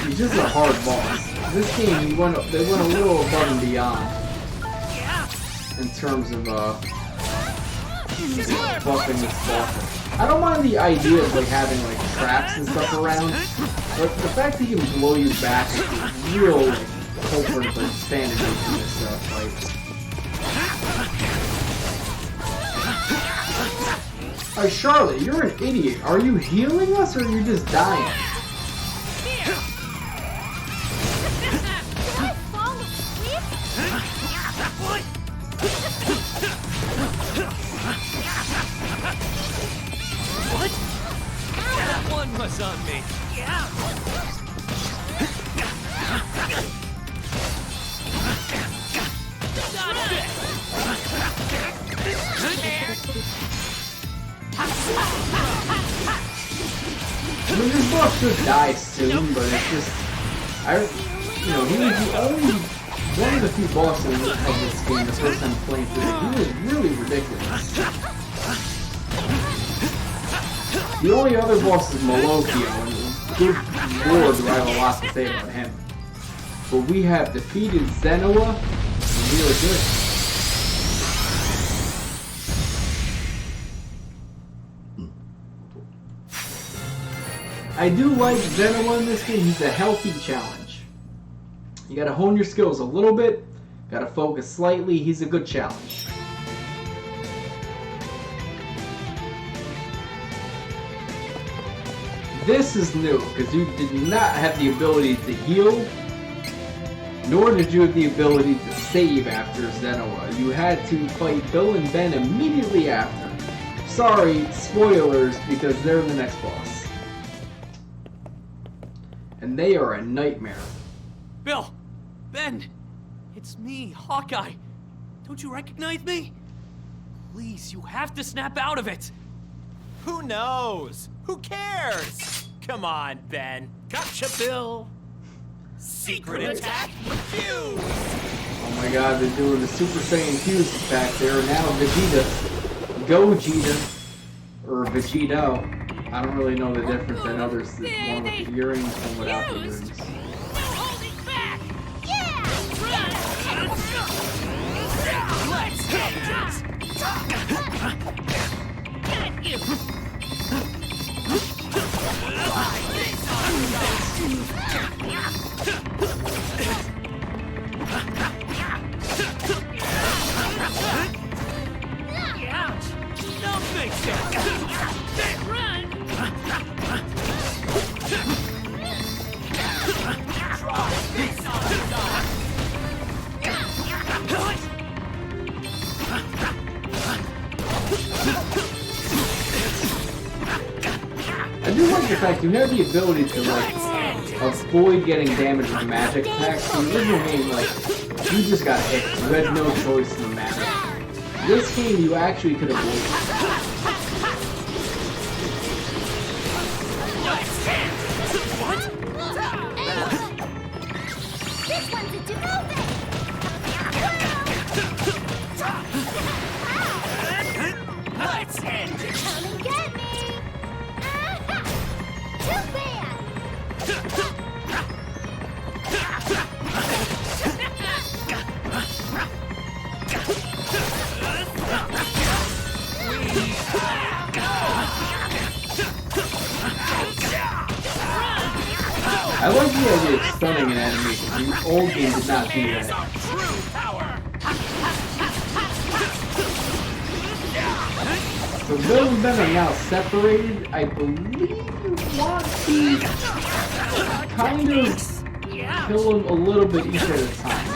He's just a hard boss. This game, they went a little above and beyond in terms of buffing this boss. I don't mind the idea of like having like traps and stuff around, but the fact that he can blow you back is a real like, culprit for insanity in this fight. Alright, Charlotte, you're an idiot. Are you healing us or are you just dying? What? That one was on me. I mean, this boss should die soon, but it's just, he was the only, one of the few bosses of this game the first time playing through it. He was really ridiculous. The only other boss is Malokio, and good lord do I have a lot to say about him. But we have defeated Jenova, and we are good. I do like Jenova in this game. He's a healthy challenge. You gotta hone your skills a little bit, gotta focus slightly. He's a good challenge. This is new, because you did not have the ability to heal, nor did you have the ability to save after Jenova. You had to fight Bill and Ben immediately after. Sorry, spoilers, because they're the next boss. And they are a nightmare. Bill! Ben! It's me, Hawkeye. Don't you recognize me? Please, you have to snap out of it. Who knows? Who cares? Come on, Ben. Gotcha, Bill. Secret attack fuse! Oh my god, they're doing the Super Saiyan fuse back there. Now Vegeta. Gogeta. Or Vegito. I don't really know the difference. I know there's one with the earrings, one without the earrings. I do like the fact you have the ability to like avoid getting damaged with magic attacks. In the original game, like you just got hit. You had no choice in the matter. This game, you actually could avoid it. This one's a Jenova! Let's end it! Come and get me! Too bad! I like the idea of stunning an enemy. The old game did not do that. So Bill and Ben are now separated. I believe you want to kind of kill them a little bit each at a time.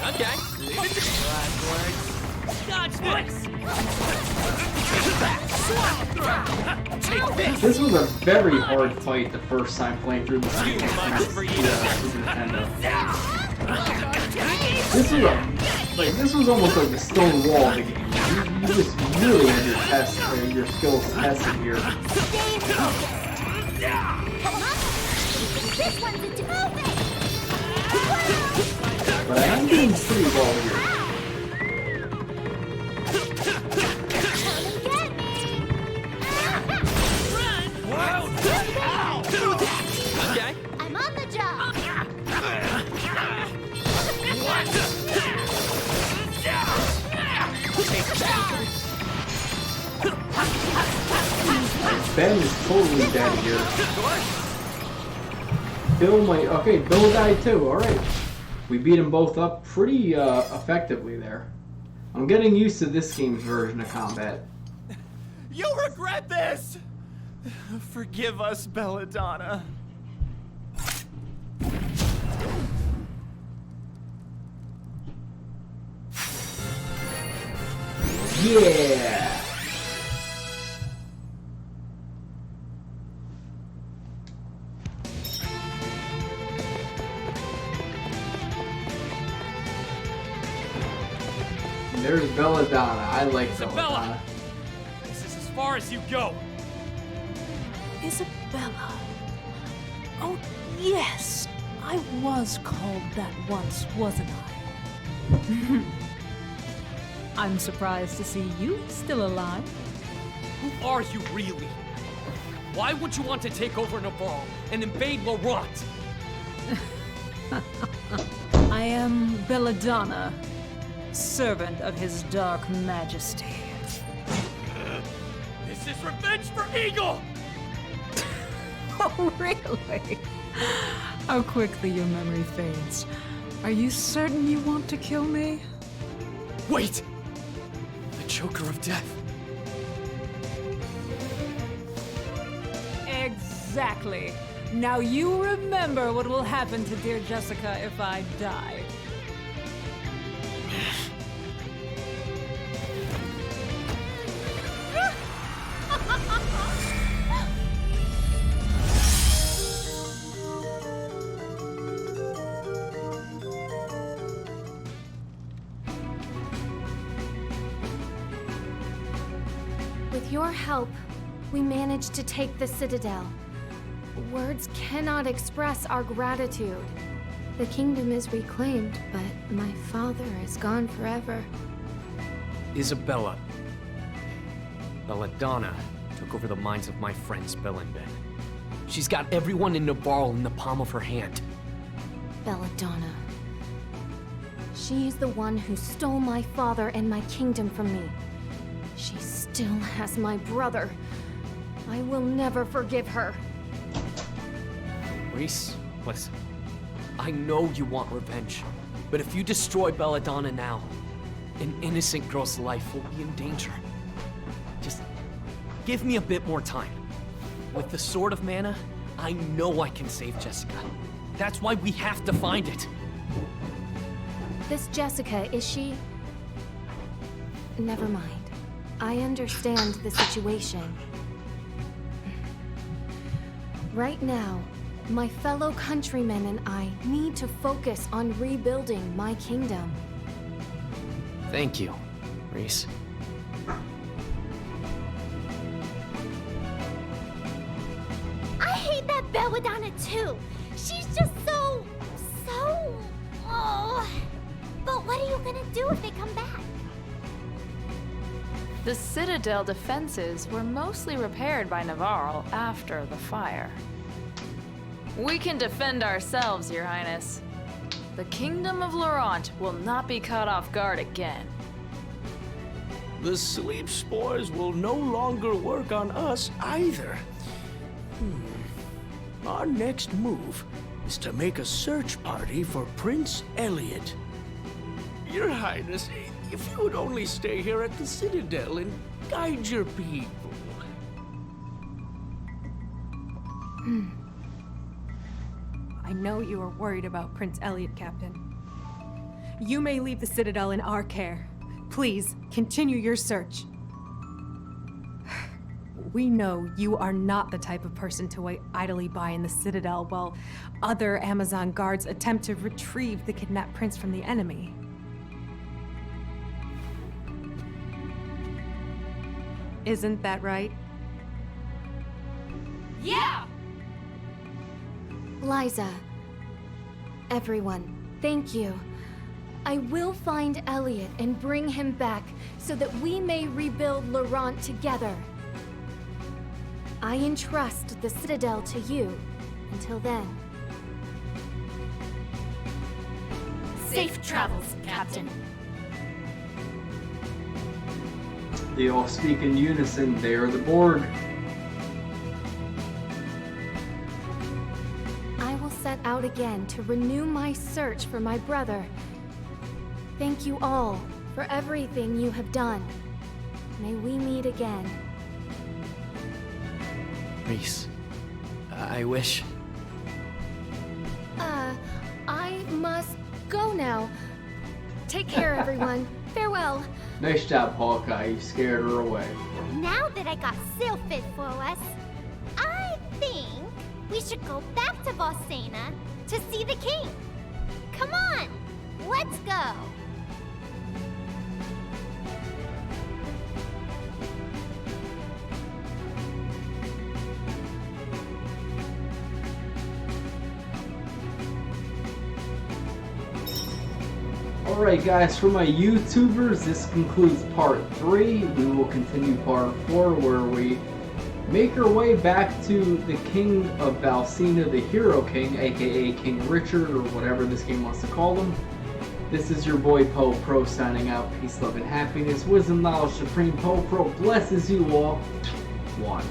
Okay. Last words. Dodge this! This was a very hard fight the first time playing through this game on Super Nintendo. This was almost like the stone wall of the game. You just really had your skills tested here. This one's a Jenova! But I am doing pretty well here. Okay. I'm on the job! Ben is totally dead here. Bill might... Okay, Bill died too, alright. We beat them both up pretty effectively there. I'm getting used to this game's version of combat. You'll regret this! Forgive us, Belladonna. Yeah! There's Belladonna. I like Belladonna. This is as far as you go. Isabella. Oh, yes. I was called that once, wasn't I? I'm surprised to see you still alive. Who are you really? Why would you want to take over Navarre and invade Laurent? I am Belladonna, servant of his dark majesty. This is revenge for Eagle! Oh, really? How quickly your memory fades. Are you certain you want to kill me? Wait! The Joker of Death. Exactly. Now you remember what will happen to dear Jessica if I die. With your help, we managed to take the Citadel. Words cannot express our gratitude. The kingdom is reclaimed, but my father is gone forever. Isabella. Belladonna took over the minds of my friends, Bill and Ben. She's got everyone in Navarre in the palm of her hand. Belladonna. She's the one who stole my father and my kingdom from me. She still has my brother. I will never forgive her. Reese, listen. I know you want revenge, but if you destroy Belladonna now, an innocent girl's life will be in danger. Just give me a bit more time. With the Sword of Mana, I know I can save Jessica. That's why we have to find it. This Jessica, is she... Never mind. I understand the situation. Right now, my fellow countrymen and I need to focus on rebuilding my kingdom. Thank you, Reese. I hate that Belladonna too. She's just so... Oh. But what are you gonna do if they come back? The Citadel defenses were mostly repaired by Navarre after the fire. We can defend ourselves, Your Highness. The Kingdom of Laurent will not be caught off guard again. The sleep spores will no longer work on us either. Our next move is to make a search party for Prince Elliot. Your Highness, if you would only stay here at the Citadel and guide your people. I know you are worried about Prince Elliot, Captain. You may leave the Citadel in our care. Please, continue your search. We know you are not the type of person to wait idly by in the Citadel while other Amazon guards attempt to retrieve the kidnapped prince from the enemy. Isn't that right? Yeah! Liza. Everyone, thank you. I will find Elliot and bring him back so that we may rebuild Laurent together. I entrust the Citadel to you. Until then. Safe travels, Captain. They all speak in unison. They are the Borg. I will set out again to renew my search for my brother. Thank you all for everything you have done. May we meet again. Reese, I wish... I must go now. Take care, everyone. Farewell. Nice job, Hawkeye. You scared her away. Now that I got Sylfid for us, I think we should go back to Valsena to see the king. Come on, let's go. Alright guys, for my YouTubers, this concludes part 3. We will continue part 4 where we make our way back to the King of Valsena, the Hero King, aka King Richard, or whatever this game wants to call him. This is your boy Poe Pro signing out. Peace, love, and happiness. Wisdom, knowledge supreme. Poe Pro blesses you all. One.